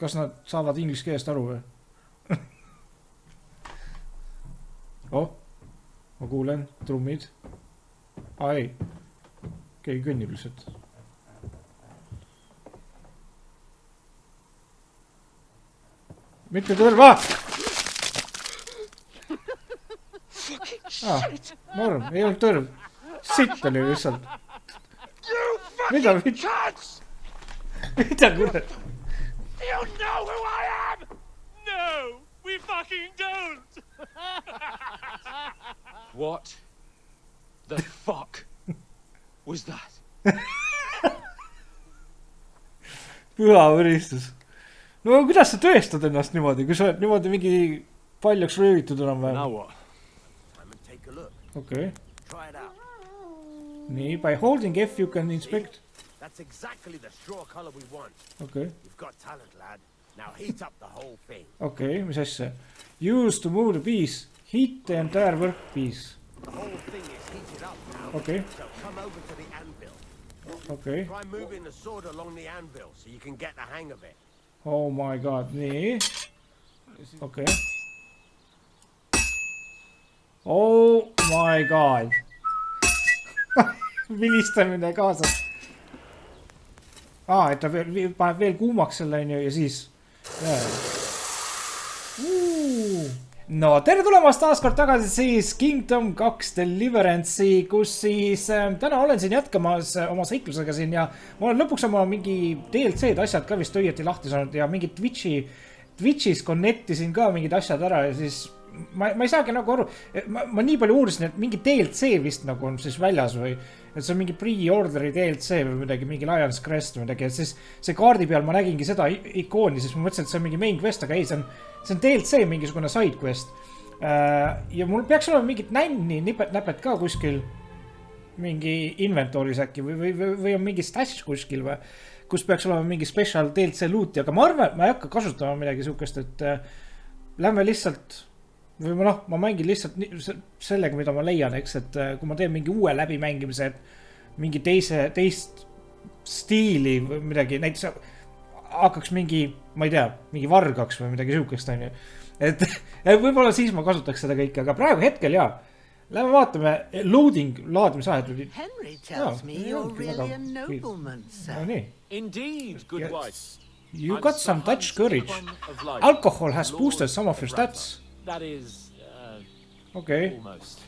kas nad saavad inglise keelest aru või? Ma kuulen trummid. Ei, keegi kõnnib lihtsalt. Mitte tõrva! Norm, ei olnud tõrv. Sitt oli lihtsalt. Mida kurat? Do you know who I am? No, we fucking don't. What the fuck was that? Püha võristus. No kuidas sa tõestad ennast niimoodi, kui sa oled niimoodi mingi paljuks röövitud enam vähem? Now what? Okay. Nii, by holding F you can inspect. That's exactly the straw color we want. Okay. You've got talent, lad. Now heat up the whole thing. Okay, mis asja? Use to move the piece. Heat the entire workpiece. The whole thing is heated up now. Okay. So come over to the anvil. Okay. Try moving the sword along the anvil so you can get the hang of it. Oh my god, nii. Okay. Oh my god. Vilistamine kaasas. Et ta paneb veel kuumaks selle ja siis. No, tere tulemast taas kord tagasi siis Kingdom 2 Deliverance'i, kus siis täna olen siin jätkamas oma seiklusega siin ja ma olen lõpuks oma mingi DLC-d asjad ka vist õieti lahti saanud ja mingi Twitch'is connectisin ka mingid asjad ära ja siis ma ei saagi nagu aru, ma nii palju uurisin, et mingi DLC vist nagu on siis väljas või et see on mingi pre-orderi DLC või midagi, mingi Lions Crest või midagi, et siis see kaardi peal ma nägingi seda ikooni, siis ma mõtlesin, et see on mingi main quest, aga ei, see on DLC mingisugune side quest ja mul peaks olema mingit nänni näpet ka kuskil mingi inventoris äkki või on mingi stash kuskil või kus peaks olema mingi special DLC looti, aga ma arvan, et ma ei hakka kasutama midagi sihukest, et lähme lihtsalt või ma mängin lihtsalt sellega, mida ma leian, eks, et kui ma teen mingi uue läbimängimise, et mingi teist stiili või midagi, näiteks hakkaks mingi, ma ei tea, mingi vargaks või midagi sihukest, on ju. Et võib-olla siis ma kasutaks seda kõike, aga praegu hetkel jaa. Lähme vaatame, laadimisahed oli. Henry tells me you're really a nobleman, sir. No nii. Indeed, good wife. You got some Dutch courage. Alcohol has boosted some of your stats. That is, almost.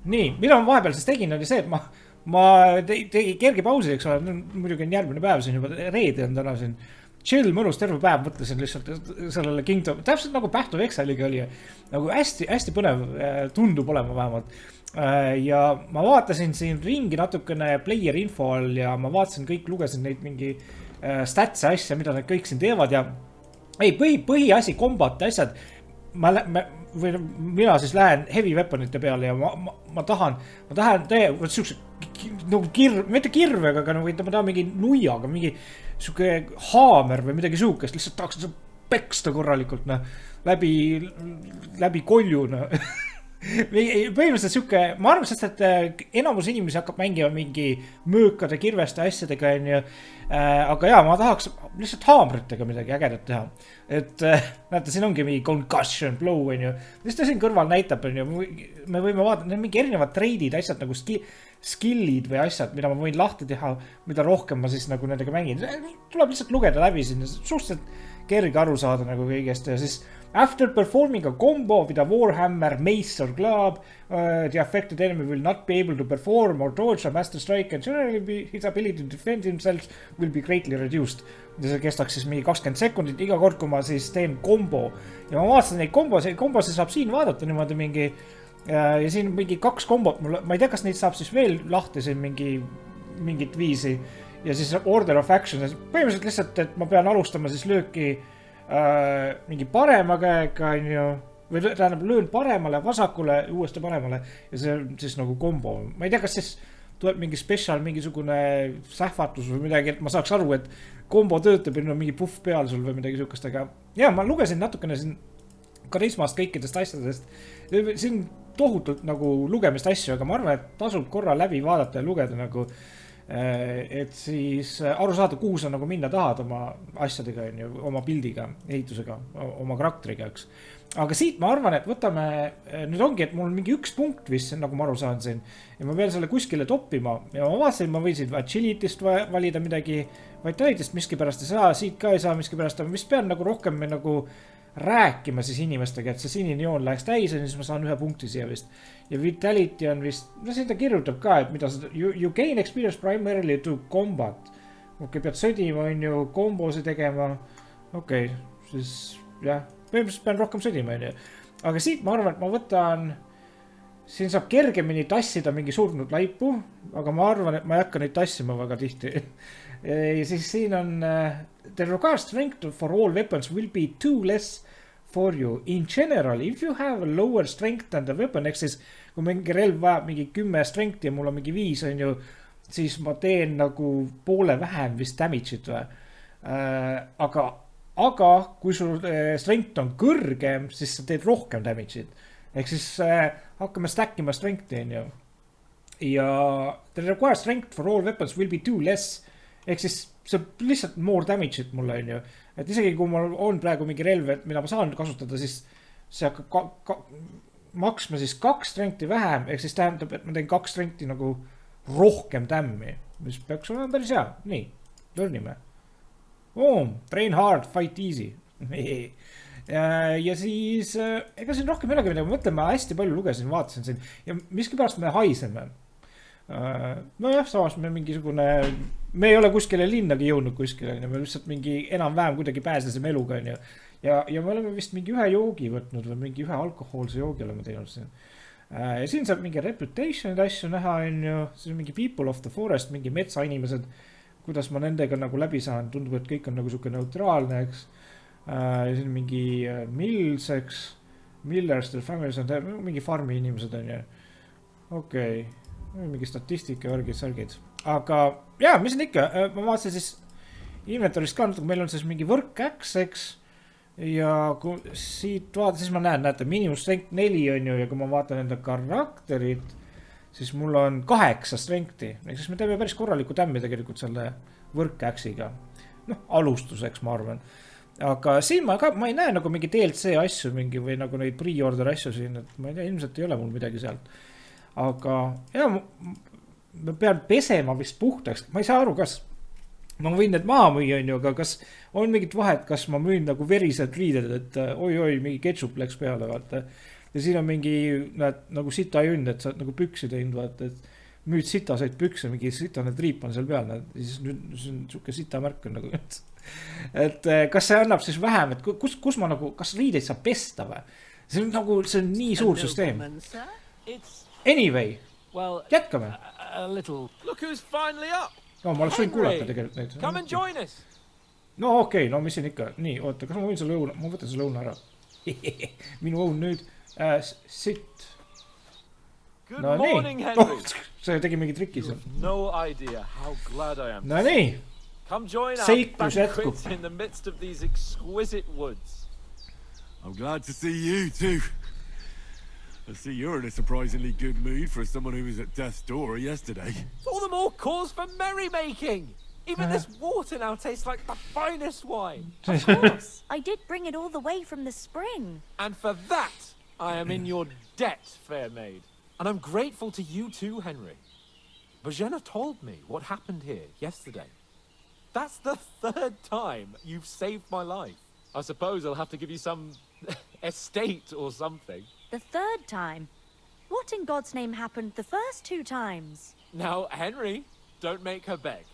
Nii, mida ma vahepeal siis tegin, oli see, et ma tegi kerge pausi, eks ole, muidugi on järgmine päev siin juba, reede on täna siin. Chill, mõnus, terve päev mõtlesin lihtsalt sellele Kingdom, täpselt nagu Path of Exile'iga oli, nagu hästi põnev tundub olema vähemalt. Ja ma vaatasin siin ringi natukene player info all ja ma vaatasin kõik, lugesin neid mingi stats asja, mida nad kõik siin teevad ja põhiasi, combat asjad, mina siis lähen heavy weaponite peale ja ma tahan teha siukse nagu mitte kirvega, aga ma tahan mingi nuiaga, mingi siuke haamer või midagi siukest, lihtsalt tahaks peksta korralikult, läbi kolju, põhimõtteliselt siuke, ma arvan, sest et enamus inimesi hakkab mängima mingi möökade, kirveste asjadega, aga jaa, ma tahaks lihtsalt haamritega midagi ägedat teha. Et näete, siin ongi mingi concussion blow, mis ta siin kõrval näitab, me võime vaadata, need mingi erinevad treidid, asjad nagu skillid või asjad, mida ma võin lahti teha, mida rohkem ma siis nagu nendega mängin. Tuleb lihtsalt lugeda läbi siin, suhteliselt kerge aru saada nagu kõigest ja siis after performing a combo with a warhammer, mace or club, the affected enemy will not be able to perform or dodge a master strike and generally his ability to defend himself will be greatly reduced. Ja see kestaks siis mingi 20 sekundit iga kord, kui ma siis teen kombo. Ja ma vaatasin neid kombosid saab siin vaadata niimoodi mingi ja siin mingi 2 kombot, ma ei tea, kas neid saab siis veel lahti siin mingit viisi ja siis order of action, põhimõtteliselt lihtsalt, et ma pean alustama siis lööki mingi parema käega, või tähendab löön paremale, vasakule, uuesti paremale ja see on siis nagu kombo. Ma ei tea, kas siis tuleb mingi special, mingisugune sähvatus või midagi, et ma saaks aru, et kombo töötab ja mingi puff peal sul või midagi sihukest, aga jaa, ma lugesin natukene siin karismast kõikidest asjadest. Siin tohutult nagu lugemist asju, aga ma arvan, et tasub korra läbi vaadata ja lugeda nagu Et siis aru saada, kuhu sa nagu minna tahad oma asjadega, oma pildiga, ehitusega, oma karakteriga, eks. Aga siit ma arvan, et võtame, nüüd ongi, et mul on mingi üks punkt vist, nagu ma aru saan siin. Ja ma pean selle kuskile toppima. Ja ma vaatasin, ma võisin agility'st valida midagi, vitality'st miski pärast ei saa, siit ka ei saa miski pärast, aga vist pean nagu rohkem nagu rääkima siis inimestega, et see sinine joon läheks täis ja siis ma saan ühe punkti siia vist. Ja vitality on vist, no siin ta kirjutab ka, et mida seda, you gain experience primarily to combat. Okei, pead sõdima, on ju, kombosi tegema. Okei, siis jah, põhimõtteliselt pean rohkem sõdima, on ju. Aga siit ma arvan, et ma võtan, siin saab kergemini tassida mingi surnud laipu, aga ma arvan, et ma ei hakka neid tassima väga tihti. Ja siis siin on the required strength for all weapons will be 2 less for you. In general, if you have a lower strength than the weapon, ehk siis kui mingi relv vajab mingi 10 strength ja mul on mingi 5, on ju, siis ma teen nagu poole vähem vist damage'it või. Aga kui sul strength on kõrgem, siis sa teed rohkem damage'it. Ehk siis hakkame stackima strength'i, on ju. Ja the required strength for all weapons will be 2 less. Ehk siis see lihtsalt more damage'it mulle, on ju. Et isegi kui mul on praegu mingi relv, mida ma saan kasutada, siis see hakkab maksma siis 2 strength'i vähem. Ehk siis tähendab, et ma teen 2 strength'i nagu rohkem tämmi, mis peaks olema päris hea. Nii, lõrnime. Train hard, fight easy. Ja siis, ega siin rohkem midagi, ma mõtlen, ma hästi palju lugesin, vaatasin siin. Ja miskipärast me haiseme. No jah, samas me mingisugune, me ei ole kuskile linnagi jõudnud kuskile, me lihtsalt mingi enam-vähem kuidagi pääsesime eluga, on ju. Ja me oleme vist mingi ühe joogi võtnud või mingi ühe alkohoolse joogi oleme teinud siin. Ja siin saab mingi reputation'id asju näha, on ju, siis on mingi people of the forest, mingi metsainimesed, kuidas ma nendega nagu läbi saan, tundub, et kõik on nagu suke neutraalne, eks. Ja siin mingi mills, eks, millers, families on mingi farmi inimesed, on ju. Okei. Mingi statistika ja särgid. Aga jaa, mis on ikka, ma vaatasin siis inventorist ka, meil on siis mingi võrkkeks, eks. Ja kui siit vaata, siis ma näen, näete, miinimum strength 4 on ju, ja kui ma vaatan enda karakterit, siis mul on 8 strength'i. Ehk siis me teeme päris korraliku tämmi tegelikult selle võrkkäksiga. Noh, alustuseks ma arvan. Aga siin ma ei näe nagu mingi DLC asju mingi või nagu neid pre-order asju siin, et ma ei tea, ilmselt ei ole mul midagi sealt. Aga ja ma pean pesema vist puhtaks, ma ei saa aru, kas ma võin need maha müüa, on ju, aga kas on mingit vahet, kas ma müün nagu verised riided, et oi, mingi ketšup läks peale, vaata. Ja siin on mingi, näed, nagu sita jünn, et sa nagu püksi teinud, vaata, et müüd sitaseid pükse, mingi sitane triip on seal peal, näed, ja siis nüüd see on suke sita märk on nagu, et kas see annab siis vähem, et kus ma nagu, kas riideid saab pesta või? See on nagu, see on nii suur süsteem. Anyway, jätkame. Look who's finally up. No, ma oleks võin kuulata tegelikult neid. Come and join us. No okei, no mis siin ikka. Nii, oota, kas ma võin selle õuna? Ma võtan selle õuna ära. Minu õun nüüd. Sit. Good morning, Henry. See tegi mingi triki seal. No idea how glad I am. No nii. Come join our banquet in the midst of these exquisite woods. I'm glad to see you too. I see you're in a surprisingly good mood for someone who was at death's door yesterday. All the more cause for merrymaking. Even this water now tastes like the finest wine. Of course. I did bring it all the way from the spring. And for that, I am in your debt, fair maid. And I'm grateful to you too, Henry. Bojena told me what happened here yesterday. That's the 3rd time you've saved my life. I suppose I'll have to give you some estate or something. The 3rd time? What in God's name happened the first 2 times? Now, Henry, don't make her beg.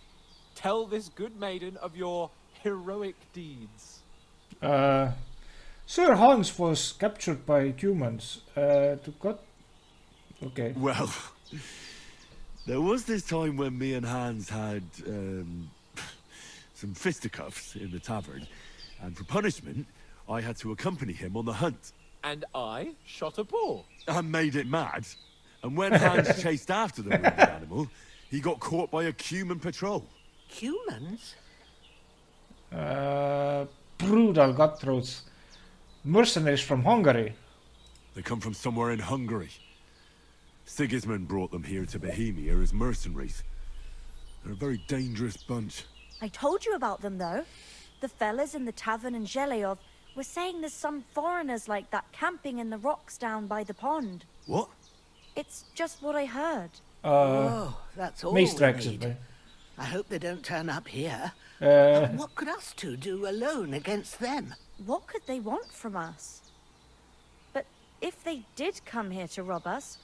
Tell this good maiden of your heroic deeds. Sir Hans was captured by humans. Okay. Well, there was this time when me and Hans had some fisticuffs in the tavern. And for punishment, I had to accompany him on the hunt. And I shot a boar. And made it mad. And when Hans chased after the wounded animal, he got caught by a human patrol. Humans? Brutal cutthroats. Mercenaries from Hungary. They come from somewhere in Hungary. Sigismund brought them here to Bohemia as mercenaries. They're a very dangerous bunch. I told you about them, though. The fellas in the tavern in Zheleov were saying there's some foreigners like that camping in the rocks down by the pond. What? It's just what I heard. Oh, that's all we Meesterexes need. I hope they don't turn up here. Uh, What could us two do alone against them? What could they want from us? But if they did come here to rob us,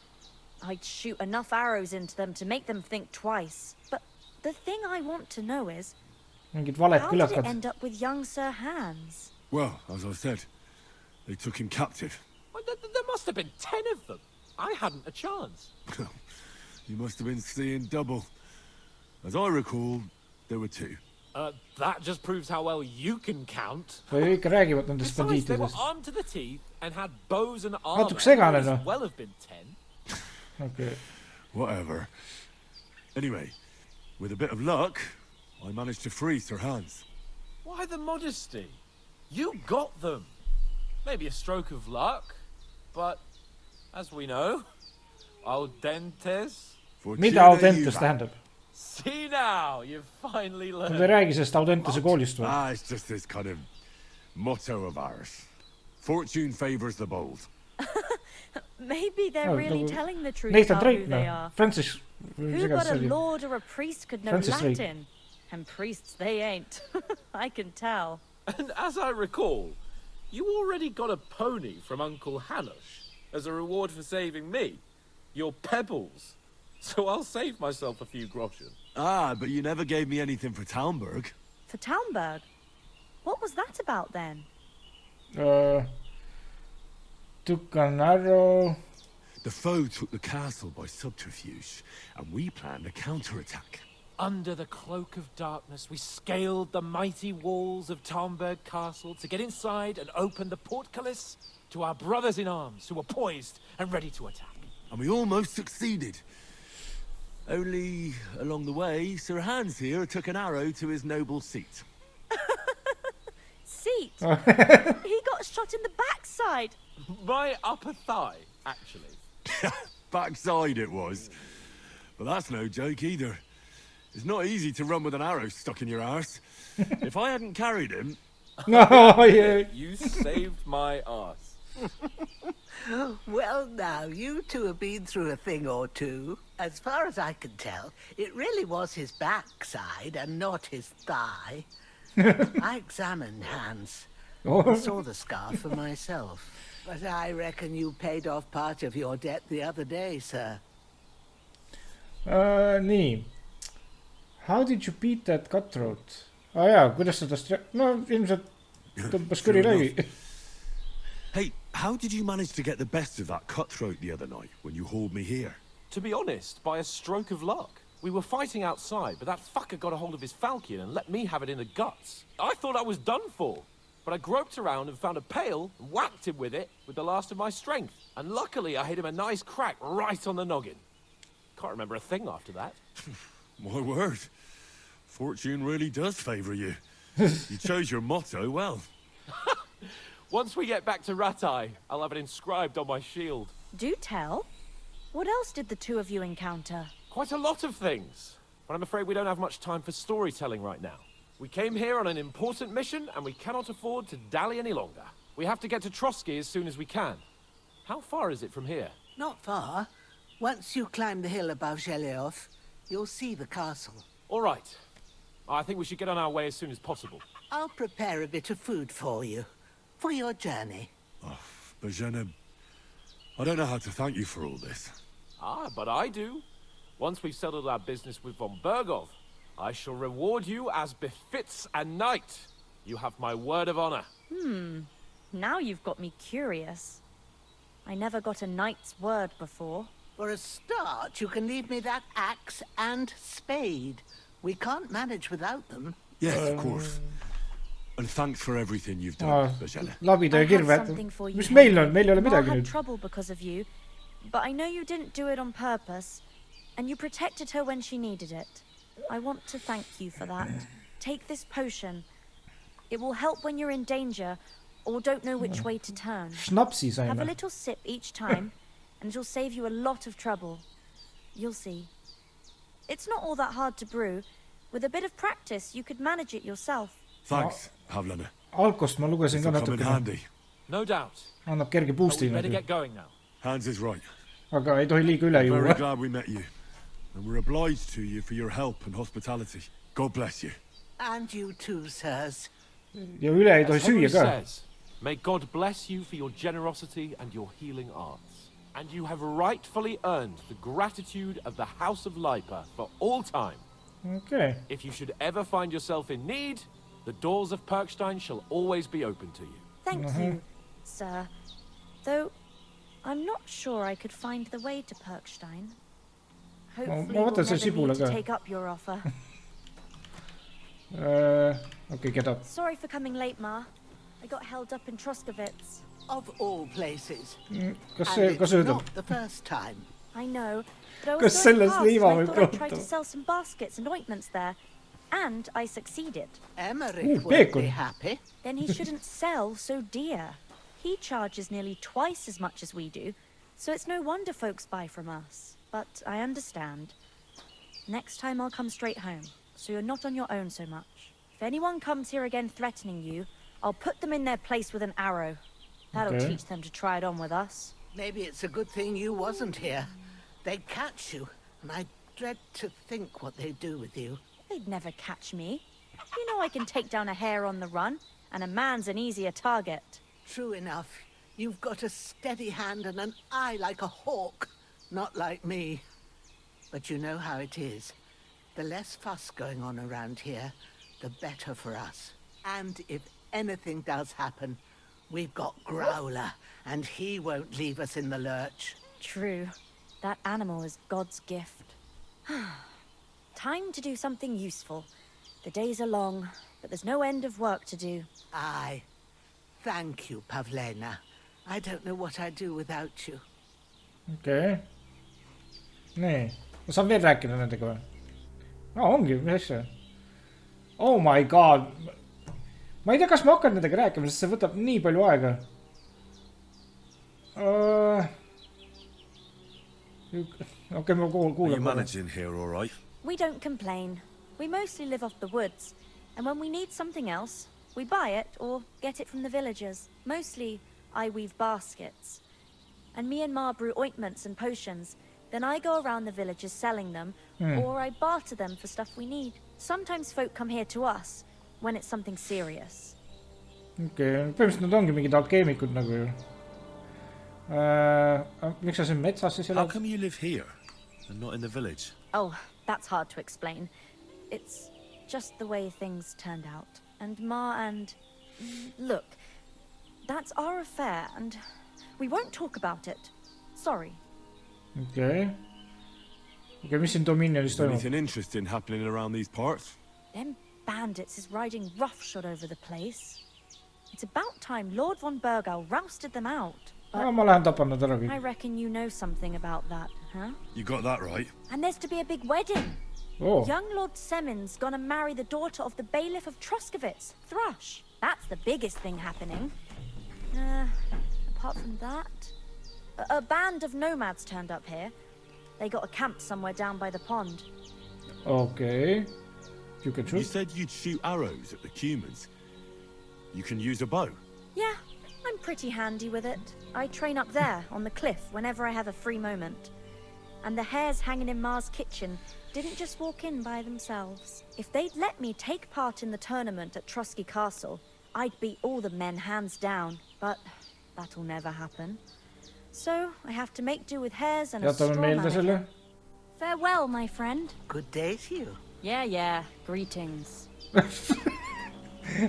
I'd shoot enough arrows into them to make them think twice. But the thing I want to know is, mingid valed how did it külakad. end up with young Sir Hans? Well, as I said, they took him captive. Well, there must have been 10 of them. I hadn't a chance. You must have been seeing double. As I recall, there were 2. That just proves how well you can count. või ikka räägivad nendest Besides, they were bandiitidest. armed to the teeth and had bows and armor. Natuke segane, Might noh. as well have been 10. Okay. Whatever. Anyway, with a bit of luck, I managed to free Sir Hans. Why the modesty? You got them. Maybe a stroke of luck, but as we know, al dentes. mida Audentes tähendab? See now, you've finally Nad ei learned. räägi sellest Audentese koolist või? Ah, it's just this kind of motto of ours. Fortune favors the bold. Maybe they're Oh, really nagu telling the truth Nathan about Drake, who they noh. are. Francis. Who but a lord or a priest could know Francis Drake. Latin? And priests they ain't. I can tell. And as I recall, you already got a pony from Uncle Hanosh as a reward for saving me. Your pebbles. So I'll save myself a few groschen. Ah, but you never gave me anything for Talmberg. For Talmberg? What was that about then? Took an arrow. The foe took the castle by subterfuge, and we planned a counterattack. Under the cloak of darkness, we scaled the mighty walls of Talmberg Castle to get inside and open the portcullis to our brothers in arms who were poised and ready to attack. And we almost succeeded. Only, along the way, Sir Hans here took an arrow to his noble seat. Seat? He got shot in the backside. My upper thigh, actually. Backside it was. But that's no joke either. It's not easy to run with an arrow stuck in your arse. If I hadn't carried him... Oh, yeah. You saved my arse. Well, now, you two have been through a thing or two. As far as I can tell, it really was his backside and not his thigh. I examined Hans. I saw the scar for myself. But I reckon you paid off part of your debt the other day, sir. Nii. How did you beat that cutthroat? Jaa, kuidas sa tast... No, ilmselt tõmbas kõri läbi. Hey, how did you manage to get the best of that cutthroat the other night when you hauled me here? To be honest, by a stroke of luck. We were fighting outside, but that fucker got a hold of his falchion and let me have it in the guts. I thought I was done for. But I groped around and found a pail and whacked him with it with the last of my strength. And luckily I hit him a nice crack right on the noggin. Can't remember a thing after that. My word. Fortune really does favour you. You chose your motto well. Once we get back to Ratai, I'll have it inscribed on my shield. Do tell. What else did the two of you encounter? Quite a lot of things. But I'm afraid we don't have much time for storytelling right now. We came here on an important mission, and we cannot afford to dally any longer. We have to get to Trotsky as soon as we can. How far is it from here? Not far. Once you climb the hill above Zheleov, you'll see the castle. All right. I think we should get on our way as soon as possible. I'll prepare a bit of food for you. For your journey. Oh, Bajena, I don't know how to thank you for all this. Ah, but I do. Once we've settled our business with von Bergov, I shall reward you as befits a knight. You have my word of honor. Now you've got me curious. I never got a knight's word before. For a start, you can leave me that axe and spade. We can't manage without them. Yes, of course. And thanks for everything you've done, Bajena. Labida I ja have kirved. something for you, Mis meil Henry. on? Meil ei ole Ma midagi had nüüd. trouble because of you, but I know you didn't do it on purpose, and you protected her when she needed it. I want to thank you for that. Take this potion. It will help when you're in danger or don't know which way to turn. Snapsi Have a saime. little sip each time, and it'll save you a lot of trouble. You'll see. It's not all that hard to brew. With a bit of practice, you could manage it yourself. Thanks, Havlana. Alkost ma lugesin ka This'll come in natukene. handy. No doubt. Annab kerge But we boost'i better nagu. get going now. Hans is right. Aga ei tohi liiga üle Very juua. glad we met you. And we're obliged to you for your help and hospitality. God bless you. And you too, sirs. Ja üle ei tohi As Henry süüa ka. says, may God bless you for your generosity and your healing arts. And you have rightfully earned the gratitude of the House of Lipa for all time. Okei. If you should ever find yourself in need, the doors of Perkstein shall always be open to you. Thank you, sir. Though, I'm not sure I could find the way to Perkstein. Hopefully ma we'll võtan selle never sibula need to ka. take up your offer. Okei, keda? Sorry for coming late, Ma. I got held up in Troskovitz. Of all places. Kas And see, it's kas öödab? not the first time. I know, but I Kas was going sellest past liiva and I võib thought I'd try kohta? to sell some baskets and ointments there. And I succeeded. Emmerich won't bacon. be happy. Then he shouldn't sell so dear. He charges nearly twice as much as we do, so it's no wonder folks buy from us. But I understand. Next time I'll come straight home, so you're not on your own so much. If anyone comes here again threatening you, I'll put them in their place with an arrow. That'll Okay. teach them to try it on with us. Maybe it's a good thing you wasn't here. They'd catch you, and I dread to think what they'd do with you. They'd never catch me. You know I can take down a hare on the run, and a man's an easier target. True enough. You've got a steady hand and an eye like a hawk. Not like me. But you know how it is. The less fuss going on around here, the better for us. And if anything does happen, we've got Growler, and he won't leave us in the lurch. True. That animal is God's gift. Time to do something useful. The days are long, but there's no end of work to do. Aye. Thank you, Pavlena. I don't know what I'd do without you. Okei. Nii. Ma saan veel rääkida nendega või? Ongi, mis asja? Oh my god. Ma ei tea, kas ma hakkan nendega rääkima, sest see võtab nii palju aega. Okei, ma Are you kuulan. managing here all right? We don't complain. We mostly live off the woods, and when we need something else, we buy it or get it from the villagers. Mostly, I weave baskets. And me and Ma brew ointments and potions. Then I go around the villages selling them, or I barter them for stuff we need. Sometimes folk come here to us, when it's something serious. Okei, põhimõtteliselt nad ongi mingid alkeemikud nagu ju. Miks sa siin metsas siis How elad? come you live here and not in the village? Oh, that's hard to explain. It's just the way things turned out. And Ma and... Look, that's our affair, and we won't talk about it. Sorry. Okei, mis siin Dominionis toimub? Anything interesting happening around these parts? Them bandits is riding roughshod over the place. It's about time Lord von Burgau rousted them out. But Ma lähen tapan nad ära kõik. I reckon you know something about that, huh? You got that right. And there's to be a big wedding. Oh, Young Lord Semin's gonna marry the daughter of the bailiff of Troskovitz, Thrush. That's the biggest thing happening. Apart from that, a band of nomads turned up here. They got a camp somewhere down by the pond. okei. You can You shoot. said you'd shoot arrows at the humans. You can use a bow. Yeah, I'm pretty handy with it. I train up there on the cliff whenever I have a free moment. And the hares hanging in Ma's kitchen didn't just walk in by themselves. If they'd let me take part in the tournament at Trosky Castle, I'd beat all the men hands down, but that'll never happen. So I have to make do with hares and a straw Jätame meelde mannequin. selle. Farewell, my friend. Good day to you. Yeah, greetings.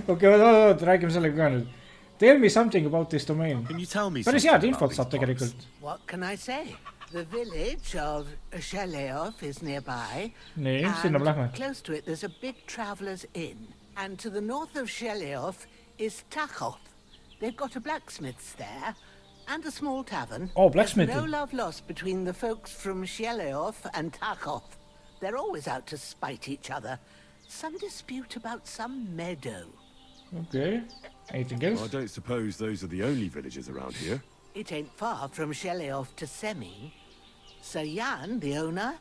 Okei, oot, räägime sellega ka nüüd. Tell me something about this domain. Can you tell me Päris something head about infot these saab parts? tegelikult. What can I say? The village of Sheleov is nearby. Nii, sinna me lähme. And close to it there's a big traveller's inn. And to the north of Sheleov is Tachov. They've got a blacksmith's there and a small tavern. Oh, blacksmith. There's no love lost between the folks from Sheleov and Tachov. They're always out to spite each other. Some dispute about some meadow. Okei. Anything I else? don't suppose those are the only villages around here. It ain't far from Sheleov to Semi. Sir Jan, the owner,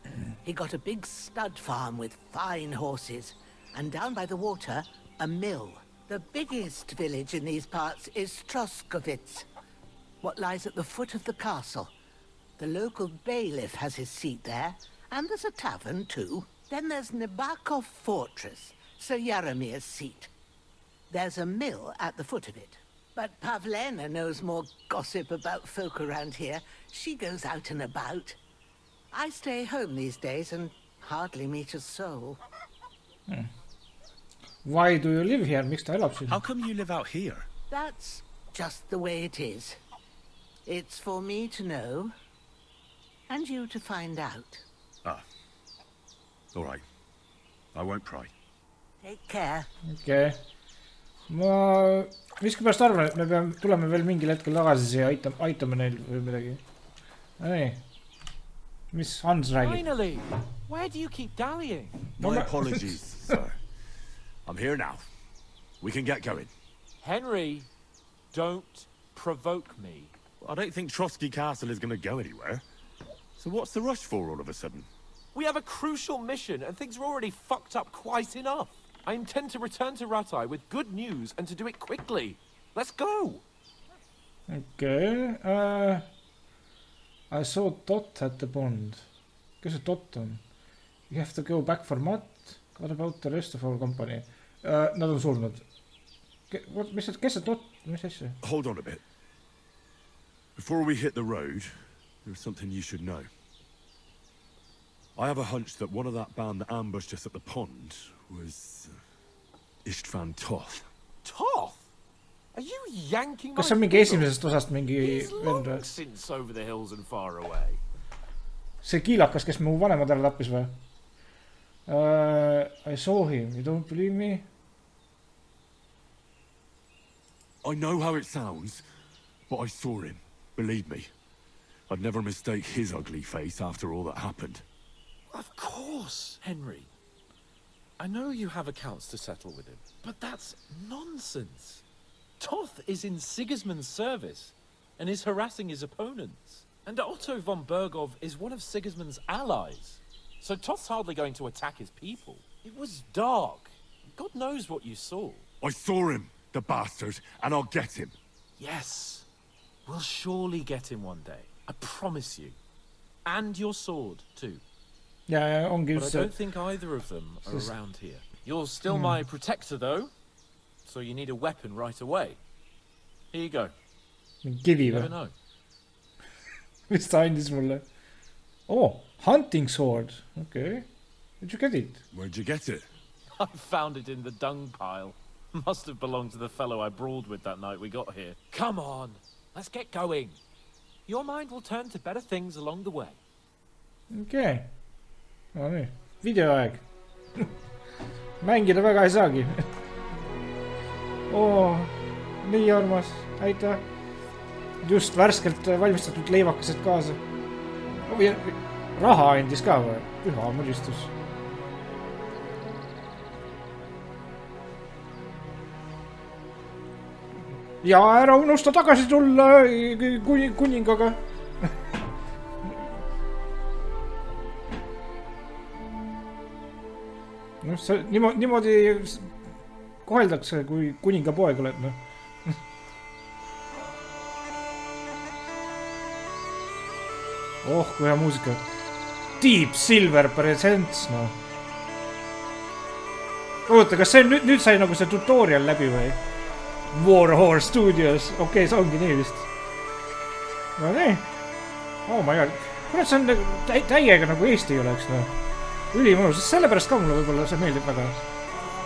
he got a big stud farm with fine horses. And down by the water, a mill. The biggest village in these parts is Troskovitz, what lies at the foot of the castle. The local bailiff has his seat there, and there's a tavern too. Then there's Nabakov Fortress, Sir Yaromir's seat. There's a mill at the foot of it. But Pavlena knows more gossip about folk around here. She goes out and about. I stay home these days and hardly meet a soul. Why do you live here? Miks ta elab siin? How come you live out here? That's just the way it is. It's for me to know, and you to find out. Ah. All right. I won't pry. Take care. Okei. Ma miskipärast arvan, et me tuleme veel mingil hetkel tagasi siia aitame neil või midagi. Nii. Mis Hans räägib? Finally! Where do you keep dallying? My apologies, sir. I'm here now. We can get going. Henry, don't provoke me. I don't think Trotsky Castle is going to go anywhere. So what's the rush for all of a sudden? We have a crucial mission, and things are already fucked up quite enough. I intend to return to Ratai with good news and to do it quickly. Let's go! Okay. I saw Dot at the pond. Kes see Dot on? You have to go back for Matt. What about the rest of our company? Nad on surnud. Kes see Dot? Mis asja? Hold on a bit. Before we hit the road, there's something you should know. I have a hunch that one of that band that ambushed us at the pond was Istvan Toth. Toth? Are you yanking Kas my see on mingi fiddle? esimesest osast mingi He's long vend? since over the hills and far away. See kiilakas, kes mu vanemad ära tappis või? I saw him. You don't believe me? I know how it sounds, but I saw him. Believe me. I'd never mistake his ugly face after all that happened. Of course, Henry. I know you have accounts to settle with him, but that's nonsense. Toth is in Sigismund's service and is harassing his opponents. And Otto von Bergov is one of Sigismund's allies. So Toth's hardly going to attack his people. It was dark. God knows what you saw. I saw him, the bastard, and I'll get him. Yes, we'll surely get him one day. I promise you. And your sword, too. Ja ongi But just I see. don't think either of them are around here. You're still my protector, though. So you need a weapon right away. Here you go. Kivi You never või? know. Mis ta andis mulle? Oh, hunting sword. Okay. Did you get it? Where'd you get it? I found it in the dung pile. Must have belonged to the fellow I brawled with that night we got here. Come on, let's get going. Your mind will turn to better things along the way. Okay. No nii. Videoaeg. Mängida väga ei saagi. Oh, nii armas. Aitäh. Just värskelt valmistatud leivakesed kaasa. Raha andis ka või? Püha mõlistus. Ja ära unusta tagasi tulla kuningaga. No, sa niimoodi koheldakse, kui kuninga poeg oled, noh. Oh, kui hea muusika. Deep Silver Presents, noh. Oota, kas see nüüd sai nagu see tutorial läbi või? Warhorse Studios. Okei, see ongi nii vist. No nii. Oh my god. Kurat, see on täiega nagu Eesti oleks, noh. Ülimõnus, sellepärast ka mulle võib-olla see meeldib väga.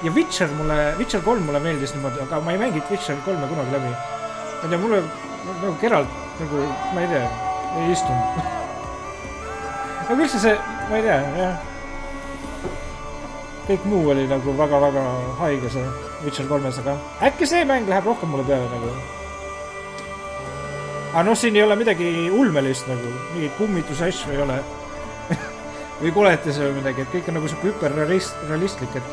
Ja Witcher 3 mulle meeldis niimoodi, aga ma ei mänginud Witcher 3 kunagi läbi. Ma ei tea, mulle nagu Geralt, nagu, ma ei tea, ei istunud. Aga üldse see, ma ei tea, jah. Kõik muu oli nagu väga-väga haige see Witcher 3-s, aga äkki see mäng läheb rohkem mulle peale nagu. Aga noh, siin ei ole midagi ulmelist nagu, mingid kummituse asju ei ole. Või koletis või midagi, et kõik on nagu siuke hüperrealistlik, et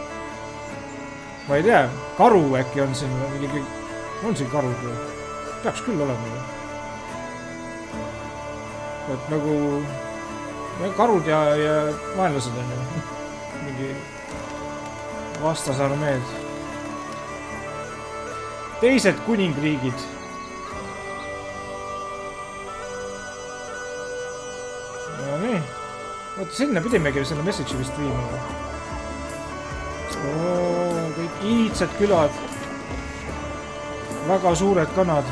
ma ei tea, karu äkki on siin mingi, on siin karu või? Peaks küll olema. Et nagu karud ja vaenlased on ju. Mingi vastasarmeed. Teised kuningriigid. No nii. Oota, sinna pidimegi selle message'i vist viima. Kõik iidsed külad. Väga suured kanad.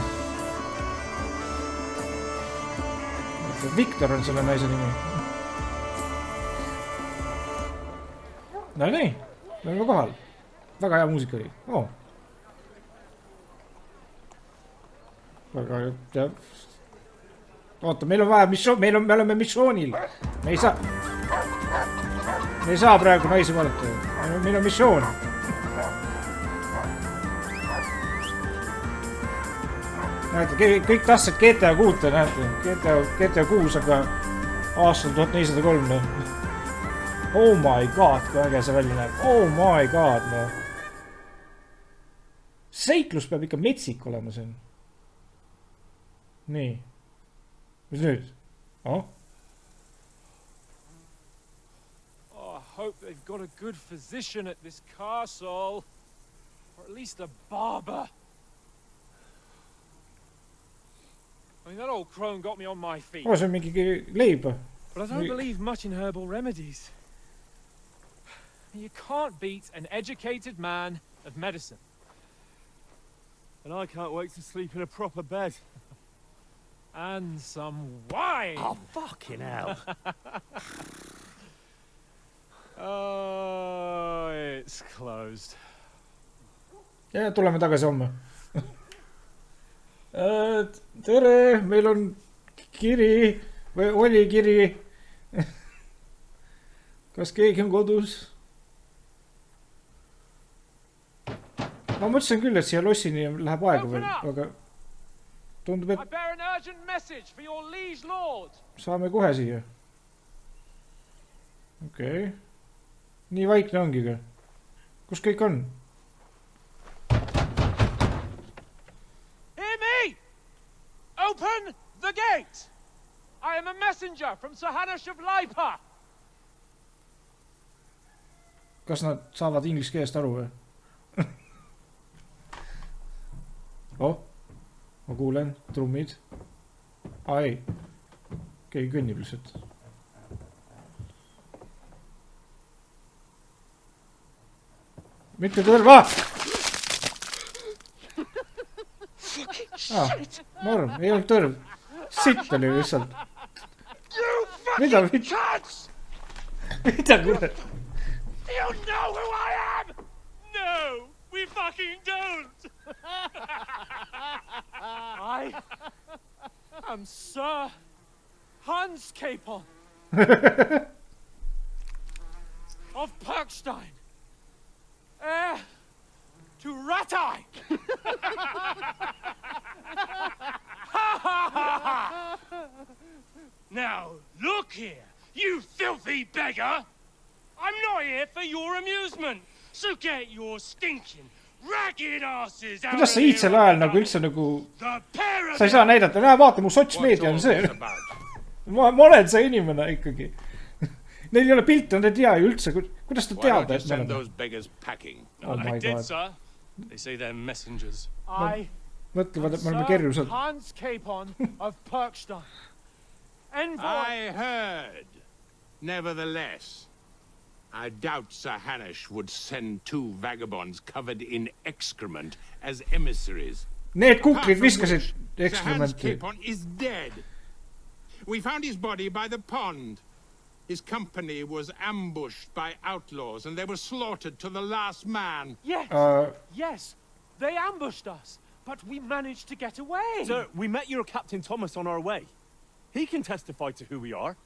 Viktor on selle naise nimi. No nii, me oleme kohal. Väga hea muusika oli. Väga hea. Oota, meil on vaja missioon, me oleme missioonil. Me ei saa praegu naisi vaadata. Meil on missioon. Näete, kõik tahtsid kekw, näete. kekw, aga aastal 1403. Oh my god, kui äge see välja näeb. Oh my god, no. Seiklus peab ikka metsik olema siin. Nii. Mis nüüd? Oh, I hope they've got a good physician at this castle. Or at least a barber. I mean, that old crone got me on my feet. See on mingi leib. But I don't believe much in herbal remedies. You can't beat an educated man of medicine. And I can't wait to sleep in a proper bed. And some wine! Oh, fucking hell. Oh, it's closed. Ja tuleme tagasi homme. Tere, meil on kiri või oli kiri. Kas keegi on kodus? Ma mõtlesin küll, et siia lossini läheb aega veel, aga tundub, et saame kohe siia. Okei. Nii vaikne ongi ka. Kus kõik on? Open the gate! I am a messenger from Sahanash of Laipa. Kas nad saavad inglise keelest aru või? Ma kuulen trummid. Ei. Keegi kõnnib lihtsalt. Mitte tõrva! Norm, ei olnud tõrv. Sitt oli lihtsalt. Mida kuule? Do you know who I am? No, we fucking don't. I am Sir Hans Capon of Perkstein, heir to Ratai. Now, look here, you filthy beggar. I'm not here for your amusement, so get your stinking, ragged asses out of here. Kuidas sa iidsel ajal nagu üldse nagu... Sa ei saa näidata, näe vaata, mu sotsmeedia on see. Ma olen see inimene ikkagi. Neil ei ole pilte, nad ei tea ju üldse. Kuidas ta teada, et me oleme? Oh my god. They say they're messengers. Mõtlevad, et me oleme kerjused. Hans Capon of Perkstein. I heard. Nevertheless, I doubt Sir Hanush would send two vagabonds covered in excrement as emissaries. Need kuklid viskasid Sir Hans ekskrementi. Capon is dead. We found his body by the pond. His company was ambushed by outlaws and they were slaughtered to the last man. Yes, yes, they ambushed us, but we managed to get away. Sir, we met your Captain Thomas on our way. He can testify to who we are.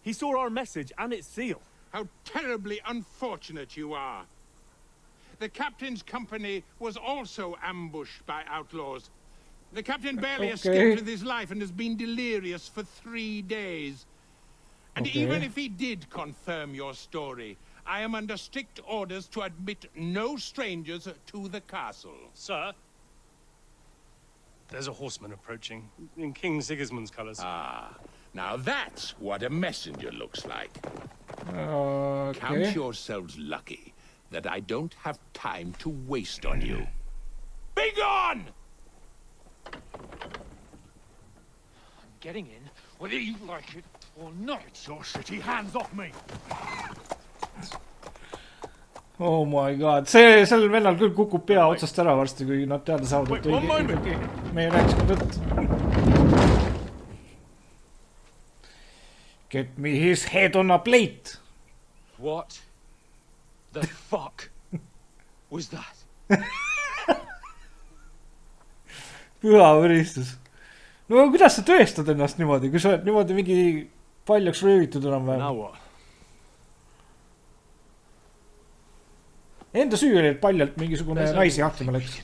He saw our message and its seal. How terribly unfortunate you are. The captain's company was also ambushed by outlaws. The captain barely escaped with his life and has been delirious for 3 days. And even if he did confirm your story, I am under strict orders to admit no strangers to the castle. Sir, there's a horseman approaching in King Sigismund's colours. Ah, Now that's what a messenger looks like. Okay. Count yourselves lucky that I don't have time to waste on you. Be gone! I'm getting in, whether you like it or not. Your shitty hands off me! Oh my god, see, sellel vennal küll kukub pea otsast ära varsti, kui nad teada saavad, et õige, me rääkisime tõtt. Get me his head on a plate. What the fuck was that? Püha võristus. No kuidas sa tõestad ennast niimoodi, kui sa oled niimoodi mingi paljaks röövitud enam-vähem? Now what? Enda süü oli, et paljalt mingisugune naisi hakkame läks.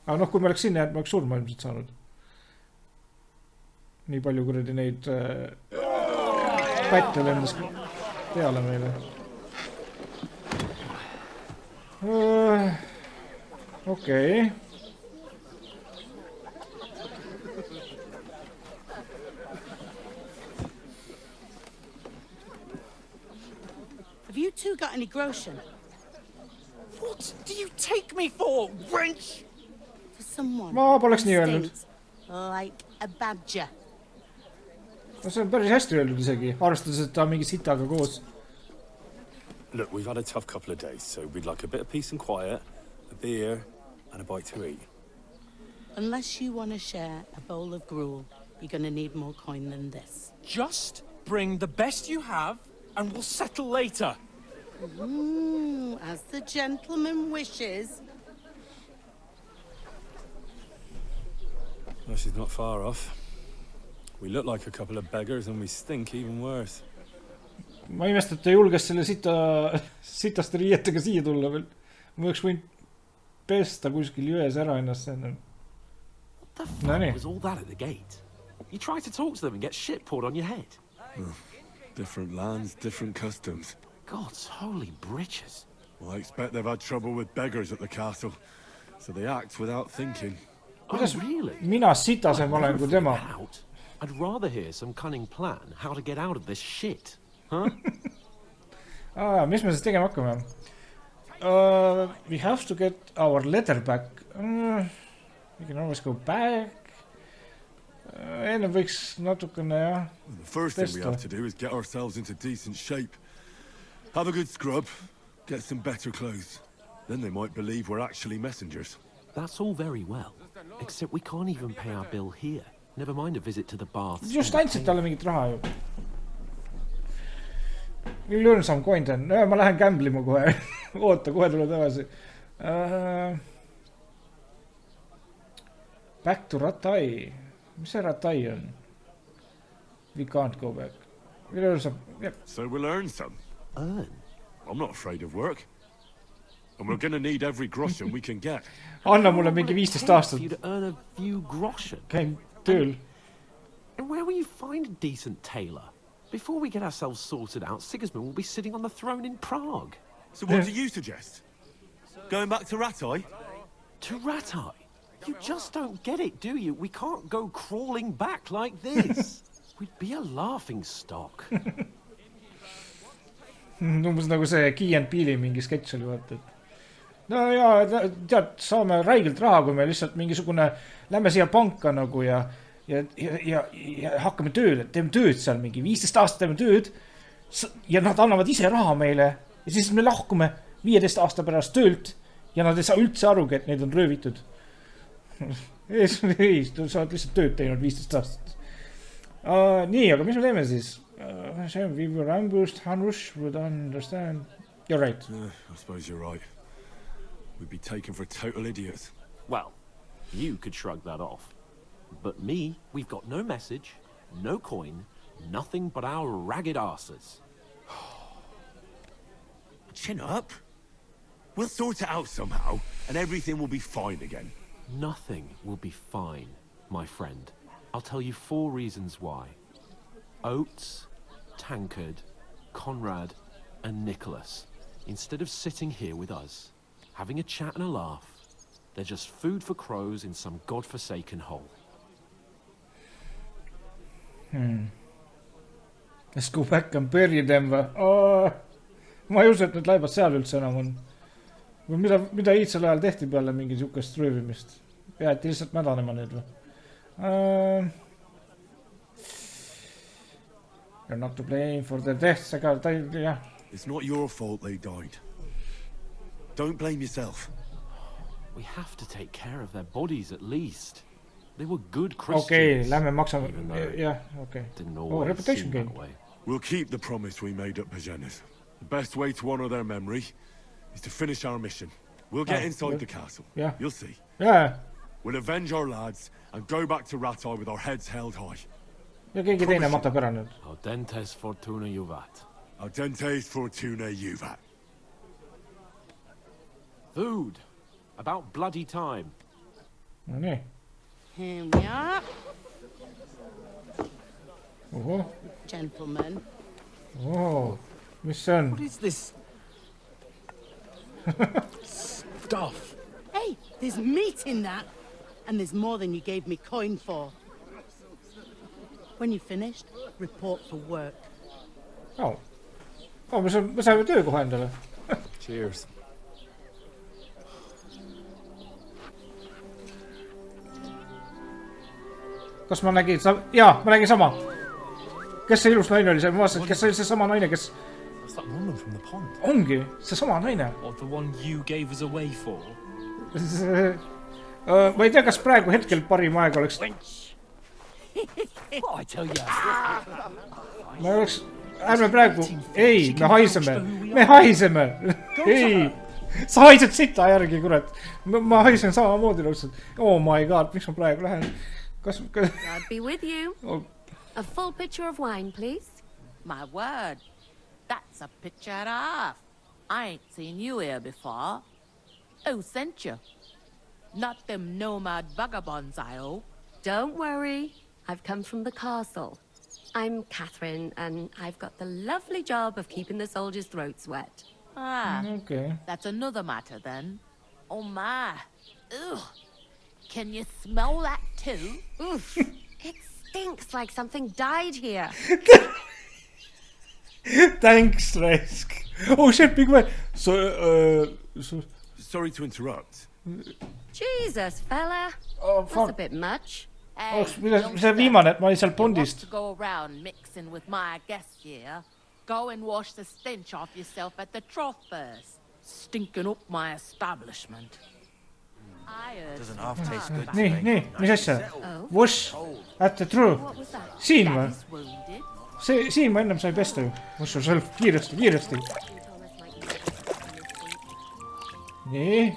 Aga noh, kui me oleks sinna jäänud, me oleks surma ilmselt saanud. Nii palju kuradi neid pätte lendas peale meile. Okei. Have you two got any groschen? What do you take me for, wench? For someone Ma poleks nii öelnud. stinks like a badger. No see on päris hästi öeldud isegi, arvestades, et ta mingi sitaga koos. Look, we've had a tough couple of days, so we'd like a bit of peace and quiet, a beer, and a bite to eat. Unless you want to share a bowl of gruel, you're going to need more coin than this. Just bring the best you have, and we'll settle later. As the gentleman wishes. Well, she's not far off. We look like a couple of beggars and we stink even worse. Ma imestan, et ta julges selle sitaste riietega siia tulla veel. Ma võiks võinud pesta kuskil jões ära ennast enne. What the fuck was all that at the gate? You try to talk to them and get shit poured on your head. Different lands, different customs. God's holy britches. Well, I expect they've had trouble with beggars at the castle, so they act without thinking. Kuidas really? Mina sitasem olen kui tema? I'd rather hear some cunning plan how to get out of this shit. Huh? Mis me siis tegema hakkame? We have to get our letter back. We can always go back. Enne võiks natukene, jah. The first thing we have to do is get ourselves into decent shape. Have a good scrub, get some better clothes. Then they might believe we're actually messengers. That's all very well, except we can't even pay our bill here. Never mind a visit to the baths. Just andsid talle mingit raha ju. Küll õrnsam coin on. Ma lähen gamblima kohe. Oota, kohe tule tagasi. Back to Ratai. Mis see Ratai on? We can't go back. Küll õrnsam. So we'll earn some. Earn? I'm not afraid of work. And we're going to need every groschen we can get. Anna mulle mingi 15 aastat. You to earn a few groschen. Käin tööl. And where will you find a decent tailor? Before we get ourselves sorted out, Sigismund will be sitting on the throne in Prague. So what do you suggest? Going back to Ratai? To Ratai? You just don't get it, do you? We can't go crawling back like this. We'd be a laughing stock. Umbes nagu see Key and Peele'i mingi sketš oli, vaata. No ja, tead, saame räigelt raha, kui me lihtsalt mingisugune, lähme siia panka nagu ja hakkame tööle, teeme tööd seal mingi 15 aastat teeme tööd ja nad annavad ise raha meile ja siis me lahkume 15 aasta pärast töölt ja nad ei saa üldse arugi, et neid on röövitud. Ei, sa oled lihtsalt tööd teinud 15 aastat. Nii, aga mis me teeme siis? We were ambushed, Hanush would understand. You're right. I suppose you're right. We'd be taken for total idiots. Well, you could shrug that off. But me, we've got no message, no coin, nothing but our ragged arses. Chin up. We'll sort it out somehow, and everything will be fine again. Nothing will be fine, my friend. I'll tell you 4 reasons why. Oates, Tankard, Conrad, and Nicholas, instead of sitting here with us, having a chat and a laugh, they're just food for crows in some godforsaken hole. Let's go back and bury them või? Ma ei usu, et need laibad seal üldse enam on. Mida iidsel ajal tehti peale mingi sihukest röövimist? Jäeti lihtsalt mädanema need või? You're not to blame for their deaths, aga jah. It's not your fault they died. Don't blame yourself. We have to take care of their bodies at least. They were good Christians. Okei, lähme maksame. Jah, okei. Reputation game. We'll keep the promise we made at Pagenes. The best way to honor their memory is to finish our mission. We'll get inside the castle. Yeah. You'll see. Yeah. We'll avenge our lads and go back to Ratai with our heads held high. Ja keegi teine matab ära nüüd. Audentes fortuna juvat. Audentes fortuna juvat. Food. About bloody time. No nii. Here we are. Oho. Gentlemen. Oh, mis see on? What is this stuff? Hey, there's meat in that. And there's more than you gave me coin for. When you finished, report for work. Oh, me saime töökoha endale. Cheers. Kas ma nägin jaa, ma nägin sama. Kes see ilus naine oli see? Ma vaatasin, kes oli see sama naine, kes... That's that woman from the pond. Ongi, see sama naine. Or the one you gave us away for. Ma ei tea, kas praegu hetkel parim aeg oleks... I tell you. Ma oleks... Ärme praegu... Ei, me haiseme. Me haiseme. Ei. Sa haised sita järgi, kurat. Ma haisen samamoodi lõpselt. Oh my god, miks ma praegu lähen? Kas... I'd be with you. Oh. A full pitcher of wine, please. My word. That's a picture and a half. I ain't seen you here before. Who sent you? Not them nomad vagabonds, I hope. Don't worry. I've come from the castle. I'm Catherine, and I've got the lovely job of keeping the soldiers' throats wet. Ah, Okay. that's another matter then. Oh my. Ugh. Can you smell that too? Oof. It stinks like something died here. Thanks, Raisk. Oh shit, big man. Sorry to interrupt. Jesus, fella. Oh, That's fuck. a bit much. Hey, see viimane, et ma olin seal you want Bondist. to go around mixing with my guests here? Go and wash the stench off yourself at the trough first. Stinking up my establishment. Doesn't half taste good. Nii, mis asja? Oh. Wash at the true. What was that? Siin või? He's wounded. Siin ma ennem sai pesta ju. Wash yourself, kiiresti. Nii.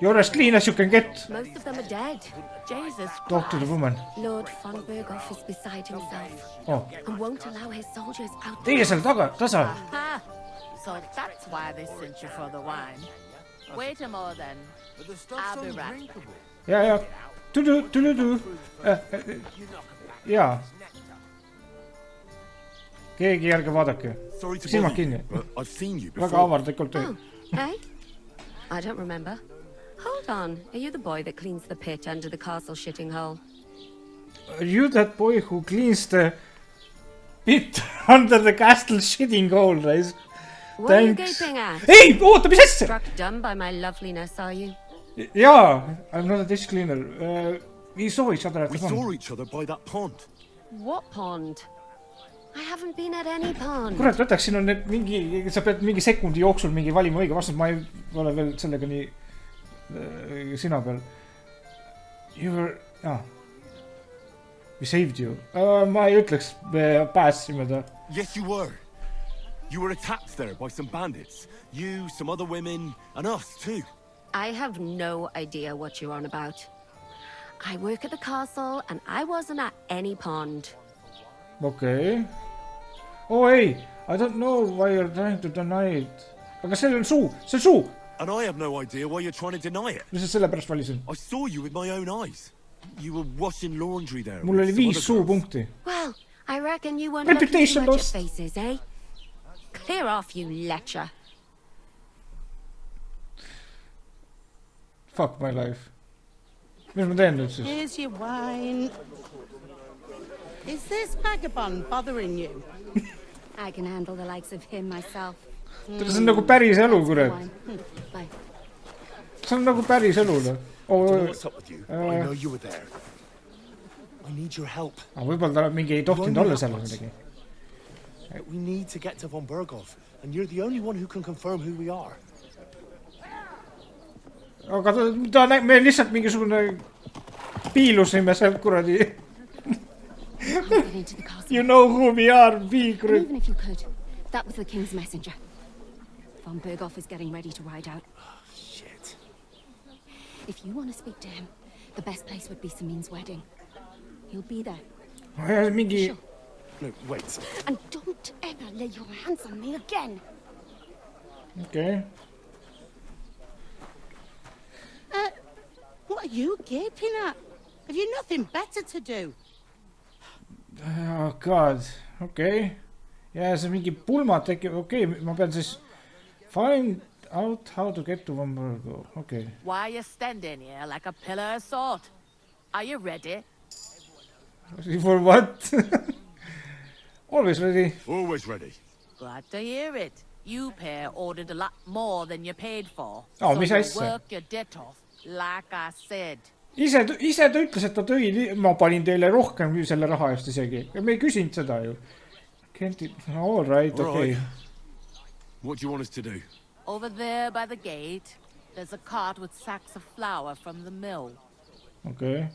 You're as clean as you can get. Most of them are dead. Jesus Talk to the woman. Lord von Berghoff is beside himself Oh. and won't allow his soldiers out. Teie seal taga, tasa. Ha! So that's why they sent you for the wine. Wait a more then. I'll be right. Ja. Tudu. Jaa. Keegi järge vaadake. Sorry to Silmad bother you, kinni. but I've seen you before. Väga avardlikult. Oh, hey? I don't remember. Hold on. Are you the boy that cleans the pit under the castle shitting hole? Are you that boy who cleans the pit under the castle shitting hole, Raisk? What are you Thanks. gaping at? Ei, oota, mis asja? Struck dumb by my loveliness, are you? Jaa, I'm not a dish cleaner. We saw each other at We the saw pond. each other by that pond. What pond? I haven't been at any pond. Kurat, võtaks, siin on need mingi, sa pead mingi sekundi jooksul mingi valima õige vastus, ma ei ole veel sellega nii sina peal. You were, we saved you. Ma ei ütleks, me päästsime ta. Yes, you were. You were attacked there by some bandits. You, some other women, and us too. I have no idea what you're on about. I work at the castle and I wasn't at any pond. Okay. Oh ei, I don't know why you're trying to deny it. Aga see on suu, see on suu. And I have no idea why you're trying to deny it. Mis sa selle pärast valisin? I saw you with my own eyes. You were washing laundry there. Mul oli 5 suupunkti. Well, I reckon you weren't looking Reputation too much lost. at faces, eh? Clear off, you lecher. Fuck my life. Mis ma teen nüüd siis? Here's your wine. Is this vagabond bothering you? I can handle the likes of him myself. See on nagu päris elu, kurat. Bye. See on nagu päris elu. What's up with you? I know you were there. I need your help. Võib-olla ta mingi ei tohtinud olla seal midagi. We need to get to von Berghoff, and you're the only one who can confirm who we are. Aga me lihtsalt mingisugune piilusime sealt kuradi. You know who we are, kuradi. Even if you could, that was the king's messenger. Von Berghoff is getting ready to ride out. Oh, shit. If you want to speak to him, the best place would be Samin's wedding. He'll be there. Mingi... No, wait. And don't ever lay your hands on me again. Okay. What are you gaping at? Have you nothing better to do? Oh god, okay. Ja see mingi pulmad tekib, okay, ma pean siis find out how to get to von Berghoff, okay. Why are you standing here like a pillar of salt? Are you ready? For what? Always ready. Always ready. Glad to hear it. You pair ordered a lot more than you paid for. Oh, so mis you asja? work your debt off, like I said. Ise ta ütles, et ta tõi, ma panin teile rohkem selle raha eest isegi. Me ei küsinud seda ju. All right, okay. What do you want us to do? Over there by the gate, there's a cart with sacks of flour from the mill. Okay.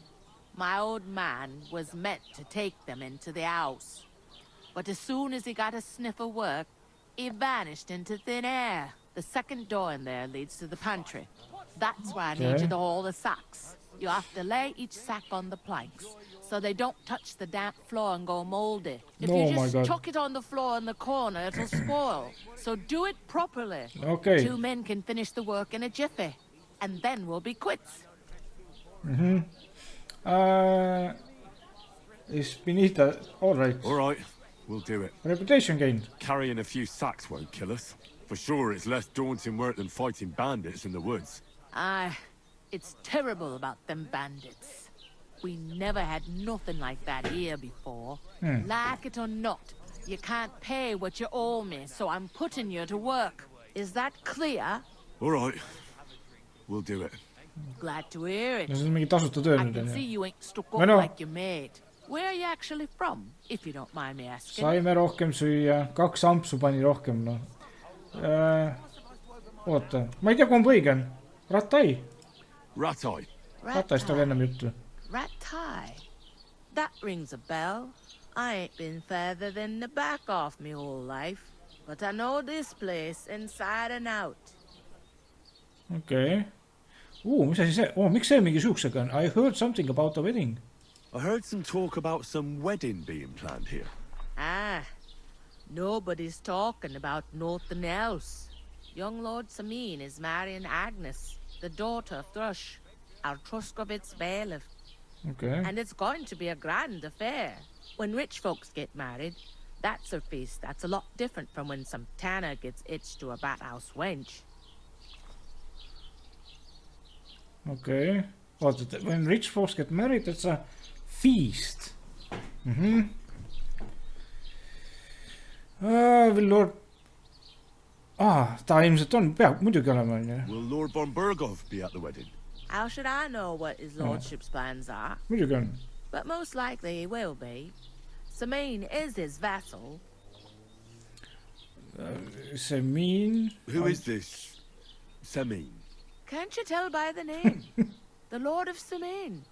My old man was meant to take them into the house. But as soon as he got a sniff of work, he vanished into thin air. The second door in there leads to the pantry. That's why I need you to haul the sacks. You have to lay each sack on the planks, so they don't touch the damp floor and go moldy. If you just chuck it on the floor in the corner, it'll spoil. So do it properly. Okay. 2 men can finish the work in a jiffy, and then we'll be quits. Is Benita, all right. All right, we'll do it. Reputation gained. Carrying a few sacks won't kill us. For sure, it's less daunting work than fighting bandits in the woods. It's terrible about them bandits. We never had nothing like that here before. Like it or not, you can't pay what you owe me, so I'm putting you to work. Is that clear? All right, we'll do it. Glad to hear it. I can see you ain't stuck up like your mate. Where are you actually from, if you don't mind me asking? Saime rohkem süüa, 2 ampsu pani rohkem, no. Oota, ma ei tea, kui on õige. Ratai. Ratai. Rataist oli ennem juttu. Ratai. That rings a bell. I ain't been further than the back off me whole life, but I know this place inside and out. Okay. Mis asi see? Miks see mingi siuksega on? I heard something about a wedding. I heard some talk about some wedding being planned here. Nobody's talking about nothing else. Young Lord Samin is marrying Agnes, the daughter of Thrush, our Truscovitz bailiff. Okay. And it's going to be a grand affair. When rich folks get married, that's a feast that's a lot different from when some tanner gets hitched to a bathhouse wench. Okay. When rich folks get married, it's a feast. Will Lord... ta ilmselt on, peab muidugi olema, on ju. Will Lord von Berghoff be at the wedding? How should I know what his lordship's plans are? Muidugi on. But most likely he will be. Samin is his vassal. Samin? Who is this Samin? Can't you tell by the name? The Lord of Samin.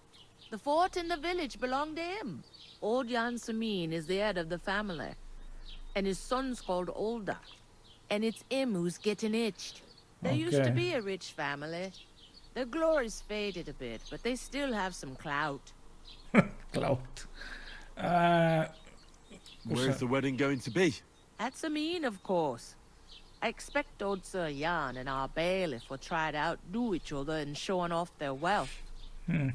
The fort in the village belonged to him. Old Jan Samin is the head of the family. And his son's called Olda. And it's him who's getting itched. There used to be a rich family. Their glory's faded a bit, but they still have some clout. Clout. Where's the wedding going to be? At Samin, of course. I expect old Sir Jan and our bailiff will try to outdo each other in showing off their wealth. Can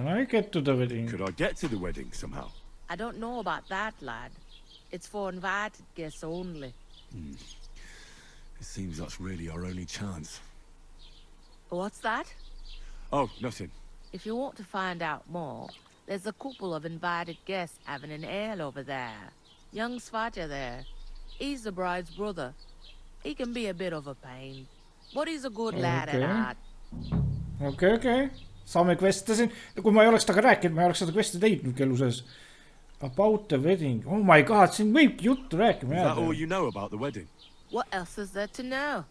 I get to the wedding? Could I get to the wedding somehow? I don't know about that, lad. It's for invited guests only. It seems that's really our only chance. What's that? Oh, nothing. If you want to find out more, There's a couple of invited guests having an ale over there. Young Svata there. He's the bride's brother. He can be a bit of a pain, but he's a good lad at heart. okei. Saame quest'e siin. Kui ma ei oleks temaga rääkinud, ma ei oleks seda quest'i teinud elu sees. About the wedding. Oh my god, siin võibki juttu rääkima. Is that all you know about the wedding? What else is there to know?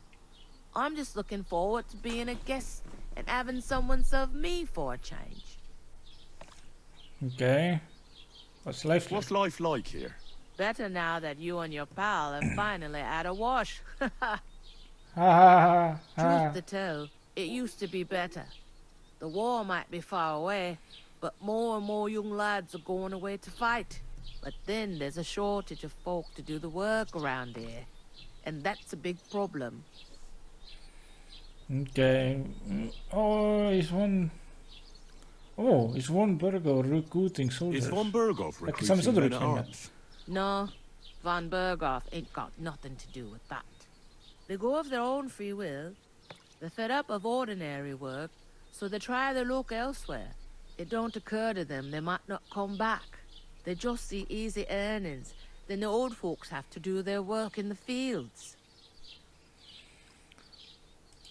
I'm just looking forward to being a guest and having someone serve me for a change. Okay. What's life like here? Better now that you and your pal have finally had a wash. Truth to tell, it used to be better. The war might be far away, but more and more young lads are going away to fight. But then there's a shortage of folk to do the work around here. And that's a big problem. Okay. Is von Bergov recruiting soldiers? Is von Bergov recruiting men at arms? No, von Bergov ain't got nothing to do with that. They go of their own free will. They're fed up of ordinary work, so they try their luck elsewhere. It don't occur to them they might not come back. They just see easy earnings. Then the old folks have to do their work in the fields.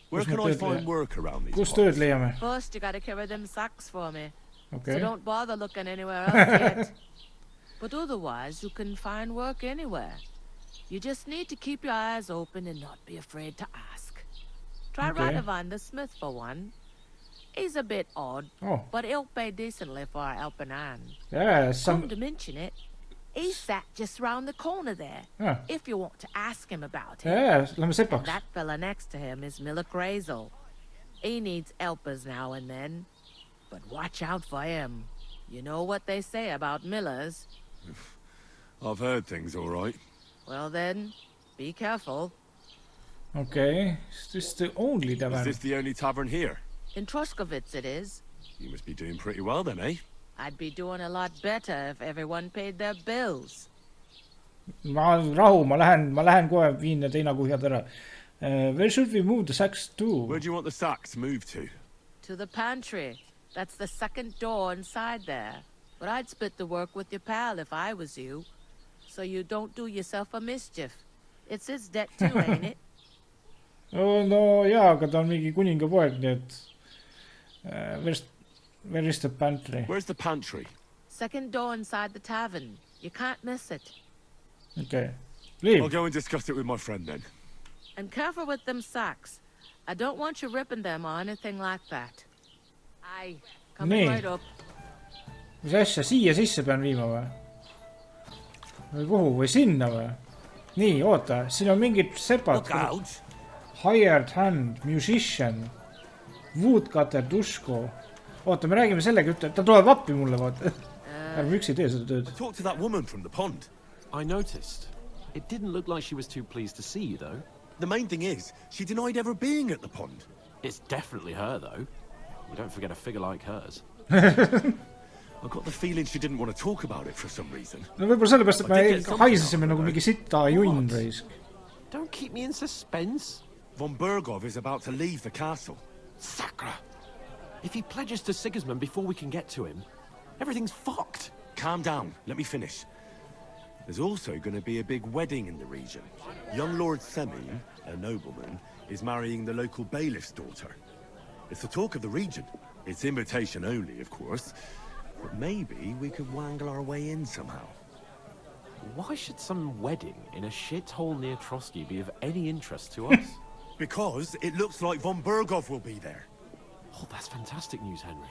Where can I find work around these parts? First, you gotta carry them sacks for me. Okay. So don't bother looking anywhere else yet. But otherwise, you can find work anywhere. You just need to keep your eyes open and not be afraid to ask. Try Radovan the smith for one. He's a bit odd, but he'll pay decently for a helping hand. Yeah, Come to mention it, he's sat just round the corner there. If you want to ask him about it. Yeah, and that fella next to him is Miller Crazel. He needs helpers now and then, but watch out for him. You know what they say about Millers. I've heard things, all right. Well then, be careful. Okay, is this the only tavern? Is this the only tavern here? In Troskovitz it is. You must be doing pretty well then, eh? I'd be doing a lot better if everyone paid their bills. Ma lähen kohe viin need heinakuhjad ära. Where should we move the sacks to? Where do you want the sacks moved to? To the pantry. That's the second door inside there. But I'd split the work with your pal if I was you. So you don't do yourself a mischief. It's his debt too, ain't it? Oh, no jaa, aga ta on mingi kuninga poeg, nii et... Where is the pantry? Where's the pantry? Second door inside the tavern. You can't miss it. Okay. Leave. I'll go and discuss it with my friend then. And careful with them sacks. I don't want you ripping them or anything like that. Aye, coming right up. Mis asja, siia sisse pean viima või? Või kuhu, või sinna või? Nii, oota, siin on mingid sepad. Hired hand, musician, woodcutter, duško. Oota, me räägime sellega, ta tuleb appi mulle, vaata. Ärme üksi tee seda tööd. Talk to that woman from the pond. I noticed. It didn't look like she was too pleased to see you, though. The main thing is, she denied ever being at the pond. It's definitely her, though. You don't forget a figure like hers. I got the feeling she didn't want to talk about it for some reason. No võib-olla sellepärast, et me haisesime nagu mingi sita junn reisk. Don't keep me in suspense. Von Bergov is about to leave the castle. Sacra! If he pledges to Sigismund before we can get to him, everything's fucked. Calm down, let me finish. There's also going to be a big wedding in the region. Young Lord Semin, a nobleman, is marrying the local bailiff's daughter. It's the talk of the region. It's invitation only, of course. But maybe we could wangle our way in somehow. Why should some wedding in a shithole near Trotsky be of any interest to us? Because it looks like Von Bergov will be there. Oh, that's fantastic news, Henry.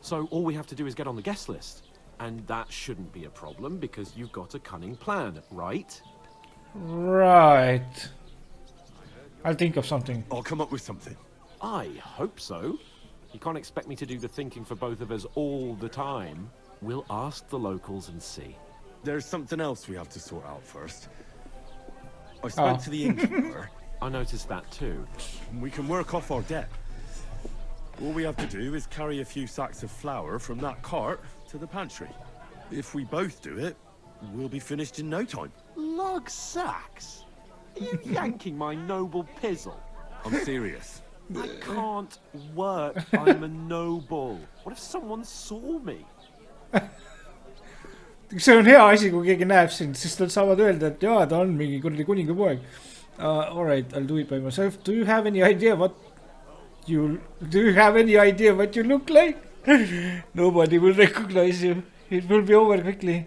So all we have to do is get on the guest list. And that shouldn't be a problem because you've got a cunning plan, right? Right. I'll think of something. I'll come up with something. I hope so. You can't expect me to do the thinking for both of us all the time. We'll ask the locals and see. There's something else we have to sort out first. I spoke to the innkeeper. I noticed that too. We can work off our debt. All we have to do is carry a few sacks of flour from that cart to the pantry. If we both do it, we'll be finished in no time. Lug sacks? Are you yanking my noble pizzle? I'm serious. I can't work. I'm a noble. What if someone saw me? See on hea asi, kui keegi näeb sind, siis nad saavad öelda, et jaa, ta on mingi kuradi kuninga poeg. Alright, I'll do it by myself. Do you have any idea what you look like? Nobody will recognize you. It will be over quickly.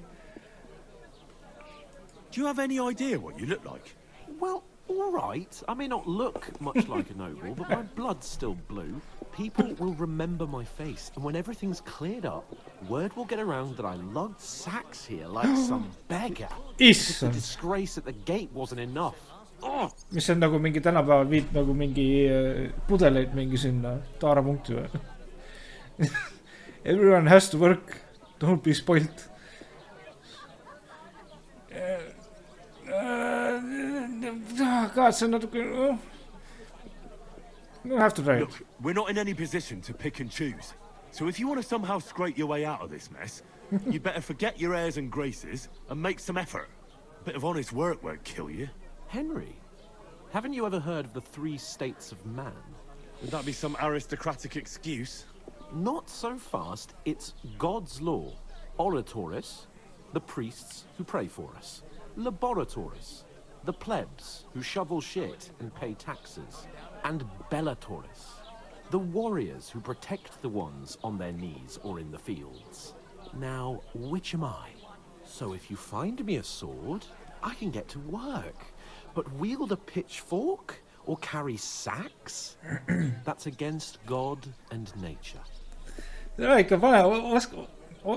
Do you have any idea what you look like? Well, all right. I may not look much like a noble, but my blood's still blue. People will remember my face, and when everything's cleared up, word will get around that I lugged sacks here like some beggar. If the disgrace at the gate wasn't enough. Mis on nagu mingi tänapäeval viid nagu mingi pudeleid mingi sinna taarapunkti või? Everyone has to work. Don't be spoiled. God, see on natuke... You'll have to try it. Look, we're not in any position to pick and choose. So if you want to somehow scrape your way out of this mess, you better forget your airs and graces and make some effort. A bit of honest work won't kill you. Henry, haven't you ever heard of the 3 states of man? Would that be some aristocratic excuse? Not so fast. It's God's law. Oratoris, the priests who pray for us. Laboratoris, the plebs who shovel shit and pay taxes. And Bellatoris, the warriors who protect the ones on their knees or in the fields. Now, which am I? So if you find me a sword, I can get to work. But wield a pitchfork or carry sacks? That's against God and nature. No ikka pane,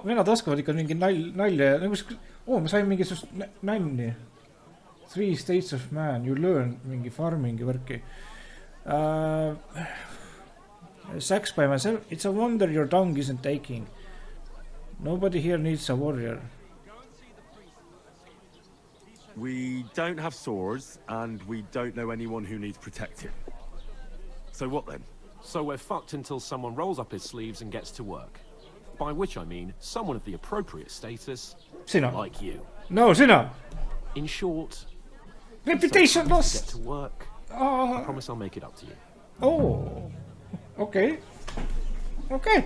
venad oskavad ikka mingi nalja. Me saime mingisugust nänni. 3 states of man, you learn mingi farmingi värki. Sacks by myself. It's a wonder your tongue isn't taking. Nobody here needs a warrior. We don't have swords, and we don't know anyone who needs protecting. So what then? So we're fucked until someone rolls up his sleeves and gets to work. By which I mean someone of the appropriate status, Sina. like you. No, Sina. In short, reputation lost. Get to work. I promise I'll make it up to you. Oh, okay. Okay.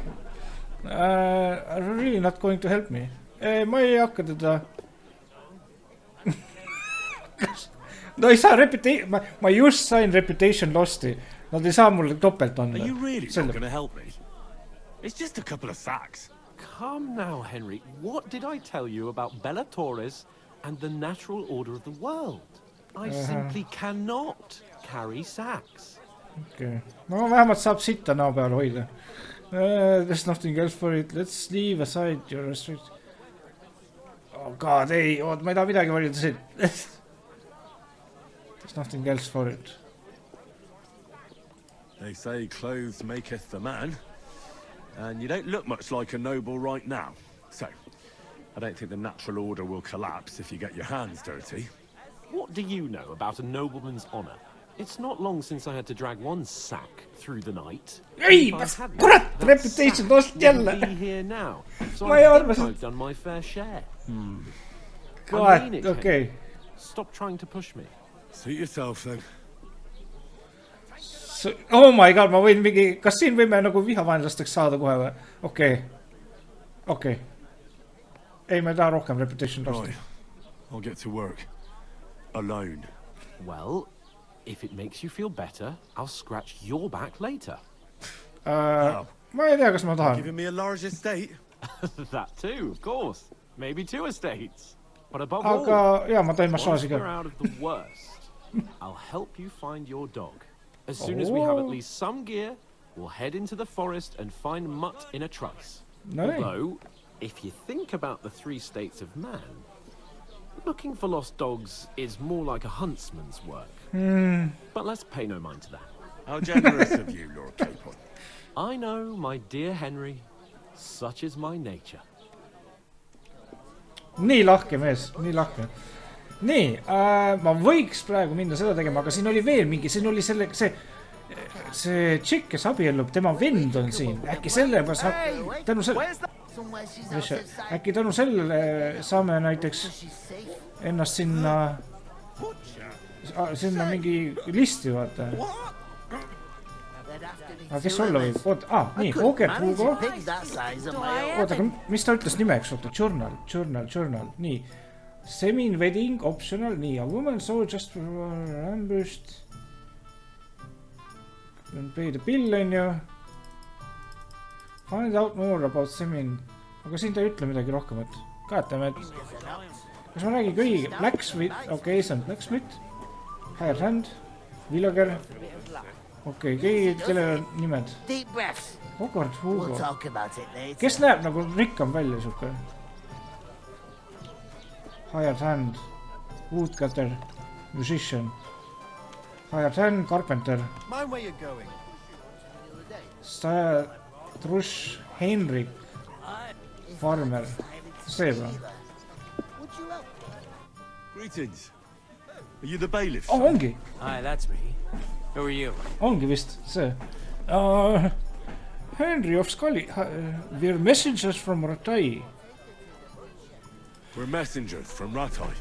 Are you really not going to help me? Ma ei hakka teda... No ei saa reputation... Ma just sain reputation losti. Nad ei saa mulle topelt anda. Are you really not going to help me? It's just a couple of sacks. Come now, Henry. What did I tell you about Bellatoris and the natural order of the world? I simply cannot carry sacks. Okay. No vähemalt saab sitta nao peal hoida. There's nothing else for it. Let's leave aside your restrictions. Oh god, ei. Oot, ma ei taha midagi valida siit. There's nothing else for it. They say clothes maketh the man. And you don't look much like a noble right now. So, I don't think the natural order will collapse if you get your hands dirty. What do you know about a nobleman's honor? It's not long since I had to drag one sack through the night. Ei, kurat, reputation lost jälle. I'd be here now. So I think I've done my fair share. God, I mean it, okay. Stop trying to push me. Suit yourself then. So, oh my god, ma võin mingi... Kas siin võime nagu vihavaenlasteks saada kohe või? Okei. Okei. Ei, ma ei taha rohkem reputation lost. I'll get to work. Alone. Well, if it makes you feel better, I'll scratch your back later. Ma ei tea, kas ma tahan. Giving me a large estate? That too, of course. Maybe 2 estates. But above Aga, all, jaa, ma teen massaaži once we're ka. out of the worst, I'll help you find your dog. As soon as we have at least some gear, we'll head into the forest and find mutt in a trice. No. Although, if you think about the 3 states of man, looking for lost dogs is more like a huntsman's work. But let's pay no mind to that. How generous of you, Lord Capon. I know, my dear Henry, such is my nature. Nii lahke mees, nii lahke. Nii, ma võiks praegu minna seda tegema, aga siin oli veel mingi, siin oli see tšikk, kes abiellub, tema vend on siin. Äkki selle tänu sellele saame näiteks ennast sinna mingi listi vaata. Aga kes olla võib? Oota, nii, Oger Hugo. Oota, aga mis ta ütles nimeks? Oota, journal. Nii, semin wedding, optional. Nii, a woman saw just ambushed. Pay the bill, on ju. Find out more about semin. Aga siin ta ei ütle midagi rohkemat. Kaetame, et... Kas ma räägin kõigi? Blacksmith, okei, see on Blacksmith. Hired hand, Villager. Okei, kõigi, kellel on nimed? Hogart Hugo. Kes näeb nagu rikkam välja suke? Hired hand, woodcutter, musician. Hired hand, carpenter. Trush, Henrik, farmer. See või? Greetings. Are you the bailiff? Oh, ongi. Hi, that's me. Who are you? Ongi vist, see. Henry of Scully. We're messengers from Ratai. We're messengers from Ratai.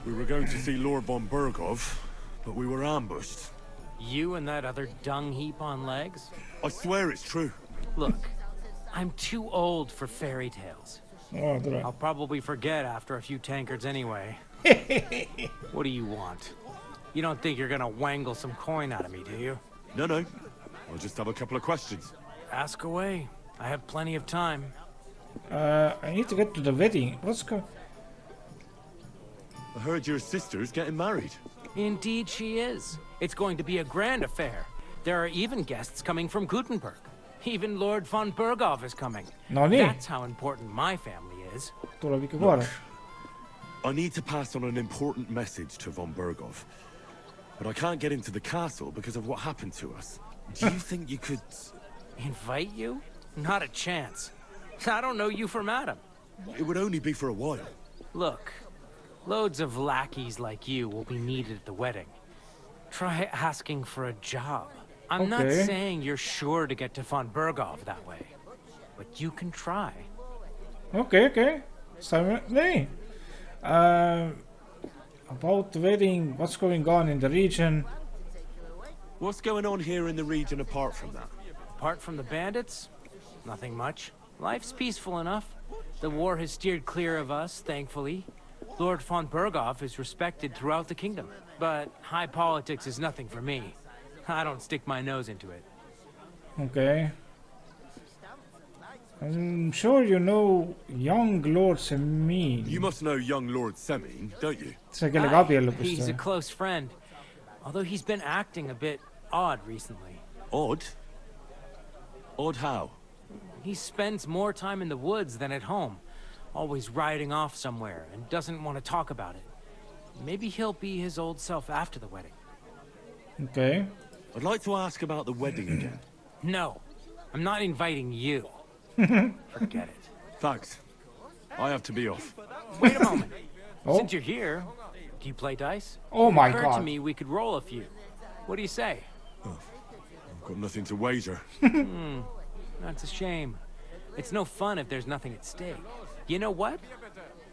We were going to see Lord von Bergov, but we were ambushed. You and that other dung heap on legs? I swear it's true. Look, I'm too old for fairy tales. Oh, I'll probably forget after a few tankards anyway. What do you want? You don't think you're gonna wangle some coin out of me, do you? No. I'll just have a couple of questions. Ask away. I have plenty of time. I need to get to the wedding. What's going... I heard your sister's getting married. Indeed she is. It's going to be a grand affair. There are even guests coming from Gutenberg. Even Lord von Bergov is coming. No nii. That's how important my family is. Tuleb ikka kohe. I need to pass on an important message to von Bergov. But I can't get into the castle because of what happened to us. Do you think you could... Invite you? Not a chance. I don't know you from Adam. It would only be for a while. Look, loads of lackeys like you will be needed at the wedding. Try asking for a job. I'm not saying you're sure to get to von Bergov that way, but you can try. Okay. Nee. About the wedding, what's going on in the region? What's going on here in the region apart from that? Apart from the bandits? Nothing much. Life's peaceful enough. The war has steered clear of us, thankfully. Lord von Bergov is respected throughout the kingdom, but high politics is nothing for me. I don't stick my nose into it. Okay. I'm sure you know young Lord Semin. You must know young Lord Semin, don't you? He's a close friend, although he's been acting a bit odd recently. Odd? Odd how? He spends more time in the woods than at home, always riding off somewhere and doesn't want to talk about it. Maybe he'll be his old self after the wedding. Okay. I'd like to ask about the wedding again. No, I'm not inviting you. Forget it. Thanks. I have to be off. Wait a moment. Since you're here, do you play dice? Oh my God. It occurred to God. me we could roll a few. What do you say? Oh, I've got nothing to wager. That's a shame. It's no fun if there's nothing at stake. You know what?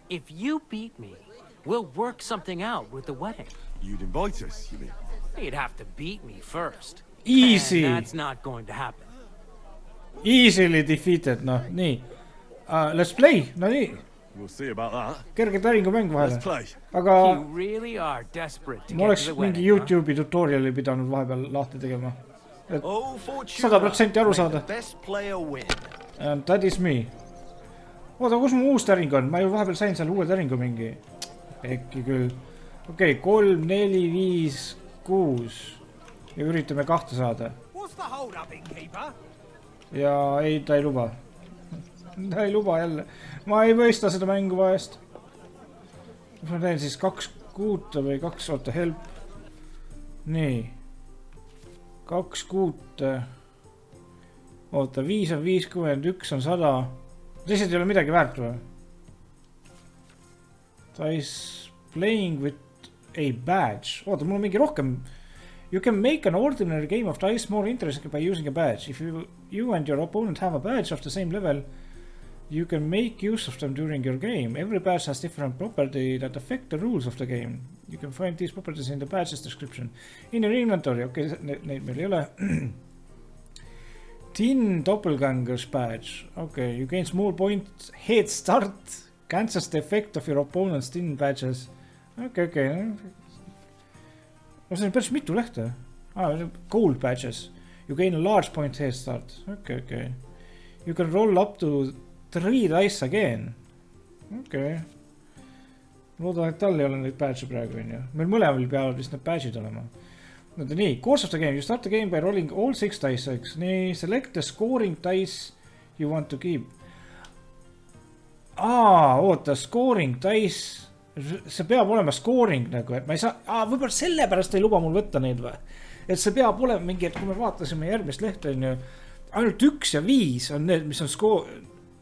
If you beat me, we'll work something out with the wedding. You'd invite us, you mean? You'd have to beat me first. Easy. And that's not going to happen. Easily defeated, noh, nii. Let's play, no nii. We'll see about that. Kerge täringumäng vahele. Let's play. Aga You really are desperate to ma get oleks to the mingi wedding, YouTube'i tutorial'i pidanud vahepeal lahti tegema. Et 100% aru saada. And that is me. Oota, kus mu uus täring on? Ma ju vahepeal sain seal uue täringu mingi. Äkki küll. Okei, 3, 4, 5, 6. Ja üritame 2 saada. Ja ei, ta ei luba. Ta ei luba jälle. Ma ei mõista seda mängu vahest. Mis ma teen siis 2 kuute või 2, oota, help. Nii. 2 kuute. Oota, 5 on 50, 1 on 100. Lihtsalt ei ole midagi väärt või? Dice playing with a badge. Oota, mul on mingi rohkem. You can make an ordinary game of dice more interesting by using a badge. If you and your opponent have a badge of the same level, You can make use of them during your game. Every badge has different property that affect the rules of the game. You can find these properties in the badge's description. In your inventory, okay, neid meil ei ole. Tin Doppelganger's badge. Okay, you gain small points head start. Cancels the effect of your opponent's tin badges. Okay. See on päris mitu lehte. Gold badges. You gain a large point head start. Okay. You can roll up to 3 dice again. Okay. Loodan, et tal ei ole neid badge praegu, meil mõlemal peavad vist need badge'id olema. Nii, course of the game. You start the game by rolling all 6 dice. Nii, select the scoring dice you want to keep. Oota, scoring dice. See peab olema scoring nagu, et ma ei saa... Võibolla sellepärast ei luba mul võtta neid või? Et see peab olema mingi, et kui me vaatasime järgmist lehte, ainult 1 ja 5 on need, mis on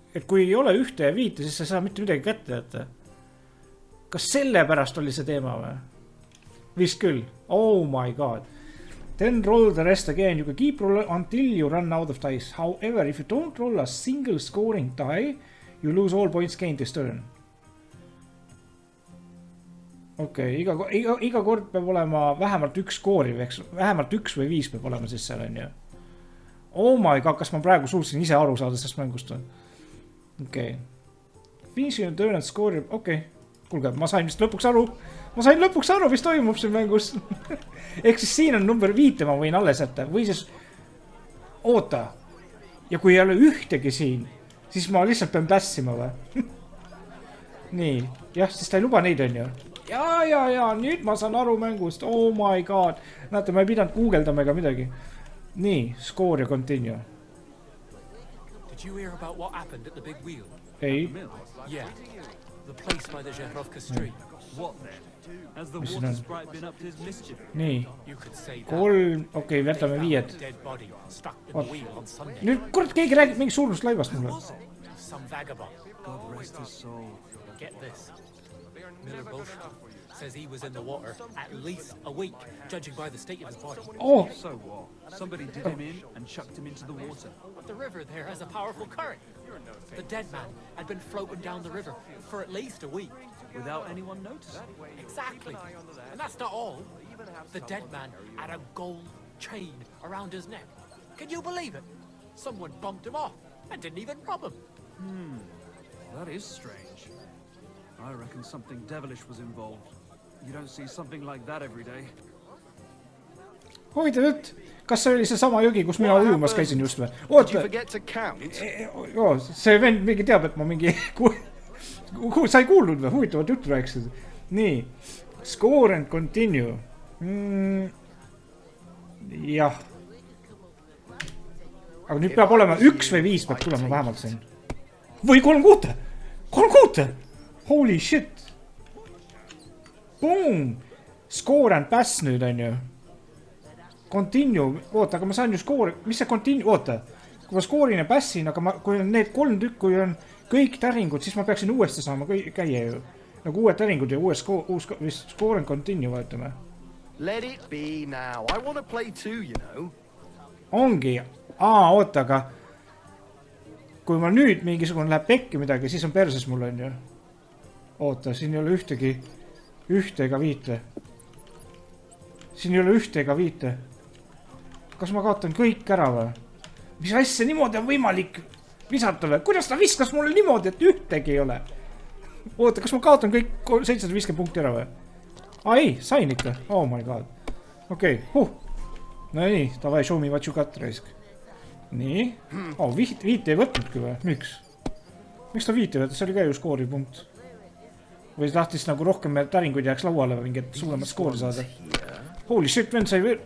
et kui ei ole 1 ja 5, siis sa ei saa mitte midagi kätte jätta. Kas sellepärast oli see teema või? Vist küll. Oh my god. Then roll the rest again. You can keep rolling until you run out of dice. However, if you don't roll a single scoring die, you lose all points gained this turn. Okay, iga kord peab olema vähemalt 1 skoori, vähemalt 1 või 5 peab olema siis seal, on ju. Oh my god, kas ma praegu suutsin ise aru saada sellest mängust või? Okay. Finish your turn and score. Okay. Kuulge, ma sain vist lõpuks aru. Ma sain lõpuks aru, mis toimub siin mängus. Ehk siis siin on number 5 ma võin alles jätta. Või siis oota. Ja kui ei ole ühtegi siin, siis ma lihtsalt pean pässima või? Nii. Jah, siis ta ei luba neid, on ju. Ja, nüüd ma saan aru mängust. Oh my god. Näete, ma ei pidanud guugeldama ega midagi. Nii, score ja continue. Did you hear about what happened at the big wheel? Ei. Yeah. The place by the Zhehrovka street. What then? Has the water sprite been up to his mischief? Nii. 3, okei, võtame 5. Nüüd kord keegi räägib mingi suurust laivast mulle. Some vagabond. God rest his soul. Get this. Miller Bolshoi says he was in the water at least a week, judging by the state of his body. Oh! So what? Somebody did him in and chucked him into the water. But the river there has a powerful current. The dead man had been floating down the river for at least a week. Without anyone noticing? Exactly. And that's not all. The dead man had a gold chain around his neck. Can you believe it? Someone bumped him off and didn't even rob him. That is strange. I reckon something devilish was involved. You don't see something like that every day. Huvitav jutt. Kas see oli see sama jõgi, kus mina ujumas käisin just või? Oota. See vend mingi teab, et ma mingi... Sa ei kuulnud või? Huvitavat juttu rääkisid. Nii. Score and continue. Jah. Aga nüüd peab olema 1 või 5 peab tulema vähemalt siin. Või 3 kuute! 3 kuute! Holy shit! Boom! Score and pass nüüd on ju. Continue. Oota, aga ma saan ju score... Mis see continue? Oota. Kui ma score'in ja passin, aga kui on need 3 tükk, kui on kõik täringud, siis ma peaksin uuesti saama käia ju. Nagu uued täringud ja uus score and continue vaatame. Let it be now. I want to play too, you know. Ongi. Oota, aga... Kui ma nüüd mingisugune läheb pekki midagi, siis on perses mul on ju. Oota, siin ei ole ühtegi 1 ega 5. Siin ei ole 1 ega 5. Kas ma kaotan kõik ära või? Mis asja niimoodi on võimalik visata või? Kuidas ta viskas mulle niimoodi, et ühtegi ei ole? Oota, kas ma kaotan kõik 750 punkti ära või? Ei, sain ikka. Oh my god. Okei, No nii, davai, show me what you got, raisk. Nii. Viite ei võtnudki või? Miks? Miks ta viite võtta? See oli ka ju skoori punkt. Või tahtis nagu rohkem täringuid jääks lauale või mingit suuremat skoori saada. Holy shit, vend sai veel...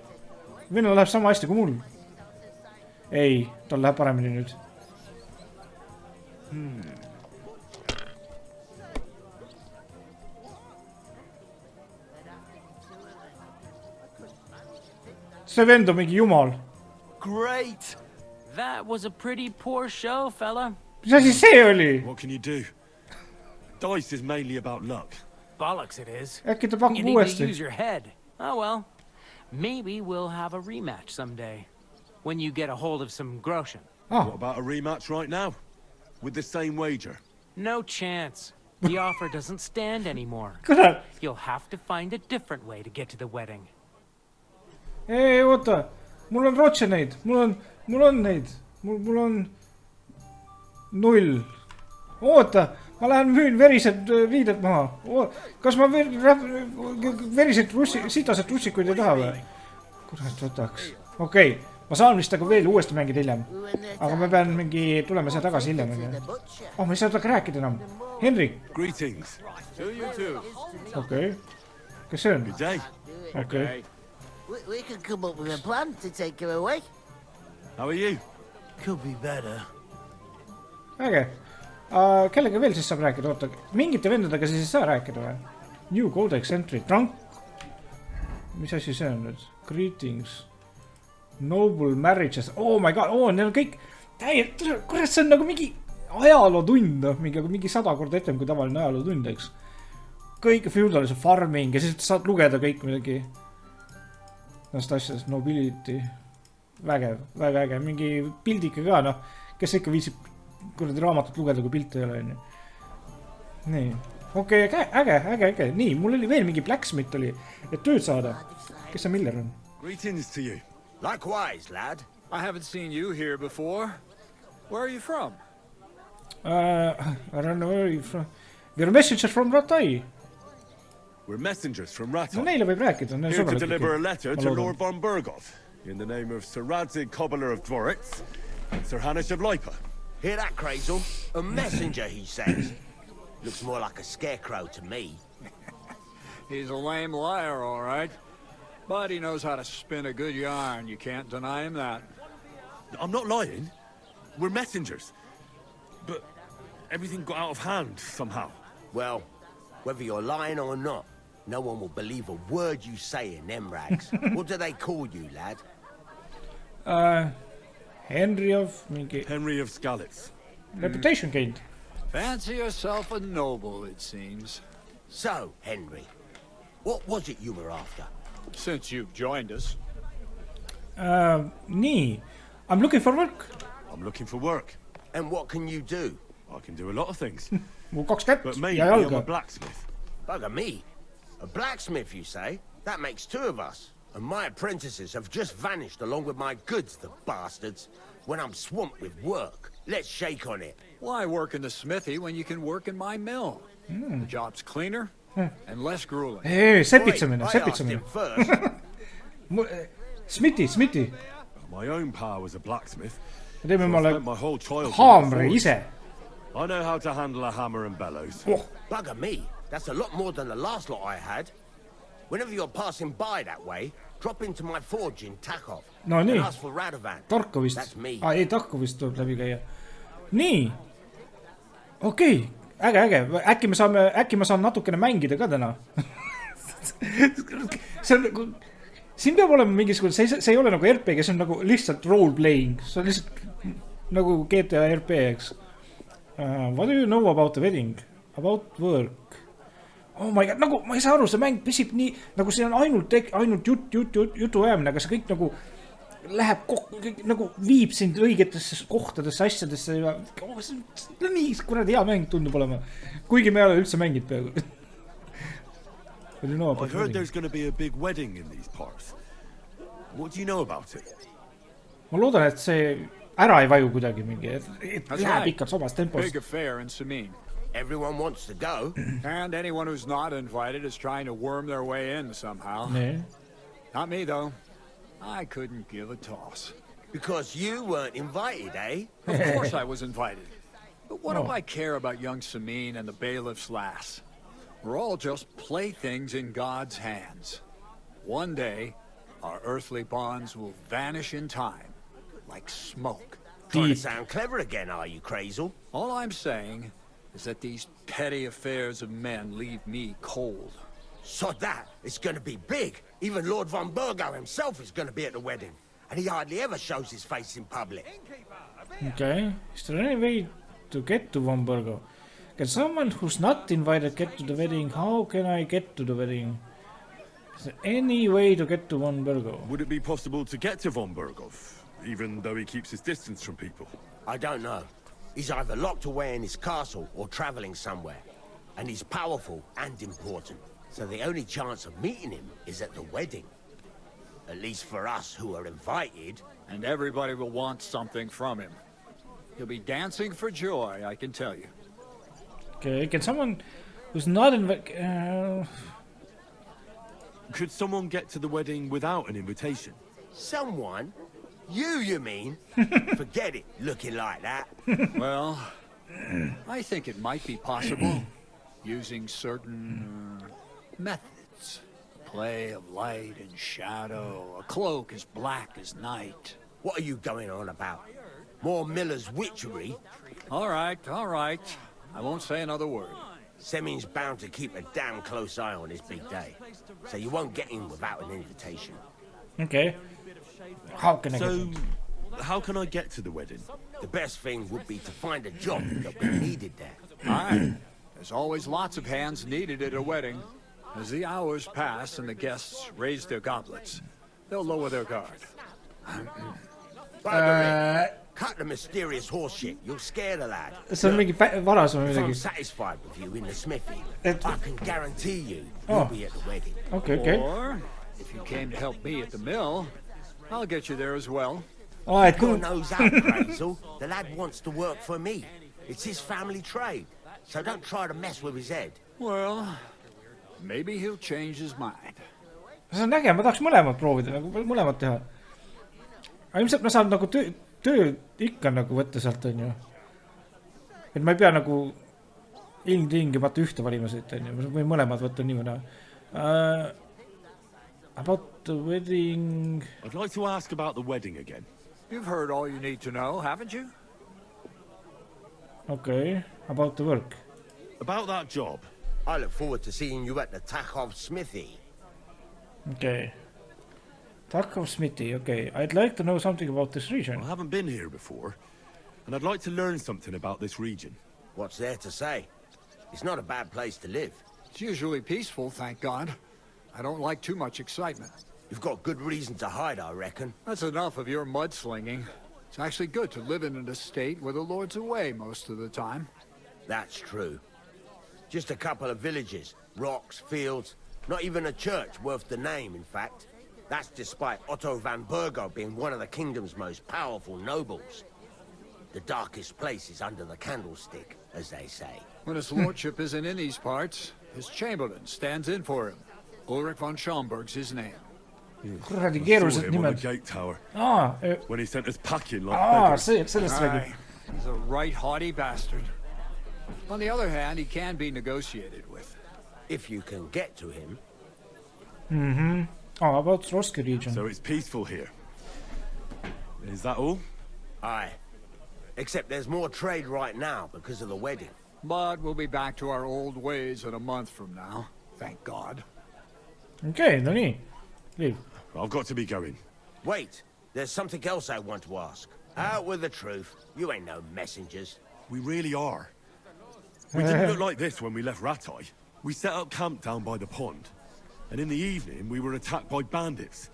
Vennal läheb sama hästi kui mul. Ei, tal läheb paremini nüüd. See vend on mingi jumal. Great! That was a pretty poor show, fella. Mis asi see oli? What can you do? Dice is mainly about luck. Bollocks it is. Äkki ta pakub You need uuesti. to use your head. Oh well. Maybe we'll have a rematch someday. When you get a hold of some groschen. What about a rematch right now? with the same wager? No chance. The offer doesn't stand anymore. You'll have to find a different way to get to the wedding. Ei, oota. Mul on rotse neid. Mul on neid. Mul on 0. Oota. Ma lähen müün verised riided maha. Kas ma verised sitased russikuid ei taha või? Kurat võtaks. Okei. Ma saan vist aga veel uuesti mängida hiljem. Aga ma pean mingi tulema siia tagasi hiljem. Ma ei saa temaga rääkida enam. Henrik. Greetings. Okei. Kes see on? Good day. Okei. We could come up with a plan to take him away. How are you? Could be better. Äge. Kellega veel siis saab rääkida? Oota, mingite vendadega siis ei saa rääkida või? New Codex Entry. Drunk. Mis asi see on nüüd? Greetings. Noble marriages. Oh my god. Need on kõik. Kurat, see on nagu mingi ajalootund. Mingi 100 korda etem kui tavaline ajalootund, eks. Kõik feudalism, farming ja siis saad lugeda kõik midagi. Näst asjadest. Nobility. Vägev. Väga äge. Mingi pildike ka, noh. Kes ikka viisib kuradi raamatut lugeda, kui pilte ei ole. Nii. Okei, äge. Nii, mul oli veel mingi blacksmith oli, et tööd saada. Kes see Miller on? Greetings to you. Likewise, lad. I haven't seen you here before. Where are you from? I don't know where you're from. We're messengers from Ratai. We're messengers from Ratai. No neile võib rääkida. Here to deliver a letter to Lord von Berghoff in the name of Sir Radzig Cobbler of Dworitz and Sir Hanish of Lipa. Hear that, Crazel? A messenger, he says. Looks more like a scarecrow to me. He's a lame liar, all right. But he knows how to spin a good yarn. You can't deny him that. I'm not lying. We're messengers. But everything got out of hand somehow. Well, whether you're lying or not, no one will believe a word you say in them rags. What do they call you, lad? Henry of Skalitz. Reputation gained. Fancy yourself a noble, it seems. So, Henry, what was it you were after? Since you've joined us. Nii. I'm looking for work. I'm looking for work. And what can you do? I can do a lot of things. Mul 2 kätt But maybe ja I'm jalga. a blacksmith. Bugger me. A blacksmith, you say? That makes 2 of us. And my apprentices have just vanished along with my goods, the bastards. When I'm swamped with work, let's shake on it. Why work in the smithy when you can work in my mill? The job's cleaner and less grueling. Ei, sepitsemine. Smithy. My own pa was a blacksmith. Me teeme So I omale spent my whole childhood haamri with ise. I know how to handle a hammer and bellows. Bugger me. That's a lot more than the last lot I had. Whenever you're passing by that way, drop into my forge in Takov. No nii. And ask for Radovan. Tarko vist. That's me. Ei, Tarko vist tuleb läbi käia. Nii. Okei. Äge. Äkki ma saan natukene mängida ka täna. See on nagu... Siin peab olema mingisugune... See ei ole nagu RPG, see on nagu lihtsalt role-playing. See on lihtsalt nagu GTA RP, eks. What do you know about the wedding? About work? Oh my god, nagu ma ei saa aru, see mäng pisib nii, nagu see on ainult jutu ajamine, aga see kõik nagu läheb nagu viib sind õigetesse kohtadesse, asjadesse ja see on nii kuradi hea mäng tundub olema, kuigi me ei ole üldse mängid peaaegu. I heard there's going to be a big wedding in these parts. What do you know about it? Ma loodan, et see ära ei vaju kuidagi mingi, et läheb ikka samas tempos. Big affair in Sameen. Everyone wants to go. And anyone who's not invited is trying to worm their way in somehow. Nee. Not me, though. I couldn't give a toss. Because you weren't invited, eh? Of course I was invited. But what do I care about young Sameen and the bailiff's lass? We're all just playthings in God's hands. One day, our earthly bonds will vanish in time, like smoke. Trying to sound clever again, are you, Crazel? All I'm saying is that these petty affairs of men leave me cold. So that it's going to be big. Even Lord von Berghoff himself is going to be at the wedding. And he hardly ever shows his face in public. Okay. Is there any way to get to von Berghoff? Can someone who's not invited get to the wedding? How can I get to the wedding? Is there any way to get to von Berghoff? Would it be possible to get to von Berghoff, even though he keeps his distance from people? I don't know. He's either locked away in his castle or traveling somewhere. And he's powerful and important. So the only chance of meeting him is at the wedding. At least for us who are invited. And everybody will want something from him. He'll be dancing for joy, I can tell you. Okay, can someone who's not invited... Could someone get to the wedding without an invitation? Someone? You mean? Forget it, looking like that. Well, I think it might be possible. Using certain methods. Play of light and shadow, a cloak as black as night. What are you going on about? More Miller's witchery? All right. I won't say another word. Semin's bound to keep a damn close eye on his big day. So you won't get in without an invitation. Okay. How can I get So, in? how can I get to the wedding? The best thing would be to find a job that we needed there. Aye. There's always lots of hands needed at a wedding. As the hours pass and the guests raise their goblets, they'll lower their guard. Cut the mysterious horse shit. You'll scare the lad. See on mingi varasem If I'm midagi. satisfied with you in the smithy, Et- I can guarantee you Oh. you'll be at the wedding. Okay. Or, if you came to help me at the mill, I'll get you there as well. Alright, Your cool. nose out, Crazel. The lad wants to work for me. It's his family trade. So don't try to mess with his head. Well, maybe he'll change his mind. See on äge, ma tahaks mõlemat proovida, nagu mõlemat teha. Aga ilmselt ma saan nagu töö ikka nagu võtta sealt, on ju. Et ma ei pea nagu ilmtingimata ühte valima siit, on ju. Ma võin mõlemad võtta niimoodi. About the wedding... I'd like to ask about the wedding again. You've heard all you need to know, haven't you? Okay, about the work. About that job. I look forward to seeing you at the Takhov smithy. Okay. Takhov Smithy, okay. I'd like to know something about this region. I haven't been here before, and I'd like to learn something about this region. What's there to say? It's not a bad place to live. It's usually peaceful, thank God. I don't like too much excitement. You've got good reason to hide, I reckon. That's enough of your mudslinging. It's actually good to live in an estate where the Lord's away most of the time. That's true. Just a couple of villages, rocks, fields, not even a church worth the name, in fact. That's despite Otto van Burgo being one of the kingdom's most powerful nobles. The darkest place is under the candlestick, as they say. When his lordship isn't in these parts, his chamberlain stands in for him. Ulrich von Schomburg's his name. Kuradi I saw keerulised him on the nimed. gate tower Aa, when he sent us packing like beggars. sellest räägib. Aye, he's a right haughty bastard. On the other hand, he can be negotiated with. If you can get to him. Mhm. Oh, about Roski region. So it's peaceful here. Is that all? Aye. Except there's more trade right now because of the wedding. But we'll be back to our old ways in a month from now. Thank God. Okay, no nii. Leave. I've got to be going. Wait, there's something else I want to ask. Out with the truth. You ain't no messengers. We really are. We didn't look like this when we left Ratai. We set up camp down by the pond. And in the evening, we were attacked by bandits.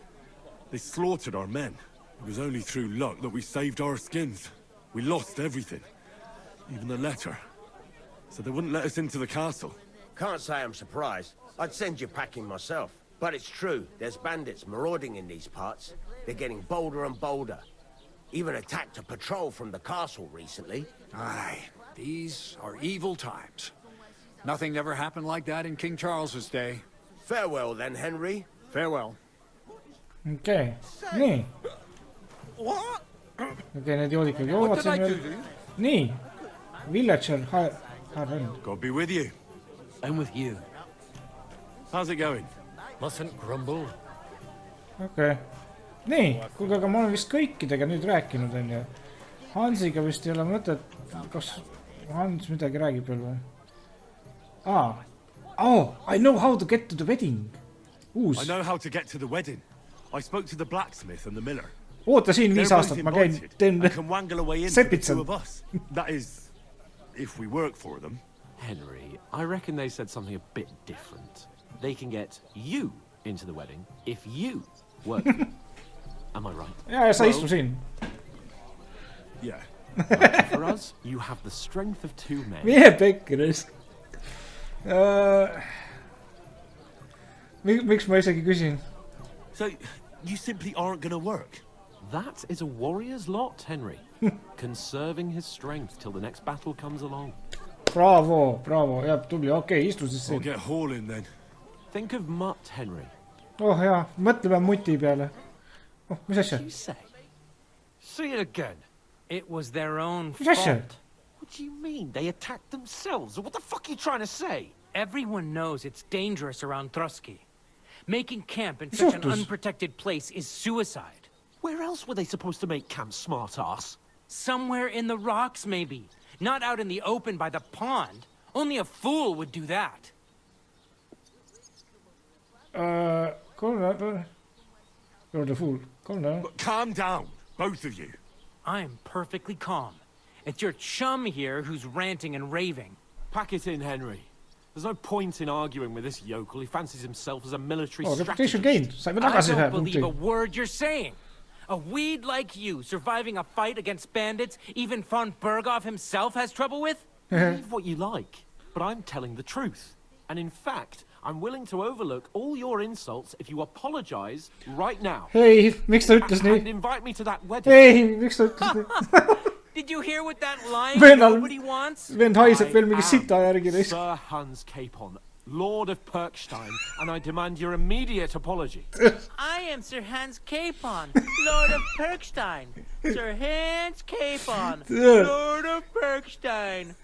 They slaughtered our men. It was only through luck that we saved our skins. We lost everything. Even the letter. So they wouldn't let us into the castle. Can't say I'm surprised. I'd send you packing myself. But it's true, there's bandits marauding in these parts. They're getting bolder and bolder. Even attacked a patrol from the castle recently. Aye, these are evil times. Nothing ever happened like that in King Charles's day. Farewell then, Henry. Farewell. Okay, nii. Okei, need jood ikkagi joovad siin veel. Nii. Villager, Harren. God be with you. I'm with you. How's it going? Mustn't grumble. Okei. Nii, kuulge, aga ma olen vist kõikidega nüüd rääkinud, on ju. Hansiga vist ei ole mõtet. Kas Hans midagi räägib veel või? Oh, I know how to get to the wedding. Uus. I know how to get to the wedding. I spoke to the blacksmith and the miller. Oota siin 5 aastat, ma käin, teen sepitsen. That is, if we work for them. Henry, I reckon they said something a bit different. They can get you into the wedding if you work for them. Am I right? Ja sa istu siin. Yeah, Lucky for us, you have the strength of 2 men. Mine pekki raisk. Miks ma isegi küsin? So, you simply aren't gonna work? That is a warrior's lot, Henry. Conserving his strength till the next battle comes along. Bravo, bravo, jah, tubli, okei, istu siis I'll siin. get hauling then. Think of Mutt, Henry. Oh jaa, mõtleme muti peale. Oh, mis asja? Say it again. It was their own Mis asja? fault. What do you mean? They attacked themselves? What the fuck are you trying to say? Everyone knows it's dangerous around Trotsky. Making camp in such an unprotected place is suicide. Where else were they supposed to make camp, smart-ass? Somewhere in the rocks, maybe. Not out in the open by the pond. Only a fool would do that. You're the fool. Calm down, both of you. I'm perfectly calm. It's your chum here who's ranting and raving. Pack it in, Henry. There's no point in arguing with this yokel. He fancies himself as a military reputation strategist. gained. Saime I tagasi don't ühe believe a punkti. word you're saying. A weed like you surviving a fight against bandits even von Berghoff himself has trouble with? Believe what you like, but I'm telling the truth. And in fact, I'm willing to overlook all your insults if you apologize right now. Hei, miks ta ütles And nii? invite me to that wedding. Hei, miks ta ütles nii? Did you hear what that lying Vennal, nobody wants? vend haiseb veel mingi sita järgi raisk. Sir Hans Capon, Lord of Perkstein, and I demand your immediate apology. I am Sir Hans Capon, Lord of Perkstein. Sir Hans Capon, Lord of Perkstein.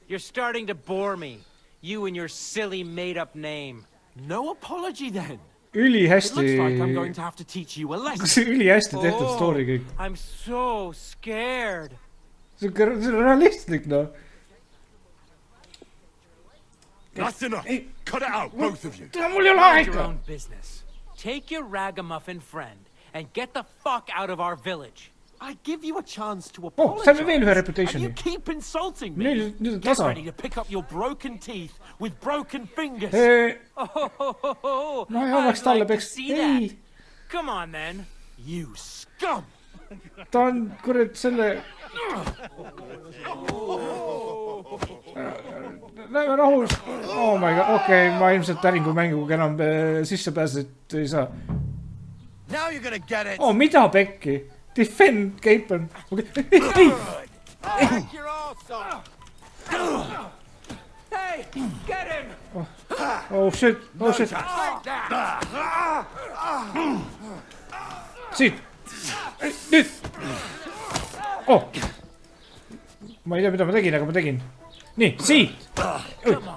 You're starting to bore me. You and your silly made-up name. No apology then. Ülihästi. It looks like I'm going to have to teach you a lesson. Ülihästi tehtud story kõik. I'm so scared. See on realistlik, noh. That's enough. Cut it out, both of you. Mul ei ole Mind your aega. own business. Take your ragamuffin friend and get the fuck out of our village. I give you a chance to Oh, apologize. saime veel ühe And reputationi. you keep insulting me. Nüüd on Get tasa. ready to pick up your broken teeth with broken fingers. Oh, no ja oleks talle peks. Ei, Come on then. You scum. ta on kurat selle... Näeme rahus. Oh my god, okei, ma ilmselt täringumänguga enam sisse pääset ei saa. Now you're gonna get it. Oh, mida pekki? Defend Capon. Ei! Hey, get him! Oh shit, oh shit. Siit. Nüüd. Oh. Ma ei tea, mida ma tegin, aga ma tegin. Nii, siit.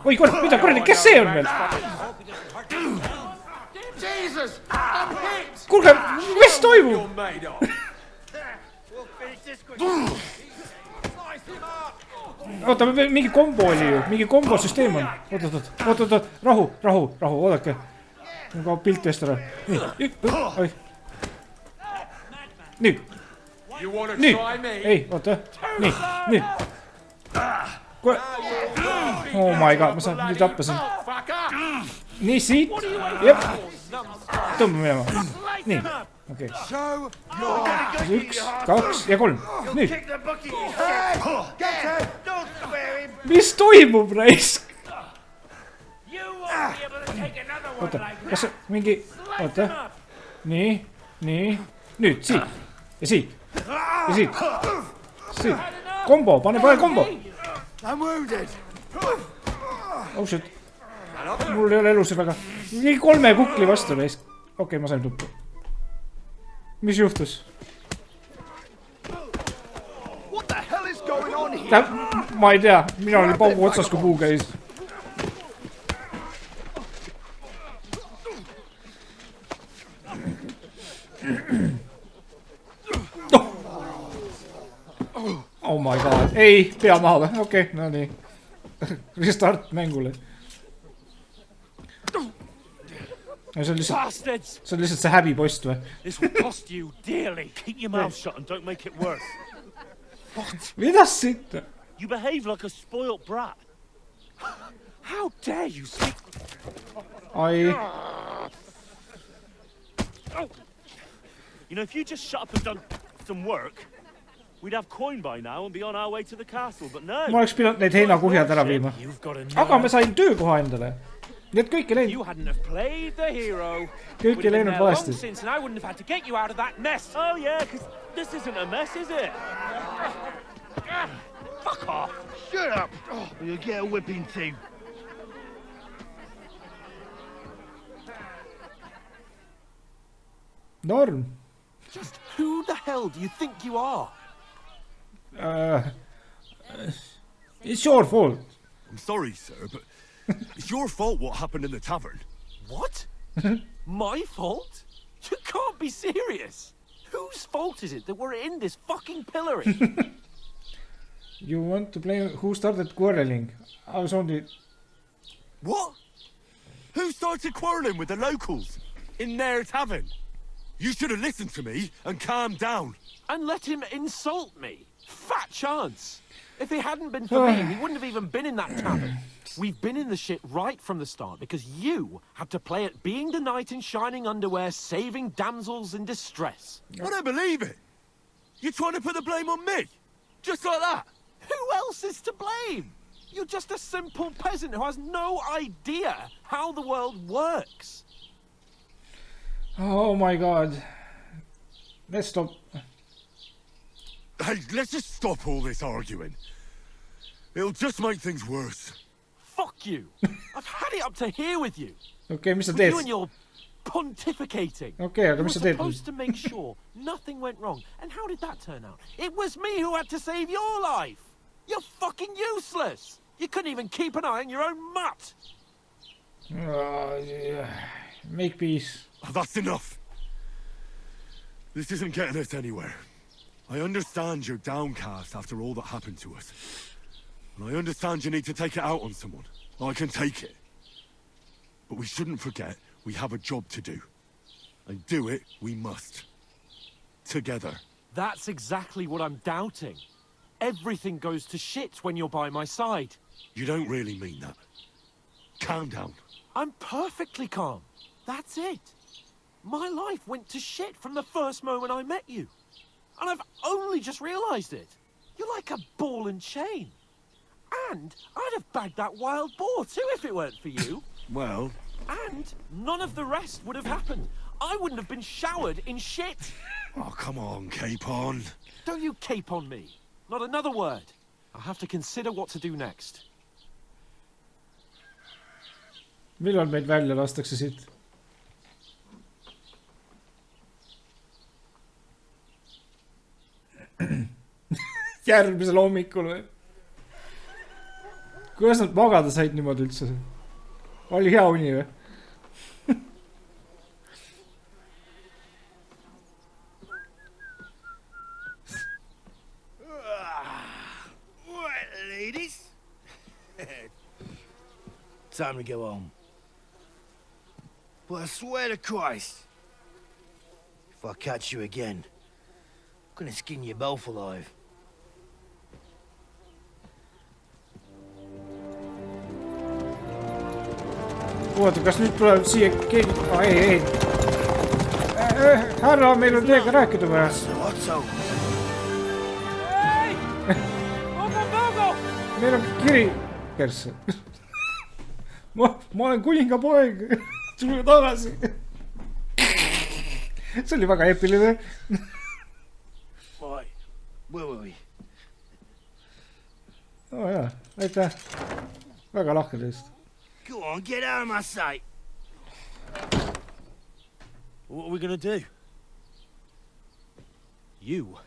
Oi, kurat, mida kuradi, kes see on veel? Jesus, I'm hit! Kuulge, mis toimub? Oota, mingi kombo oli ju, mingi kombosüsteem on. Oot, rahu, oodake. Ma kaob pilt eest ära. Nii, nii, ei, oota, nii. Oh my god, ma saan nüüd tappasin. Nii, siit, jep. Tõmbame jääma. Nii, okei. 1, 2 ja 3. Nüüd. Mis toimub, raisk? Oota, kas see mingi... Oota. Nii. Nüüd, siit. Ja siit. Ja siit. Siit. Kombo, pane kombo. Oh shit. Mul ei ole elus väga. Nii 3 kukli vastu, raisk. Okei, ma sain tuppu. Mis juhtus? Ma ei tea, mina olin paugu otsas, kui puu käis. Oh my god, ei, pea maha või? Okei, no nii. Restart mängule. See on lihtsalt see häbipost või? This will cost you dearly. Keep your mouth shut and don't make it worse. What? Mida siit? You behave like a spoilt brat. How dare you speak? Ai. You know, if you just shut up and done some work, we'd have coin by now and be on our way to the castle, but no. Ma oleks pidanud neid heinakuhjad ära viima. Aga me sain töökoha endale. Nii et kõik ei läinud. You hadn't have played the hero. Kõik ei läinud valesti. Since I wouldn't have had to get you out of that mess. Oh yeah, because this isn't a mess, is it? Fuck off. Shut up, or you'll get a whipping too. Norm. Just who the hell do you think you are? It's your fault. I'm sorry, sir, but it's your fault what happened in the tavern. What? My fault? You can't be serious. Whose fault is it that we're in this fucking pillory? You want to blame who started quarreling? I was only... What? Who started quarreling with the locals in their tavern? You should have listened to me and calmed down. And let him insult me. Fat chance. If it hadn't been for me, we wouldn't have even been in that tavern. We've been in the shit right from the start because you had to play at being the knight in shining underwear, saving damsels in distress. I don't believe it. You're trying to put the blame on me? Just like that? Who else is to blame? You're just a simple peasant who has no idea how the world works. Oh my god. Let's stop. Hey, let's just stop all this arguing. It'll just make things worse. Fuck you. I've had it up to here with you. Okay, Mr. With Death. you and your pontificating. Okay, you were Mr. Death. supposed to make sure nothing went wrong. And how did that turn out? It was me who had to save your life. You're fucking useless. You couldn't even keep an eye on your own mutt. Yeah. Make peace. Oh, that's enough. This isn't getting us anywhere. I understand you're downcast after all that happened to us. And I understand you need to take it out on someone. I can take it. But we shouldn't forget we have a job to do. And do it we must. Together. That's exactly what I'm doubting. Everything goes to shit when you're by my side. You don't really mean that. Calm down. I'm perfectly calm. That's it. My life went to shit from the first moment I met you. And I've only just realized it. You're like a ball and chain. And I'd have bagged that wild boar too if it weren't for you. Well... And none of the rest would have happened. I wouldn't have been showered in shit. Oh, come on, Capon. Don't you cape on me. Not another word. I'll have to consider what to do next. Millal meid välja lastakse siit? Järgmisel hommikul või? Kuidas nad magada said niimoodi üldse? Oli hea uni või? Right, ladies. Time to go home. But I swear to Christ, if I catch you again, I'm gonna skin you both alive. Oota, kas nüüd tuleb siia keegi... ei. Härra, meil on teiega rääkida vaja. Meil on kiri... Persse. Ma olen kuninga poeg. Tule tagasi. See oli väga epiline. Where were we? Oh jaa, aitäh. Väga lahke teist. Go on, get out of my sight. What are we gonna do? You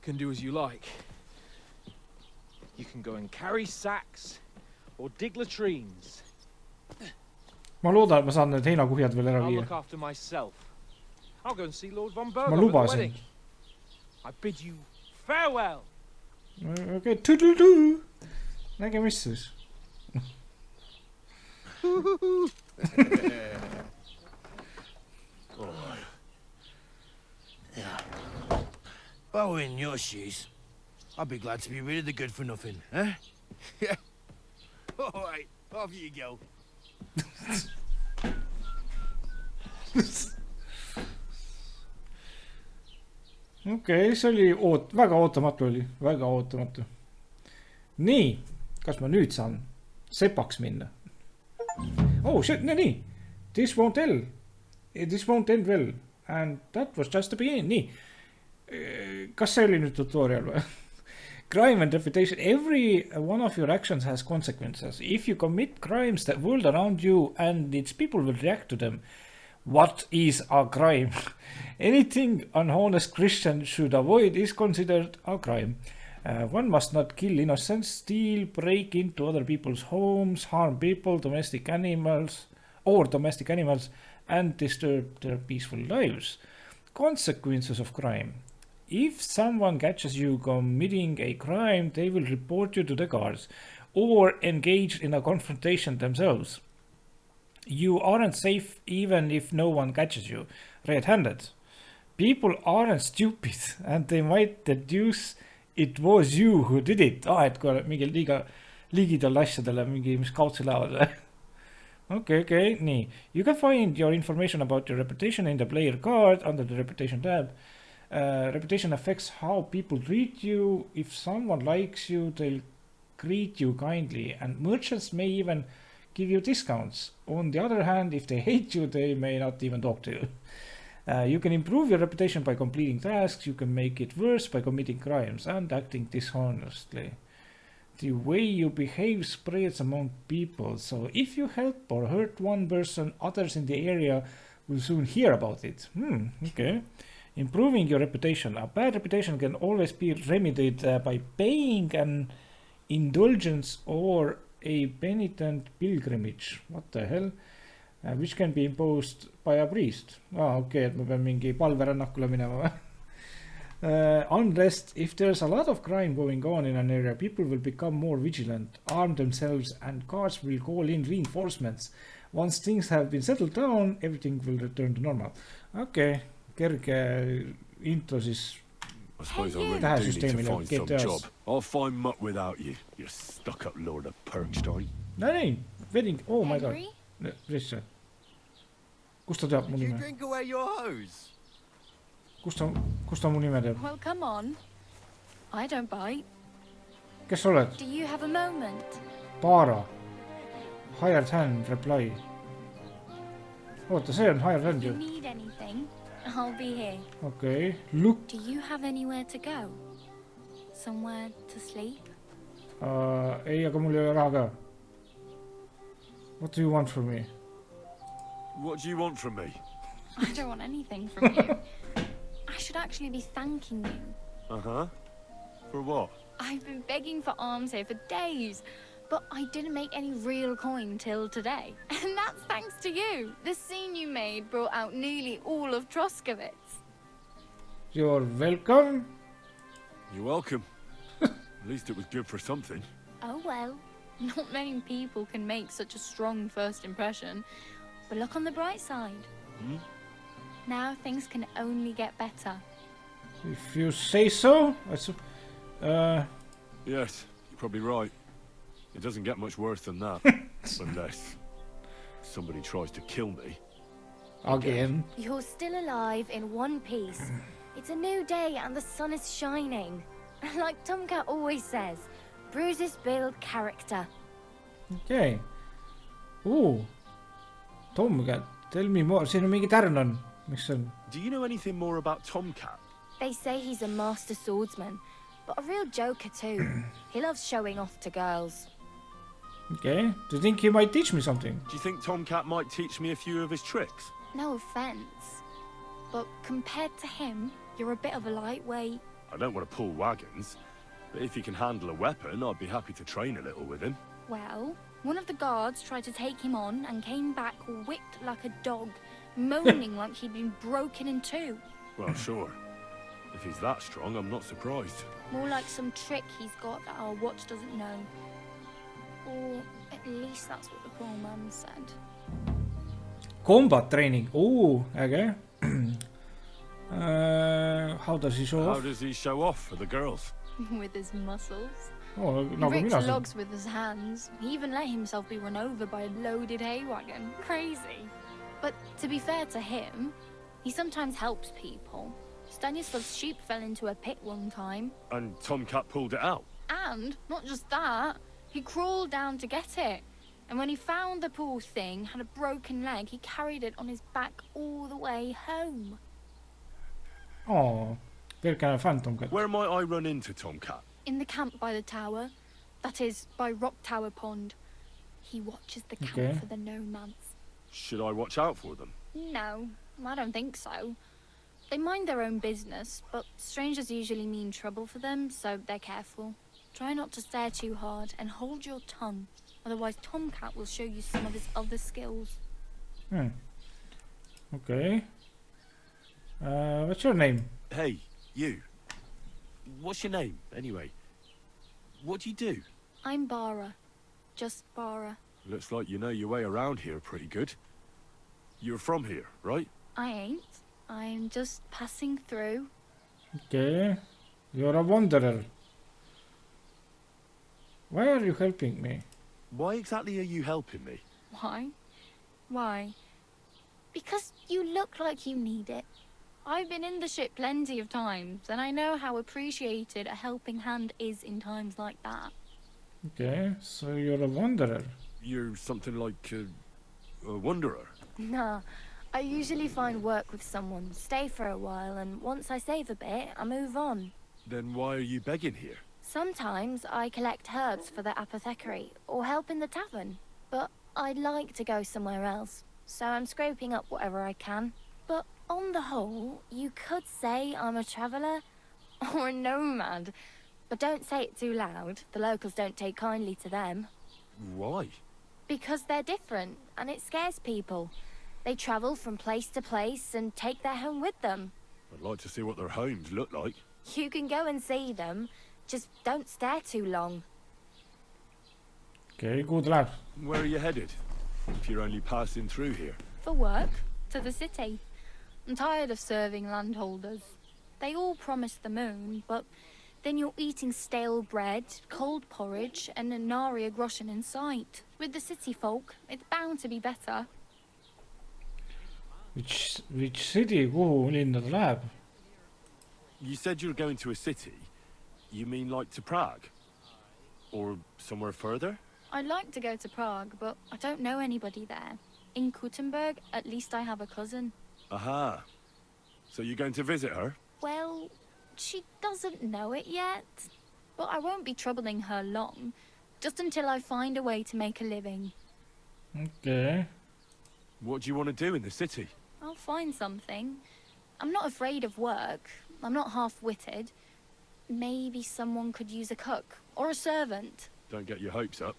can do as you like. You can go and carry sacks or dig latrines. Ma loodan, et ma saan need heinakuhjad veel ära I'll viia. look after myself. I'll go and see Lord von Berghoff Ma at the lubasin. wedding. I bid you farewell. Okei, tudu. Nägemist siis. Yeah. If I were in your shoes, I'd be glad to be rid of the good for nothing, eh? Yeah. All right, off you go. Okei, see oli väga ootamatu oli. Väga ootamatu. Nii, kas ma nüüd saan sepaks minna? Oh, shit, nii. This won't end well. And that was just the beginning. Nii, kas see oli nüüd tutorial või? Crime and reputation. Every one of your actions has consequences. If you commit crimes, the world around you and its people will react to them. What is a crime? Anything an honest Christian should avoid is considered a crime. One must not kill innocents, steal, break into other people's homes, harm people, domestic animals, and disturb their peaceful lives. Consequences of crime. If someone catches you committing a crime, they will report you to the guards or engage in a confrontation themselves. You aren't safe even if no one catches you red-handed. People aren't stupid and they might deduce it was you who did it. Et kui mingi liiga ligidal asjadele mingi, mis kaudse lähevad. Okay, nii. You can find your information about your reputation in the player card under the reputation tab. Reputation affects how people treat you. If someone likes you, they'll greet you kindly, and merchants may even give you discounts. On the other hand, if they hate you, they may not even talk to you. You can improve your reputation by completing tasks. You can make it worse by committing crimes and acting dishonestly. The way you behave spreads among people, so if you help or hurt one person, others in the area will soon hear about it. Okay. Improving your reputation. A bad reputation can always be remedied by paying an indulgence or a penitent pilgrimage. What the hell? Which can be imposed by a priest. Okay, et ma pean mingi palverännakule minema. Unrest. If there's a lot of crime going on in an area, people will become more vigilant, arm themselves, and guards will call in reinforcements. Once things have been settled down, everything will return to normal. Okay. Kerge intro siis I suppose I really do need to find some job. I'll find mutt without you, you stuck-up lord of Perkstein. No, wedding. Oh my god. Mis see? Kust ta teab mu nime? Drink away your hose. Kust ta mu nime teab? Well, come on. I don't bite. Kes sa oled? Do you have a moment? Para. Hired hand reply. Oota, see on hired hand ju. If you need anything, I'll be here. Okay. Look. Do you have anywhere to go? Somewhere to sleep? Ei, aga mul ei ole raha ka. What do you want from me? What do you want from me? I don't want anything from you. I should actually be thanking you. Uh-huh. For what? I've been begging for alms here for days, but I didn't make any real coin till today. And that's thanks to you. The scene you made brought out nearly all of Troskowitz. You're welcome. You're welcome. At least it was good for something. Oh well. Not many people can make such a strong first impression. But look on the bright side. Now things can only get better. If you say so. Yes, you're probably right. It doesn't get much worse than that. Unless somebody tries to kill me. Again. You're still alive in one piece. It's a new day and the sun is shining. Like Tomcat always says, bruises build character. Okay. Tomcat, tell me more. Siin on mingi tärn on. Mis on? Do you know anything more about Tomcat? They say he's a master swordsman, but a real joker too. He loves showing off to girls. Okay. Do you think he might teach me something? Do you think Tomcat might teach me a few of his tricks? No offense, but compared to him, you're a bit of a lightweight. I don't want to pull wagons, but if he can handle a weapon, I'd be happy to train a little with him. Well, one of the guards tried to take him on and came back whipped like a dog, moaning like he'd been broken in two. Well, sure. If he's that strong, I'm not surprised. More like some trick he's got that our watch doesn't know. Or at least that's what the poor man said. Combat training. Okay. How does he show off? How does he show off for the girls? With his muscles. Oh, he rips logs with his hands. He even let himself be run over by a loaded hay wagon. Crazy. But to be fair to him, he sometimes helps people. Stanislav's sheep fell into a pit one time. And Tomcat pulled it out. And, not just that, he crawled down to get it. And when he found the poor thing had a broken leg, he carried it on his back all the way home. Oh, very kind of fun, Tomcat. Where might I run into Tomcat? In the camp by the tower. That is, by Rock Tower Pond. He watches the camp Okay. for the nomads. Should I watch out for them? No, I don't think so. They mind their own business, but strangers usually mean trouble for them, so they're careful. Try not to stare too hard and hold your tongue. Otherwise, Tomcat will show you some of his other skills. Okay. What's your name? Hey, you. What's your name, anyway? What do you do? I'm Bara. Just Bara. Looks like you know your way around here pretty good. You're from here, right? I ain't. I'm just passing through. Okay. You're a wanderer. Why are you helping me? Why exactly are you helping me? Why? Why? Because you look like you need it. I've been in the ship plenty of times, and I know how appreciated a helping hand is in times like that. Okay, so you're a wanderer. You're something like a wanderer. Nah, I usually find work with someone, stay for a while, and once I save a bit, I move on. Then why are you begging here? Sometimes I collect herbs for the apothecary, or help in the tavern. But I'd like to go somewhere else, so I'm scraping up whatever I can. But on the whole, you could say I'm a traveller, or a nomad. But don't say it too loud, the locals don't take kindly to them. Why? Because they're different, and it scares people. They travel from place to place and take their home with them. I'd like to see what their homes look like. You can go and see them, just don't stare too long. Okay, good luck. Where are you headed? If you're only passing through here. For work, to the city. I'm tired of serving landholders. They all promise the moon, but then you're eating stale bread, cold porridge, and a nary a groschen in sight. With the city folk, it's bound to be better. Which city? Kuhu linna ta läheb? You said you're going to a city. You mean like to Prague? Or somewhere further? I'd like to go to Prague, but I don't know anybody there. In Kuttenberg, at least I have a cousin. Aha. So you're going to visit her? Well, she doesn't know it yet. But I won't be troubling her long. Just until I find a way to make a living. Okay. What do you want to do in the city? I'll find something. I'm not afraid of work. I'm not half-witted. Maybe someone could use a cook or a servant. Don't get your hopes up.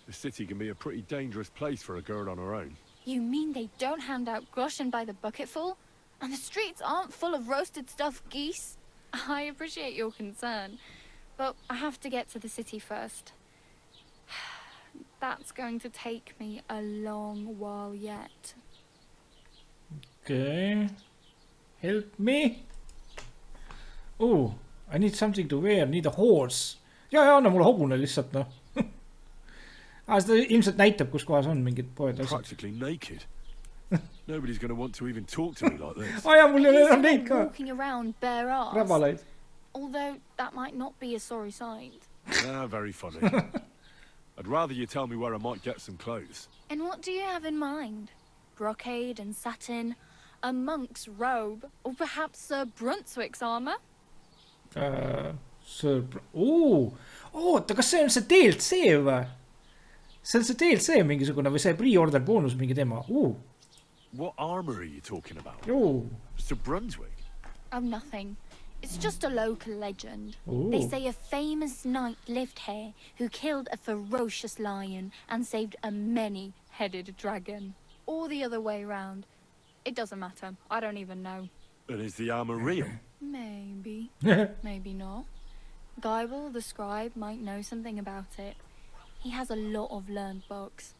The city can be a pretty dangerous place for a girl on her own. You mean they don't hand out groschen by the bucketful? And the streets aren't full of roasted stuffed geese? I appreciate your concern, but I have to get to the city first. That's going to take me a long while yet. Okay. Help me. Oh, I need something to wear, need a horse. Ja anna mulle hobune lihtsalt noh. Seda ilmselt näitab, kus kohas on mingid poed asjad. Practically naked. Nobody's going to want to even talk to me like this. Ja, mul ei ole enam neid ka. Walking around bare arse. Rabalaid. Although that might not be a sorry sight. Ah, very funny. I'd rather you tell me where I might get some clothes. And what do you have in mind? Brocade and satin, a monk's robe, or perhaps Sir Brunswick's armor? Oota, kas see on see DLC või? See on see DLC mingisugune või see pre-order boonus mingi teema? What armor are you talking about? Ooh. Sir Brunswick? Oh, nothing. It's just a local legend. Ooh. They say a famous knight lived here who killed a ferocious lion and saved a many-headed dragon. Or the other way round. It doesn't matter. I don't even know. And is the armor real? Maybe. Maybe not. Geibel, the scribe, might know something about it. He has a lot of learned books.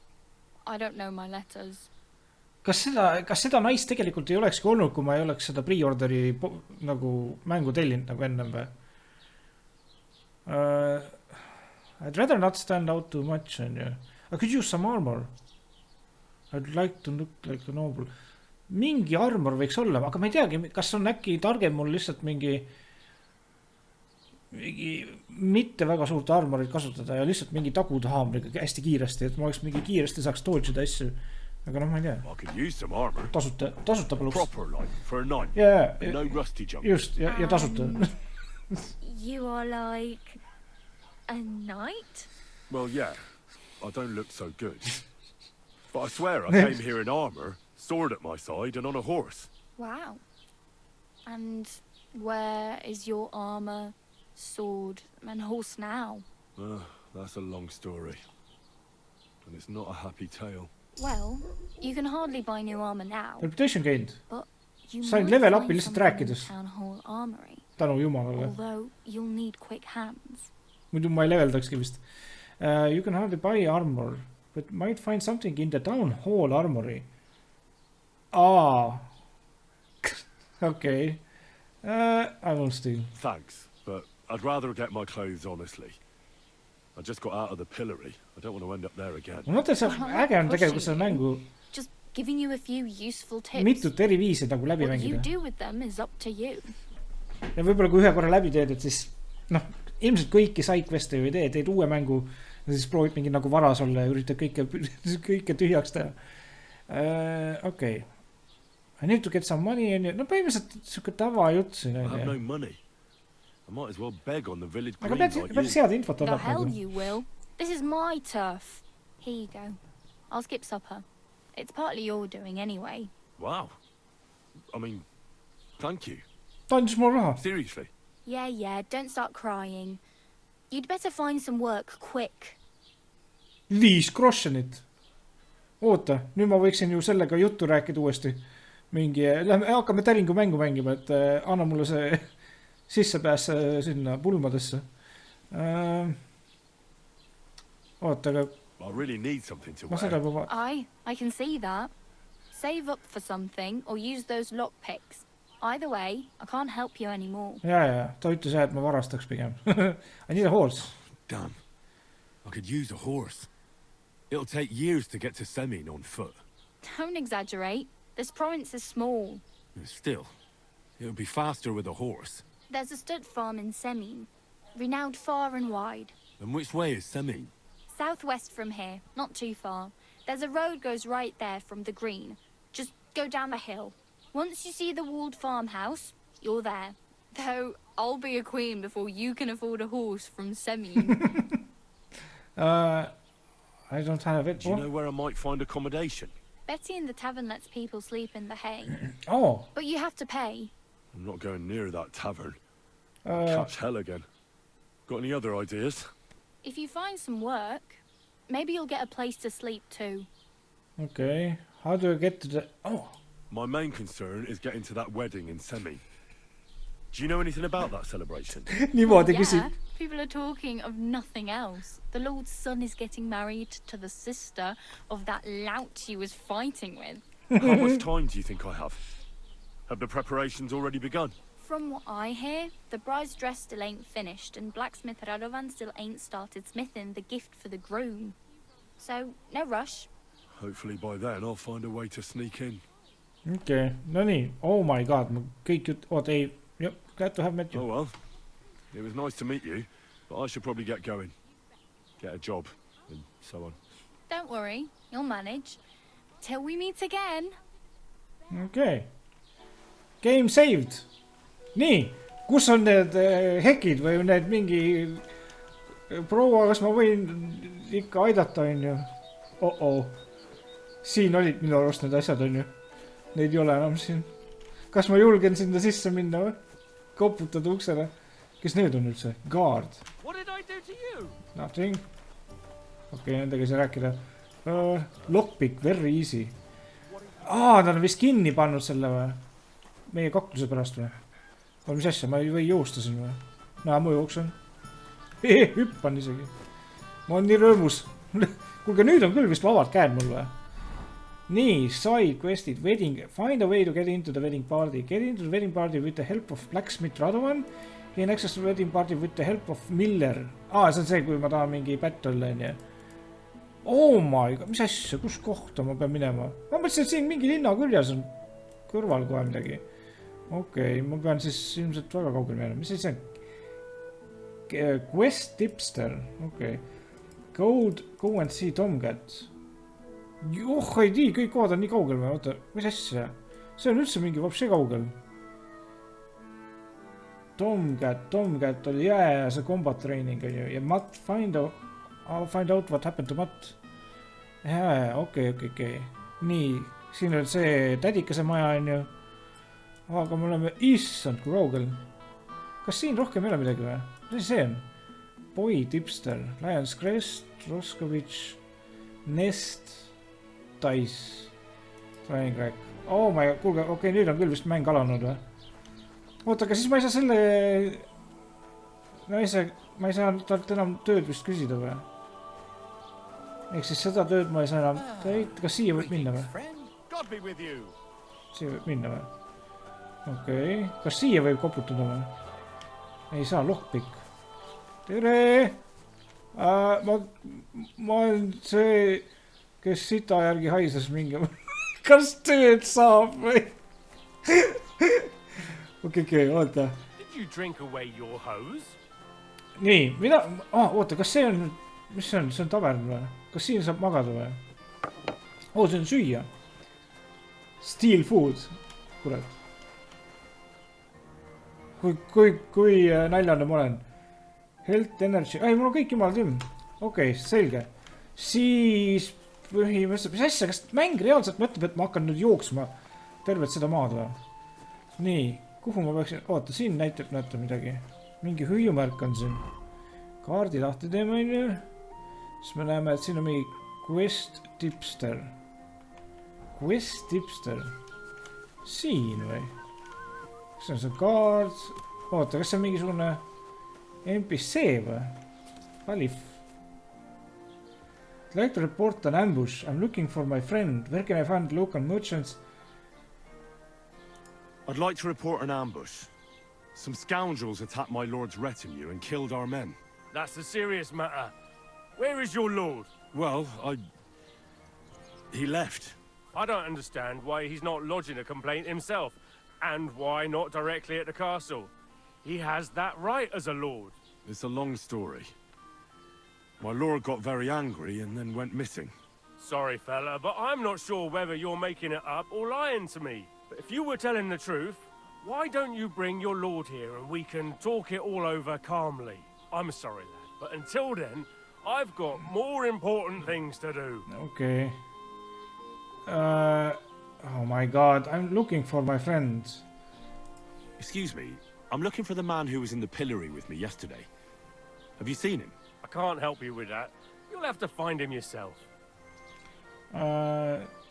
I don't know my letters. Kas seda naist tegelikult ei olekski olnud, kui ma ei oleks seda pre-orderi nagu mängu tellinud nagu ennem või? I'd rather not stand out too much on you. I could use some armor. I'd like to look like a noble. mingi armor võiks olla, aga ma ei teagi, kas on äkki targem mul lihtsalt mingi mitte väga suurt armorit kasutada ja lihtsalt mingi taguda haamriga hästi kiiresti, et ma oleks mingi kiiresti saaks dodge'ida asju. Aga noh, ma ei tea. Tasuta paluks. Just, ja tasuta. You are like a knight? Well, yeah. I don't look so good. But I swear I came here in armor, sword at my side, and on a horse. Wow. And where is your armor, sword, and horse now? That's a long story. And it's not a happy tale. Well, you can hardly buy new armor now. Reputation gained. But you sain might level find upi lihtsalt something in the rääkides. town hall armory. Tänu jumalale. Although you'll need quick hands. Muidu ma ei leveldakski vist. You can hardly buy armor, but might find something in the town hall armory. Okay. I won't steal. Thanks, but I'd rather get my clothes honestly. I just got out of the pillory. I don't want to end up there again. Ma mõtlen, see äge on tegelikult seda mängu Just giving you a few useful tips. mitut eri viisi nagu läbi What you mängida. do with them is up to you. Ja võib-olla kui ühe korra läbi teed, et siis ilmselt kõiki side-queste ju ei tee, teed uue mängu ja siis proovid mingi nagu varas olla ja üritad kõike tühjaks teha. Okay. I need to get some money and no põhimõtteliselt siuke tava jutt siin. I have no money. I might as well beg on the village green like you. Head infot The hell you will. This is my turf. Here you go. I'll skip supper. It's partly your doing anyway. Wow. I mean, thank you. Tandis mul raha. Seriously? Yeah, don't start crying. You'd better find some work quick. 5 grošenit. Oota, nüüd ma võiksin ju sellega juttu rääkida uuesti. Hakkame täringu mängu mängima, et anna mulle see sissepääs sinna pulmadesse. Oota, aga I really need something to ma seda juba I can see that. Save up for something or use those lockpicks. Either way, I can't help you anymore. Ja, ta ütles et ma varastaks pigem. I need a horse. Damn. I could use a horse. It'll take years to get to Semin on foot. Don't exaggerate. This province is small. Still, it'll be faster with a horse. There's a stud farm in Semin, renowned far and wide. And which way is Semin? Southwest from here, not too far. There's a road goes right there from the green. Just go down the hill. Once you see the walled farmhouse, you're there. Though, I'll be a queen before you can afford a horse from Semin. I don't have it. Do you know where I might find accommodation? Betty in the tavern lets people sleep in the hay. Oh. But you have to pay. I'm not going near that tavern. I'll catch hell again. Got any other ideas? If you find some work, maybe you'll get a place to sleep too. Okay. How do I get to the... Oh. My main concern is getting to that wedding in Semin. Do you know anything about that celebration? Yeah, people are talking of nothing else. The Lord's son is getting married to the sister of that lout he was fighting with. How much time do you think I have? Have the preparations already begun? From what I hear, the bride's dress still ain't finished and blacksmith Radovan still ain't started smithing the gift for the groom. So, no rush. Hopefully by then I'll find a way to sneak in. Okay, no nii. Oh my god, ma kõik oot ei. Yep, glad to have met you. Oh well, it was nice to meet you, but I should probably get going. Get a job, and so on. Don't worry, you'll manage. Till we meet again. Okay. Game saved. Nii, kus on need hekid või need mingi... Proua, kas ma võin ikka aidata, on ju? Siin olid minu arust need asjad, on ju? Neid ei ole enam siin. Kas ma julgen sinna sisse minna või? Koputada uksele. Kes need on üldse? Guard. Nothing. Okei, nendega ei saa rääkida. Lockpick, very easy. Nad on vist kinni pannud selle või? Meie kakluse pärast või? Mis asja, ma ei või joosta siin või? Ma jooksen. Hüppan isegi. Ma on nii rõõmus. Kuulge, nüüd on küll vist vabad käed mul või? Nii, side questid, wedding, find a way to get into the wedding party. Get into the wedding party with the help of blacksmith Radovan. Gain access to the wedding party with the help of Miller. See on see, kui ma tahan mingi battle, on ju. Oh my god, mis asja, kus kohta ma pean minema? Ma mõtlesin, et siin mingi linna küljes on. kõrval kohe midagi. Okei, ma pean siis ilmselt väga kaugel minema. Mis see on? Quest tipster. Okei. Go and see Tomcat. Joh, ei tii, kõik kohad on nii kaugel või? Oota, mis asja? See on üldse mingi vapsi kaugel. Tomcat oli see combat training on ju. Ja Matt, I'll find out what happened to Matt. Okei. Nii, siin on see tädikese maja on ju. Aga me oleme, issand, kui kaugel. Kas siin rohkem ei ole midagi või? Mis see on? Boy tipster, Lions Crest, Roskovitš, Nest, Dice, Trying Rack. Oh my god, kuulge, okei, nüüd on küll vist mäng alanud või? Oota, aga siis ma ei saa selle... Ma ei saa talt enam tööd vist küsida või? Ehk siis seda tööd ma ei saa enam... Kas siia võib minna või? Siia võib minna või? Okei. Kas siia võib koputada või? Ei saa, lockpick. Tere! Ma olen see, kes sita järgi haises mingi... Kas tööd saab või? Okei, oota. Nii, mida... Oota, kas see on... Mis see on? See on tavern või? Kas siin saab magada või? See on süüa. Steal food. Kurat. Kui naljane ma olen. Health, energy... Ei, mul on kõik jumal timm. Okei, selge. Siis... Põhimõtteliselt... Mis asja? Kas mäng reaalselt mõtleb, et ma hakkan nüüd jooksma tervet seda maad või? Nii. Kuhu ma peaksin... Oota, siin näitab näete midagi. Mingi hüüumärk on siin. Kaardi lahti teeme, on ju. Siis me näeme, et siin on mingi Quest tipster. Quest tipster. Siin või? Kas on see kaart? Oota, kas see on mingisugune NPC või? Valif. I'd like to report an ambush. I'm looking for my friend. Where can I find local merchants? I'd like to report an ambush. Some scoundrels attacked my lord's retinue and killed our men. That's a serious matter. Where is your lord? Well, he left. I don't understand why he's not lodging a complaint himself, and why not directly at the castle. He has that right as a lord. It's a long story. My lord got very angry and then went missing. Sorry, fella, but I'm not sure whether you're making it up or lying to me. But if you were telling the truth, why don't you bring your lord here and we can talk it all over calmly? I'm sorry, lad, but until then, I've got more important things to do. Okay. Oh my god, I'm looking for my friend. Excuse me, I'm looking for the man who was in the pillory with me yesterday. Have you seen him? I can't help you with that. You'll have to find him yourself.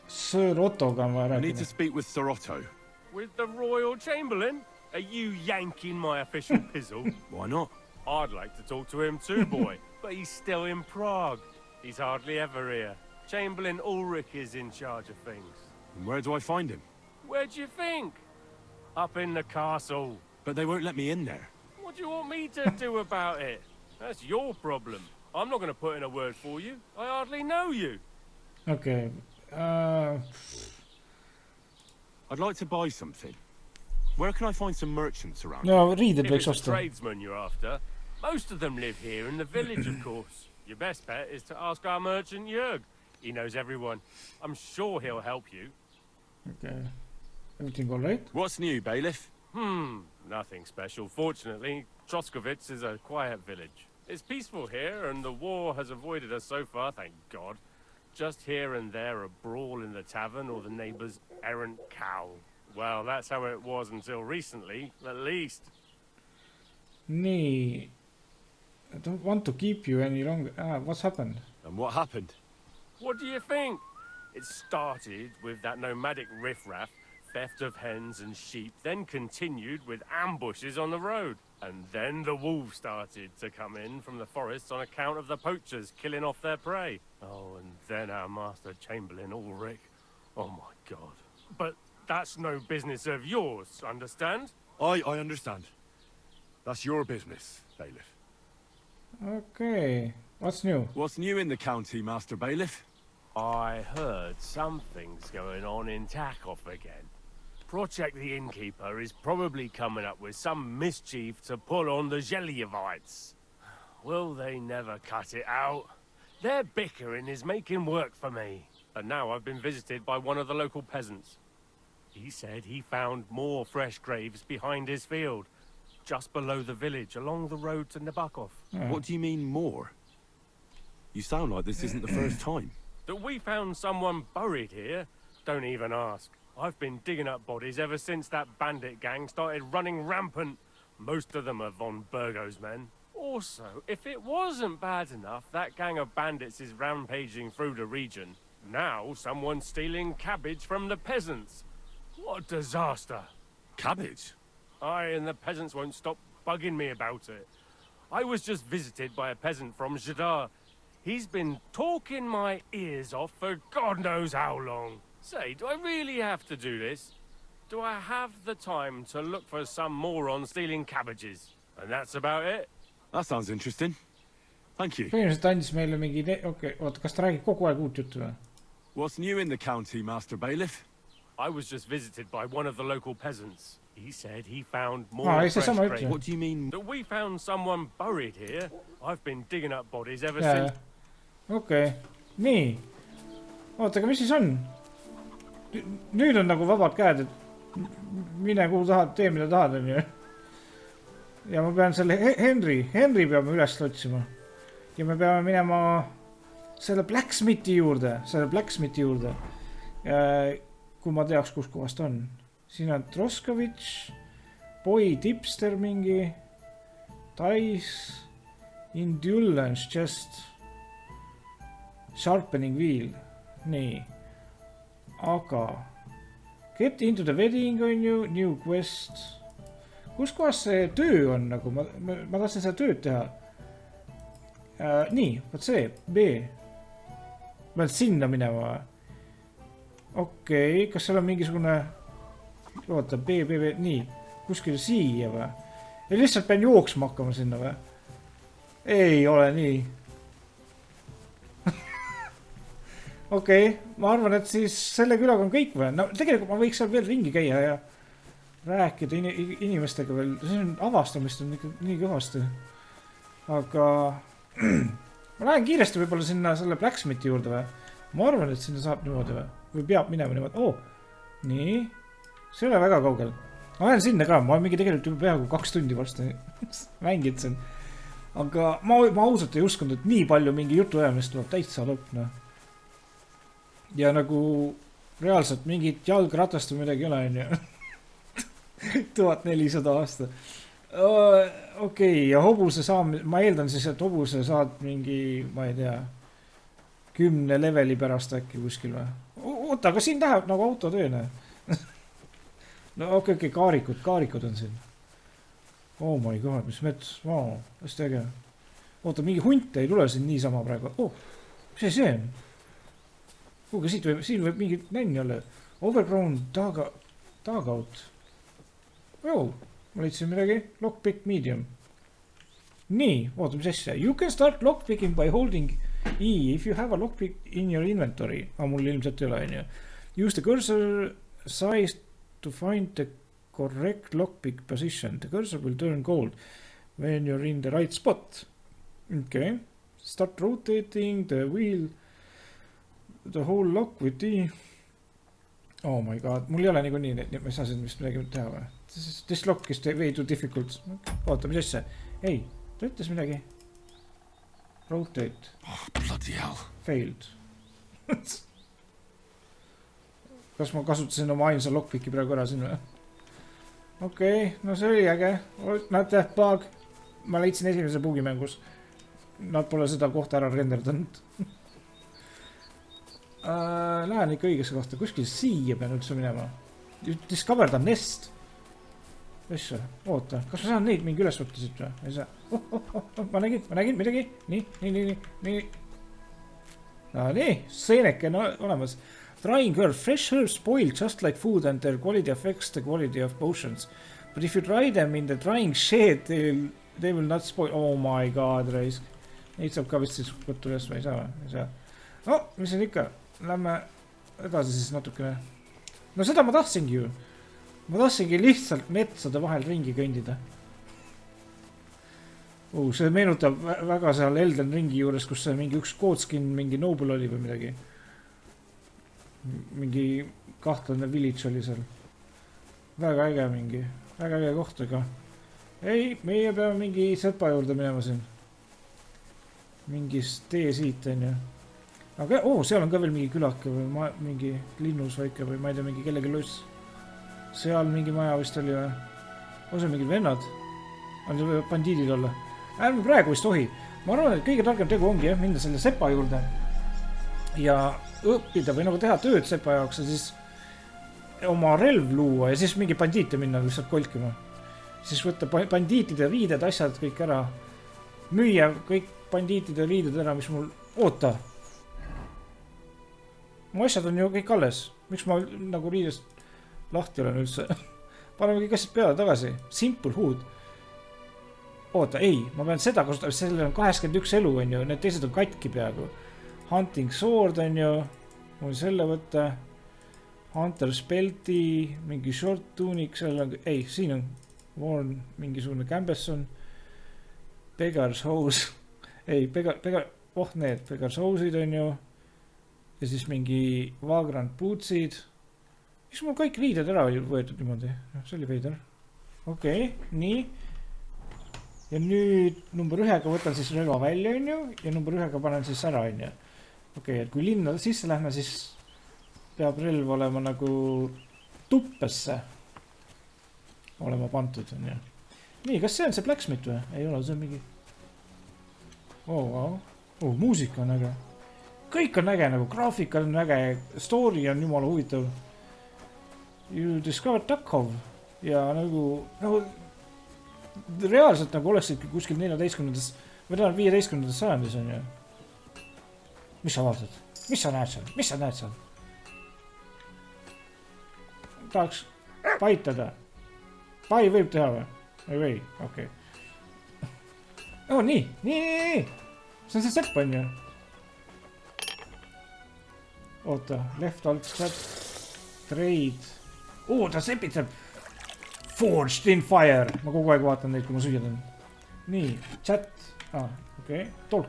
Sir Ottoga on vaja rääkida. I need to speak with Sir Otto. With the Royal Chamberlain? Are you yanking my official pizzle? Why not? I'd like to talk to him too, boy. But he's still in Prague. He's hardly ever here. Chamberlain Ulrich is in charge of things. And where do I find him? Where do you think? Up in the castle. But they won't let me in there. What do you want me to do about it? That's your problem. I'm not going to put in a word for you. I hardly know you. Okay. I'd like to buy something. Where can I find some merchants around? No, read it, if it's a tradesman you're after, most of them live here in the village, of course. Your best bet is to ask our merchant Jörg. He knows everyone. I'm sure he'll help you. Okay. Everything all right? What's new, bailiff? Nothing special. Fortunately, Troskovitz is a quiet village. It's peaceful here, and the war has avoided us so far, thank God. Just here and there a brawl in the tavern or the neighbour's errant cow. Well, that's how it was until recently, at least. Nee. I don't want to keep you any longer. What's happened? And what happened? What do you think? It started with that nomadic riffraff, theft of hens and sheep, then continued with ambushes on the road. And then the wolves started to come in from the forests on account of the poachers killing off their prey. Oh, and then our master Chamberlain Ulrich. Oh my God. But that's no business of yours, understand? I understand. That's your business, bailiff. Okay. What's new? What's new in the county, Master Bailiff? I heard something's going on in Takov again. Project the innkeeper is probably coming up with some mischief to pull on the Jelievites. Will they never cut it out? Their bickering is making work for me. And now I've been visited by one of the local peasants. He said he found more fresh graves behind his field, just below the village, along the road to Nabokov. What do you mean more? You sound like this isn't the first time. That we found someone buried here? Don't even ask. I've been digging up bodies ever since that bandit gang started running rampant. Most of them are von Burgo's men. Also, if it wasn't bad enough, that gang of bandits is rampaging through the region. Now someone's stealing cabbage from the peasants. What a disaster. Cabbage? Aye, and the peasants won't stop bugging me about it. I was just visited by a peasant from Jadar. He's been talking my ears off for God knows how long. Say, do I really have to do this? Do I have the time to look for some moron stealing cabbages? And that's about it. That sounds interesting. Thank you. Põhimõtteliselt andis meile mingi okei, oota, kas ta räägib kogu aeg uut juttu või? What's new in the county, Master Bailiff? I was just visited by one of the local peasants. He said he found more fresh graves. What do you mean? That we found someone buried here. I've been digging up bodies ever since. Okei. Nii. Oota, aga mis siis on? Nüüd on nagu vabad käed, et mine kuhu tahad, tee mida tahad, on ju. Ja ma pean selle Henry peame üles otsima. Ja me peame minema selle blacksmithi juurde. Kui ma teaks, kus kohast on. Siin on Troskovitš, Boy Tipster mingi, Dice, Indulgence Chest, Sharpening Wheel. Nii. Aga Get into the wedding on ju, New Quest. Kus kohas see töö on nagu? Ma tahtsin seda tööd teha. Nii, võt see, B. Ma pean sinna minema. Okei, kas seal on mingisugune... Oota, B, nii. Kuskil siia või? Ja lihtsalt pean jooksma hakkama sinna või? Ei ole nii. Okei, ma arvan, et siis selle külaga on kõik või? No tegelikult ma võiks seal veel ringi käia ja rääkida inimestega veel. See on avastamist on ikka nii kõvasti. Aga ma lähen kiiresti võibolla sinna selle blacksmithi juurde või? Ma arvan, et sinna saab niimoodi või? Või peab minema niimoodi? Nii. See ei ole väga kaugel. Ma lähen sinna ka. Ma olen mingi tegelikult juba peaaegu 2 tundi varsti mängitsen. Aga ma ausalt ei uskunud, et nii palju mingi jutu ajamist tuleb täitsa lõpna. Ja nagu reaalselt mingit jalgratast või midagi ei ole, on ju. 1400 aasta. Okei, ja hobuse saamine, ma eeldan siis, et hobuse saad mingi, ma ei tea, 10 leveli pärast äkki kuskil või? Oota, aga siin läheb nagu autotööne. No okei, kaarikud on siin. Oh my god, mis mets, wow, hästi äge. Oota, mingi hunt ei tule siin niisama praegu. Mis see on? Kuuga, siin võib mingi nänni olla. Overgrown dugout. Ma leidsin midagi. Lockpick medium. Nii, oota, mis asja. You can start lockpicking by holding E if you have a lockpick in your inventory. Mul ilmselt ei ole, on ju. Use the cursor size to find the correct lockpick position. The cursor will turn gold when you're in the right spot. Okay. Start rotating the wheel. The whole lock with the... Oh my god, mul ei ole nagu nii, et ma ei saa siin vist midagi teha või? This lock is way too difficult. Oota, mis asja? Ei, ta ütles midagi. Rotate. Bloody hell. Failed. Kas ma kasutasin oma ainsa lockpicki praegu ära siin või? Okei, no see oli äge. Näete, bug. Ma leidsin esimese bugi mängus. Nad pole seda kohta ära renderdanud. Lähen ikka õigesse kohta. Kuskil siia pean üldse minema. Discover the nest. Asja, oota. Kas ma saan neid mingi üles võtta siit või? Ei saa. Ma nägin midagi. Nii. Nii, seeneke on olemas. Drying herb. Fresh herbs spoil just like food and their quality affects the quality of potions. But if you dry them in the drying shed, they will not spoil. Oh my god, raisk. Neid saab ka vist siis võtta üles või ei saa? Ei saa. No, mis on ikka? Lähme edasi siis natukene. No seda ma tahtsingi ju. ma tahtsingi lihtsalt metsade vahel ringi kõndida. See meenutab väga seal Elden Ringi juures, kus see mingi üks kootskin mingi Noble oli või midagi. Mingi kahtlane village oli seal. Väga äge mingi. Väga äge koht, aga ei, meie peame mingi sepa juurde minema siin. Mingis tee siit on ju. Aga seal on ka veel mingi külake või mingi linnus väike või ma ei tea, mingi kellegi loss. Seal mingi maja vist oli või. See on mingid vennad. On see bandiidid olla. Ärme praegu vist tohi. Ma arvan, et kõige targem tegu ongi minna selle sepa juurde ja õppida või nagu teha tööd sepa jaoks ja siis oma relv luua ja siis mingi bandiite minna lihtsalt kolkima. Siis võtta bandiitide riided, asjad kõik ära. Müüa kõik bandiitide riided ära, mis mul... Oota! Mu asjad on ju kõik alles. Miks ma nagu riidest lahti olen üldse? Paneme kõik asjad peale tagasi. Simple hood. Oota, ei, ma pean seda kasutama, sellel on 81 elu on ju, need teised on katki peaaegu. Hunting sword on ju, mul selle võtta. Hunter's belti, mingi short tunic, seal on, ei, siin on worn mingisugune kämbesson. Beggar's hose, ei, Beggar's hose'id on ju. Ja siis mingi vagrant bootsid. Miks mul kõik riided ära võetud niimoodi? See oli veider. Okei, nii. Ja nüüd number 1 võtan siis relva välja on ju ja number 1 panen siis ära on ju. Okei, et kui linna sisse lähme, siis peab relv olema nagu tuppesse olema pantud on ju. Nii, kas see on see blacksmith või? Ei ole, see on mingi... muusika on äge. Kõik on äge, nagu graafika on äge, story on jumala huvitav. You discovered Duckov ja nagu reaalselt nagu oleksid kuskil 14. või 15. sajandis on ju. Mis sa vaatad? Mis sa näed seal? Mis sa näed seal? Tahaks paitada. Pai võib teha või? Ei või? Okei. Nii. See on see sepp on ju. Oota, left alt chat. Trade. Ta sepitseb. Forged in fire. Ma kogu aeg vaatan neid, kui ma süüad on. Nii, chat. Okei. Talk.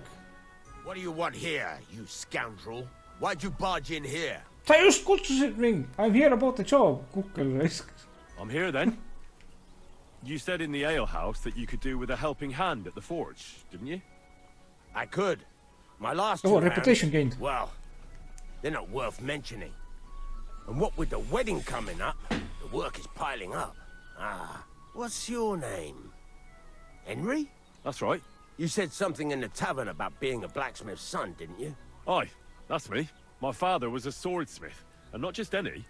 What do you want here, you scoundrel? Why'd you barge in here? Ta just kutsusid mind. I'm here about the job. Kukkel risk. I'm here then. You said in the alehouse that you could do with a helping hand at the forge, didn't you? I could. My last two reputation gained. Well, they're not worth mentioning. And what with the wedding coming up, the work is piling up. What's your name? Henry? That's right. You said something in the tavern about being a blacksmith's son, didn't you? Aye, that's me. My father was a swordsmith, and not just any.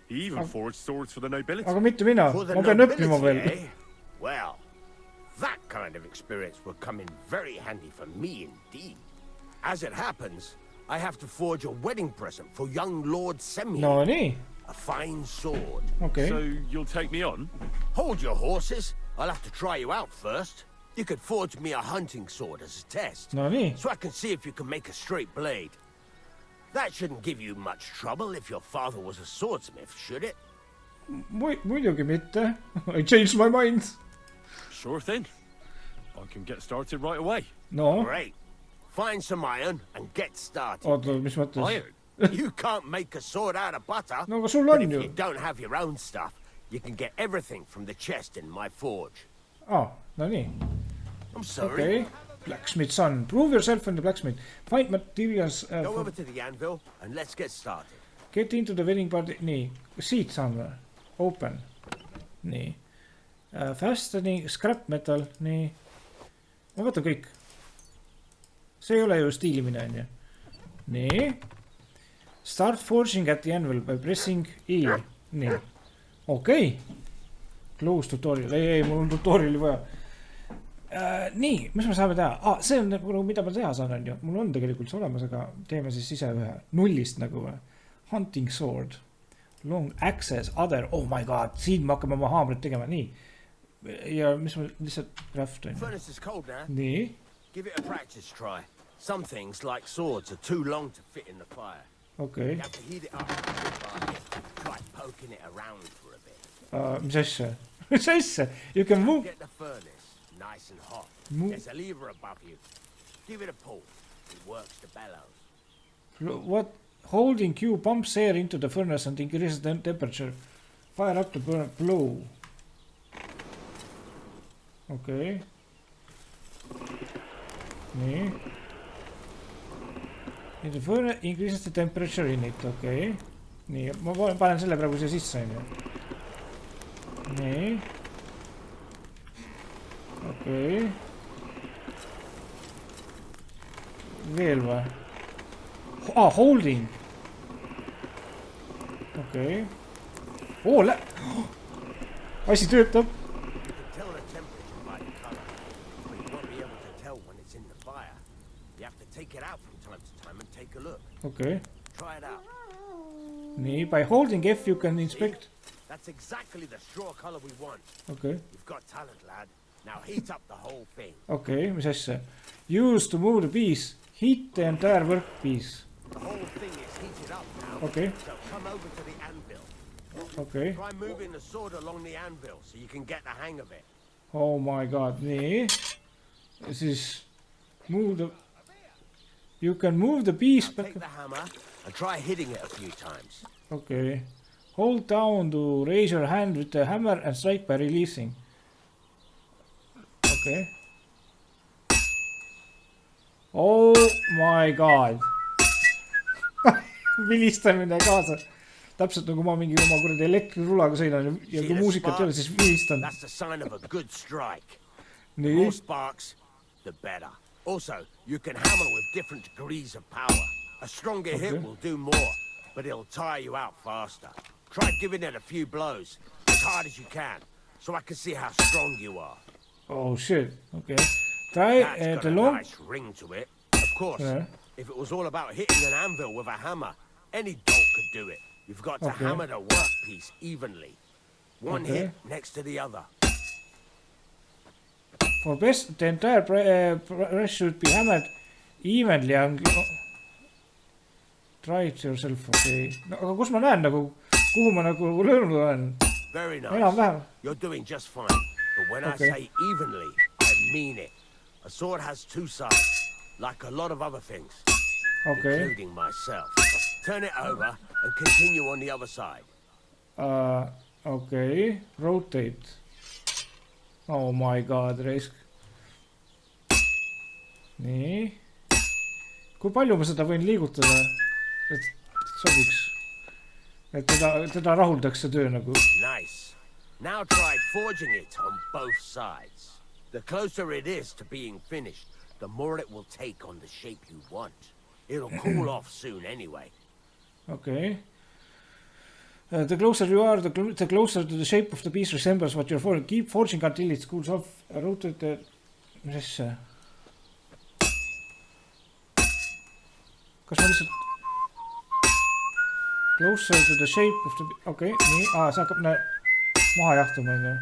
He even forged swords for the nobility. Aga mitte mina. Ma pean õppima veel. Well, that kind of experience will come in very handy for me indeed. As it happens, I have to forge a wedding present for young Lord Semyon. No nii. A fine sword. Okay. So you'll take me on? Hold your horses. I'll have to try you out first. You could forge me a hunting sword as a test. No nii. So I can see if you can make a straight blade. That shouldn't give you much trouble if your father was a swordsmith, should it? Muidugi mitte. I changed my mind. Sure thing. I can get started right away. No. Great. Find some iron and get started. Oota, mis mõttes? Iron? You can't make a sword out of butter. No, aga sul but on if ju. you don't have your own stuff, you can get everything from the chest in my forge. No nii. I'm sorry. Okay. Blacksmith son. Prove yourself in the blacksmith. Find materials. Go over to the anvil and let's get started. Get into the wedding party. Nii. Siit saan või? Open. Nii. Fastening, scrap metal. Nii. Ma võtan kõik. See ei ole ju stiilimine, on ju. Nii. Start forging at the anvil by pressing E. Nii. Okei. Close tutorial. Ei, mul on tutoriali vaja. Nii, mis me saame teha? See on nagu, mida ma teha saan, on ju. Mul on tegelikult see olemas, aga teeme siis ise ühe nullist nagu või. Hunting sword. Long access, other. Oh my god. Siin me hakkame oma haamrit tegema. Nii. Ja mis ma lihtsalt craft on. Furnace is cold now. Nii. Give it a practice try. Some things, like swords, are too long to fit in the fire. Okay. You have to heat it up. Try poking it around for a bit. mis asja? Mis asja? You can move. Get the furnace nice and hot. Move. There's a lever above you. Give it a pull. It works the bellows. What? Holding Q pumps air into the furnace and increases the temperature. Fire up the burn blow. Okay. nii. The furnace increases the temperature in it, okei. nii, ma panen selle praegu siia sisse, on ju. nii. okei. veel või? Holding. okei. asi töötab. Okay. Try it out. Nee, by holding F you can inspect. That's exactly the straw color we want. Okay. You've got talent, lad. Now heat up the whole thing. Okay, mis asja? Use to move the piece. Heat the entire workpiece. The whole thing is heated up now. Okay. So come over to the anvil. Okay. Try moving the sword along the anvil so you can get the hang of it. Oh my god, nee. This is move the. You can move the piece back. Take the hammer and try hitting it a few times. Okay. Hold down to raise your hand with the hammer and strike by releasing. Okay. Oh my god. Vilistamine kaasa. Täpselt nagu ma mingi oma kuradi elektrirulaga sõidan ja kui muusikat ei ole, siis vilistan. That's the sign of a good strike. Nii. The more sparks, the better. Also, you can hammer with different degrees of power. A stronger hit will do more, but it'll tire you out faster. Try giving it a few blows, as hard as you can, so I can see how strong you are. Oh shit, okay. Try That's got the a long... nice ring to it. Of course, if it was all about hitting an anvil with a hammer, any dolt could do it. You've got to hammer the workpiece evenly. One hit next to the other. For best, the entire press should be hammered evenly and... Try it yourself, okay. No, aga kus ma näen nagu, kuhu ma nagu löönud olen? Very nice. Enam-vähem. You're doing just fine. But when I say evenly, I mean it. A sword has two sides, like a lot of other things, including myself. Turn it over and continue on the other side. Okay. Rotate. Oh my god, raisk. nii. Kui palju ma seda võin liigutada, et sobiks? Et teda rahuldaks see töö nagu. Nice. Now try forging it on both sides. The closer it is to being finished, the more it will take on the shape you want. It'll cool off soon anyway. Okay. The closer you are, the closer to the shape of the piece resembles what you're forging. Keep forging until it cools off. Rotate the... Mis asja? Kas ma lihtsalt... Closer to the shape of the... Okay, nii. See hakkab maha jahtuma, on ju.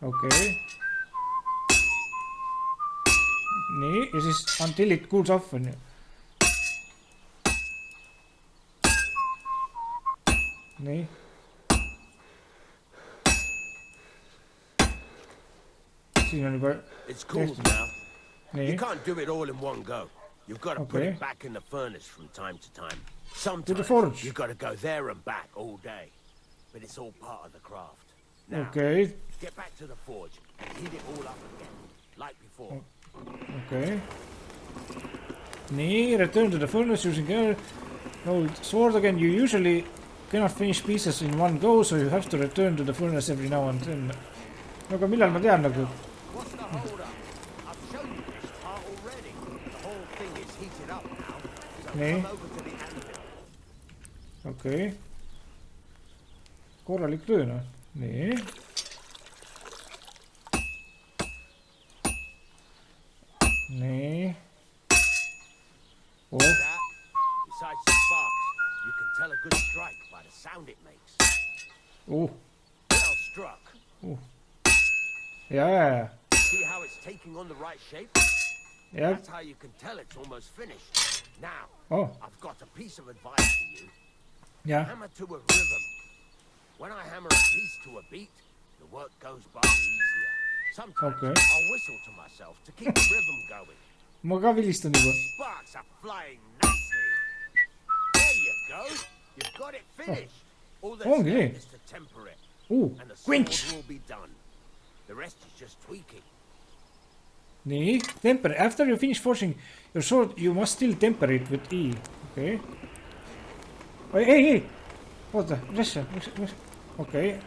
Okay. nii, ja siis until it cools off, on ju. nii. Siin on juba... It's cooled now. You can't do it all in one go. You've got to put it back in the furnace from time to time. Sometimes you've got to go there and back all day. But it's all part of the craft. Now, get back to the forge and heat it all up again, like before. Okay. nii, return to the furnace using air. Hold sword again. You usually cannot finish pieces in one go, so you have to return to the furnace every now and then. Aga millal ma tean nagu? What's the hold up? I've shown you this part already. The whole thing is heated up now. So come over to the anvil. Okay. Korralik töö, noh. nii. nii. Besides the sparks, you can tell a good strike by the sound it makes. Well struck. Yeah. See how it's taking on the right shape? Yep. That's how you can tell it's almost finished. Now, Oh. I've got a piece of advice for you. Yeah. Hammer to a rhythm. When I hammer a piece to a beat, the work goes by easier. Sometimes I'll whistle to myself to keep the rhythm going. Ma ka vilistan juba. Sparks are flying nicely. There you go. You've got it finished. All that's left is to temper it. And the sword will be done. The rest is just tweaking. Nii, temper. After you finish forging your sword, you must still temper it with E. Okei. Ei. Oota, mis see? Okei.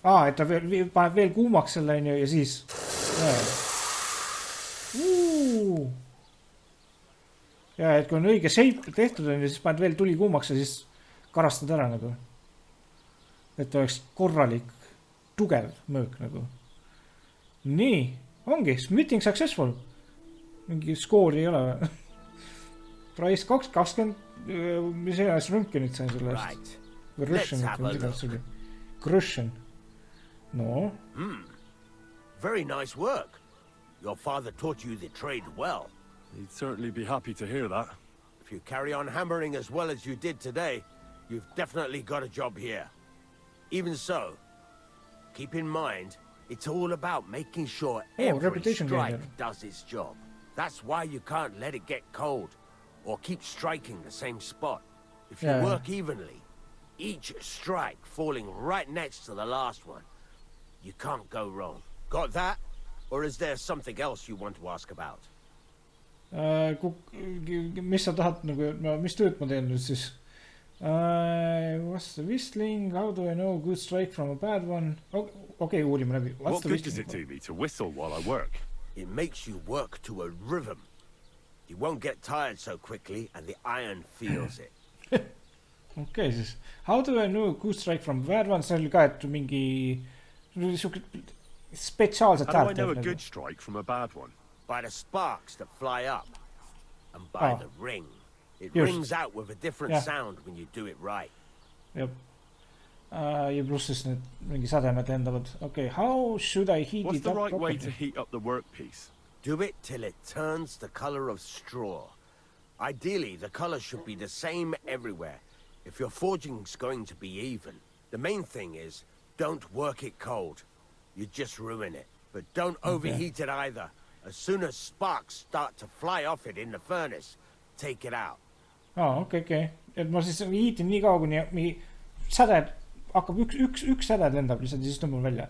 Et ta paneb veel kuumaks selle onju ja siis. Ja, et kui on õige shape tehtud onju, siis paned veel tuli kuumaks ja siis karastad ära nagu. Et oleks korralik, tugev mõõk nagu. Nii, ongi, smithing successful. Mingi skoori ei ole. Price 20, mis ees rõnkenit sain selle eest. Või Russian. Russian. No. Very nice work. Your father taught you the trade well. He'd certainly be happy to hear that. If you carry on hammering as well as you did today, you've definitely got a job here. Even so, keep in mind, it's all about making sure every strike does its job. That's why you can't let it get cold or keep striking the same spot. If you work evenly, each strike falling right next to the last one, you can't go wrong. Got that? Or is there something else you want to ask about? Mis sa tahad nagu, mis tööd ma teen nüüd siis? What's the whistling? How do I know a good strike from a bad one? Okay, uurime läbi. What good does it do me to whistle while I work? It makes you work to a rhythm. You won't get tired so quickly and the iron feels it. Okay, siis how do I know a good strike from a bad one? See oli ka, et mingi spetsiaalset häält. How do I know a good strike from a bad one? By the sparks that fly up and by the ring. It rings out with a different sound when you do it right. Jep. Ja pluss siis need mingi sademed lendavad. Okay, how should I heat it up? What's the right way to heat up the workpiece? Do it till it turns the color of straw. Ideally, the color should be the same everywhere. If your forging's going to be even, the main thing is don't work it cold. You just ruin it. But don't overheat it either. As soon as sparks start to fly off it in the furnace, take it out. Okay. Et ma siis hiitin nii kaua, kuni mingi säded hakkab üks säded lendab lihtsalt ja siis tõmbab välja.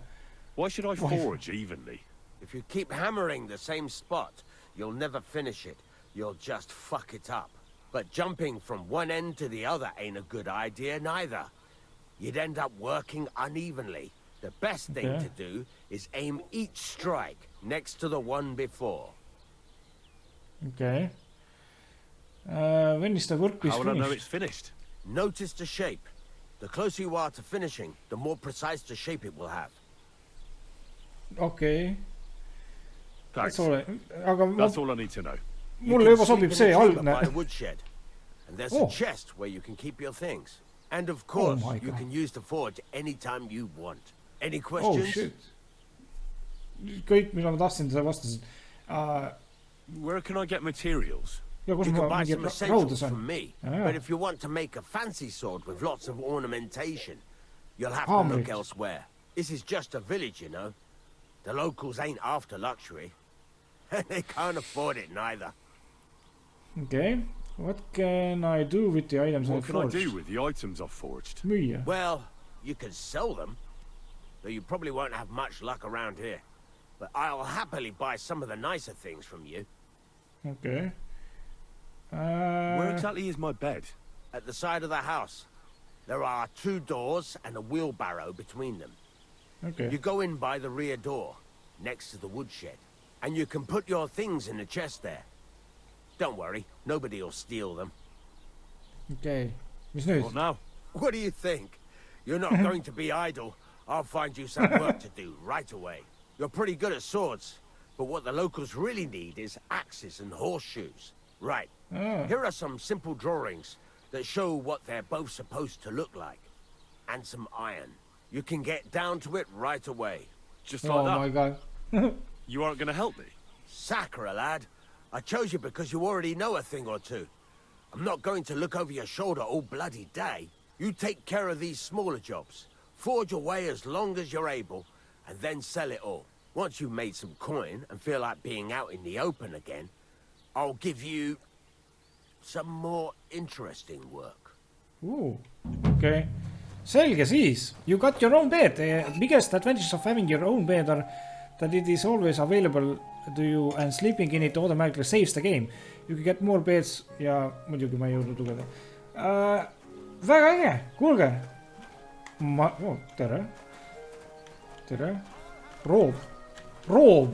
Why should I forge evenly? If you keep hammering the same spot, you'll never finish it. You'll just fuck it up. But jumping from one end to the other ain't a good idea neither. You'd end up working unevenly. The best thing to do is aim each strike next to the one before. Okay. When is the workpiece finished? How will I know it's finished? Notice the shape. The closer you are to finishing, the more precise the shape it will have. Okay. Thanks. Aga that's all I need to know. Mulle juba sobib see algne. And there's a chest where you can keep your things. And of course, you can use the forge anytime you want. Any questions? Oh shit. Kõik, mida ma tahtsin, sa vastasid. Where can I get materials? You can buy some essentials from me. But if you want to make a fancy sword with lots of ornamentation, you'll have to look elsewhere. This is just a village, you know. The locals ain't after luxury. They can't afford it neither. Okay. What can I do with the items I forged? What can I do with the items I've forged? Müüa. Well, you can sell them. Though you probably won't have much luck around here. But I'll happily buy some of the nicer things from you. Okay. Where exactly is my bed? At the side of the house. There are 2 doors and a wheelbarrow between them. Okay. You go in by the rear door, next to the woodshed. And you can put your things in the chest there. Don't worry, nobody will steal them. Okay. Mis nüüd? What now? What do you think? You're not going to be idle. I'll find you some work to do right away. You're pretty good at swords, but what the locals really need is axes and horseshoes. Right. Here are some simple drawings that show what they're both supposed to look like. And some iron. You can get down to it right away. Just like that? Oh my god. You aren't going to help me? Sacre, lad. I chose you because you already know a thing or two. I'm not going to look over your shoulder all bloody day. You take care of these smaller jobs, forge away as long as you're able, and then sell it all. Once you've made some coin and feel like being out in the open again, I'll give you some more interesting work. Okay. Selge siis. You got your own bed. The biggest advantage of having your own bed are that it is always available to you and sleeping in it automatically saves the game. You can get more beds ja muidugi ma ei jõudnud lugeda. Väga äge. Kuulge. Tere. Tere. Roob.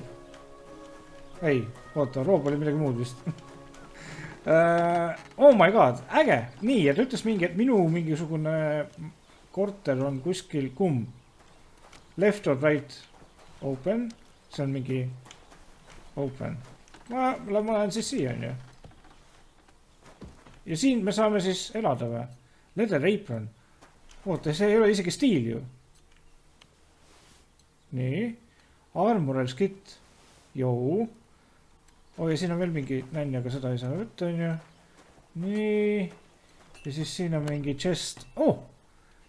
Ei, oota, Roob oli midagi muud vist. Oh my god, äge. Nii, et ütles mingi, et minu mingisugune korter on kuskil kumb. Left or right open. See on mingi open. Ma lähen siis siia, on ju. Ja siin me saame siis elada või? Leather apron. Oota, see ei ole isegi stiil ju. Nii. Armorel skit. Jou. Ja siin on veel mingi nänn, aga seda ei saa võtta, on ju. Nii. Ja siis siin on mingi chest.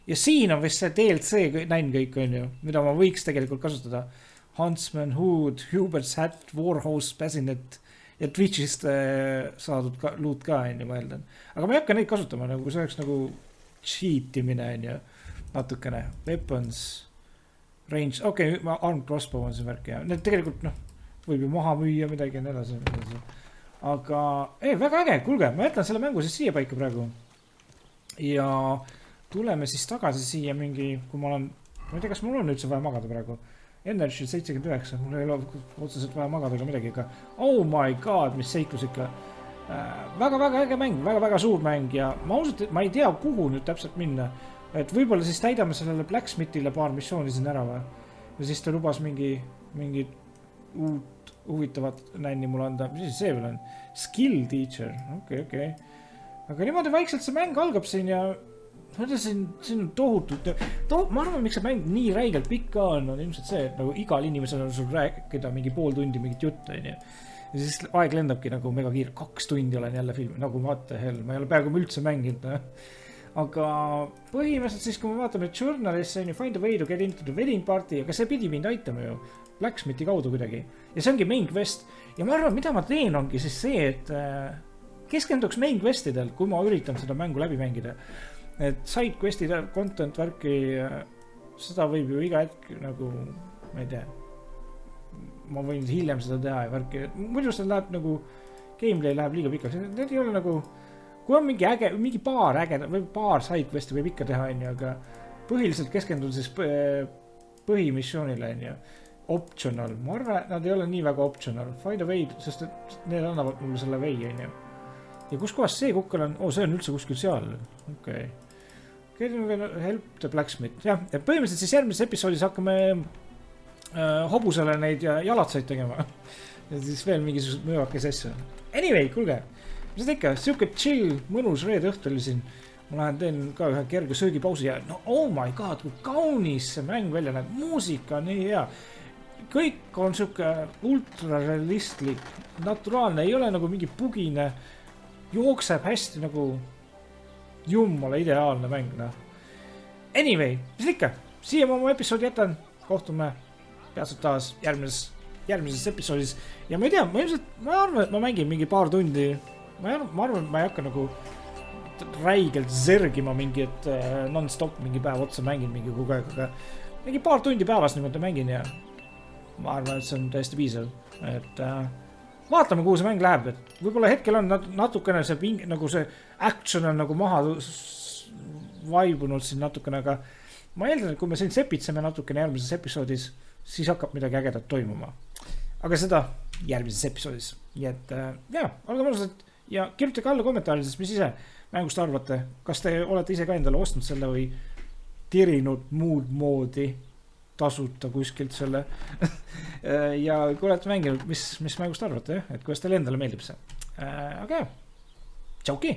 Ja siin on vist see DLC nänn kõik, on ju. Mida ma võiks tegelikult kasutada. Huntsman, Hood, Hubert's Hat, Warhorse, Bassinet ja Twitchist saadud loot ka, on ju, ma eeldan. Aga ma ei hakka neid kasutama, nagu see oleks nagu cheatimine, on ju. Natukene. Weapons, range. Okei, armed crossbow on see värk ja need tegelikult, võib ju maha müüa midagi ja nii edasi. Aga, väga äge, kuulge, ma jätan selle mängu siis siia paika praegu. Ja tuleme siis tagasi siia mingi, kui ma olen, ma ei tea, kas mul on üldse vaja magada praegu. Energy 79, mul ei ole otseselt vaja magada ega midagi, aga oh my god, mis seiklus ikka. Väga äge mäng, väga suur mäng ja ma ausalt, ma ei tea, kuhu nüüd täpselt minna. Et võib-olla siis täidame sellele Blacksmithile paar missiooni siin ära või. Ja siis ta lubas mingi uut huvitavat nänni mulle anda. Mis see veel on? Skill teacher. Okei. Aga niimoodi vaikselt see mäng algab siin ja siin on tohutult. Ma arvan, miks see mäng nii räigelt pikka on ilmselt see, et nagu igal inimesel on sul rääkida mingi pool tundi mingit juttu. Ja siis aeg lendabki nagu mega kiire. 2 tundi olen jälle filmi. Nagu vaata hell, ma ei ole peaaegu üldse mänginud. Aga põhimõtteliselt siis, kui me vaatame journalist, see on ju find a way to get into the wedding party, aga see pidi mind aitama ju Blacksmithi kaudu kuidagi. Ja see ongi main quest. Ja ma arvan, mida ma teen ongi siis see, et keskenduks main questidel, kui ma üritan seda mängu läbi mängida. Et side questide content värki, seda võib ju iga hetk nagu, ma ei tea, ma võin hiljem seda teha ja värki. Muidu seda läheb nagu, gameplay läheb liiga pikaks. Need ei ole nagu, kui on mingi paar ägeda, või paar side questi võib ikka teha, aga põhiliselt keskendun siis põhimissioonile, optional. Ma arvan, nad ei ole nii väga optional. Find a way, sest et need annavad mulle selle way, ja kus kohas see kukkal on? See on üldse kuskil seal. Okei. Help the blacksmith. Jah, et põhimõtteliselt siis järgmises episoodis hakkame hobusele neid jalatsaid tegema. Ja siis veel mingisugused möövakes asju. Anyway, kuulge. Mis seda ikka? Siuke chill, mõnus reede õhtul siin. Ma lähen teen ka ühe kerge söögipausi ja oh my god, kui kaunis see mäng välja näeb. Muusika on nii hea. Kõik on siuke ultrarealistlik, naturaalne. Ei ole nagu mingi pugine. Jookseb hästi nagu jummala ideaalne mäng. Anyway, mis ikka? Siia ma oma episoodi jätan. Kohtume peatselt taas järgmises episoodis. Ja ma ei tea, ma arvan, et ma mängin mingi paar tundi. Ma arvan, et ma ei hakka nagu räigelt zergima mingi, et non-stop mingi päev otsa mängin mingi kogu aeg. Aga mingi paar tundi päevas niimoodi mängin ja ma arvan, et see on täiesti piisav. Et vaatame, kuhu see mäng läheb, et võib-olla hetkel on natukene see nagu see action on nagu maha vaibunud siin natukene, aga ma eeldan, et kui me siin sepitseme natukene järgmises episoodis, siis hakkab midagi ägedat toimuma. Aga seda järgmises episoodis. Nii et olge mõnusad ja kirjutage alla kommentaarides, mis ise mängust arvate. Kas te olete ise ka endale ostnud selle või tirinud muud moodi tasuta kuskilt selle ja kui olete mänginud, mis mängust arvate, et kuidas teile endale meeldib see. Aga tšauki!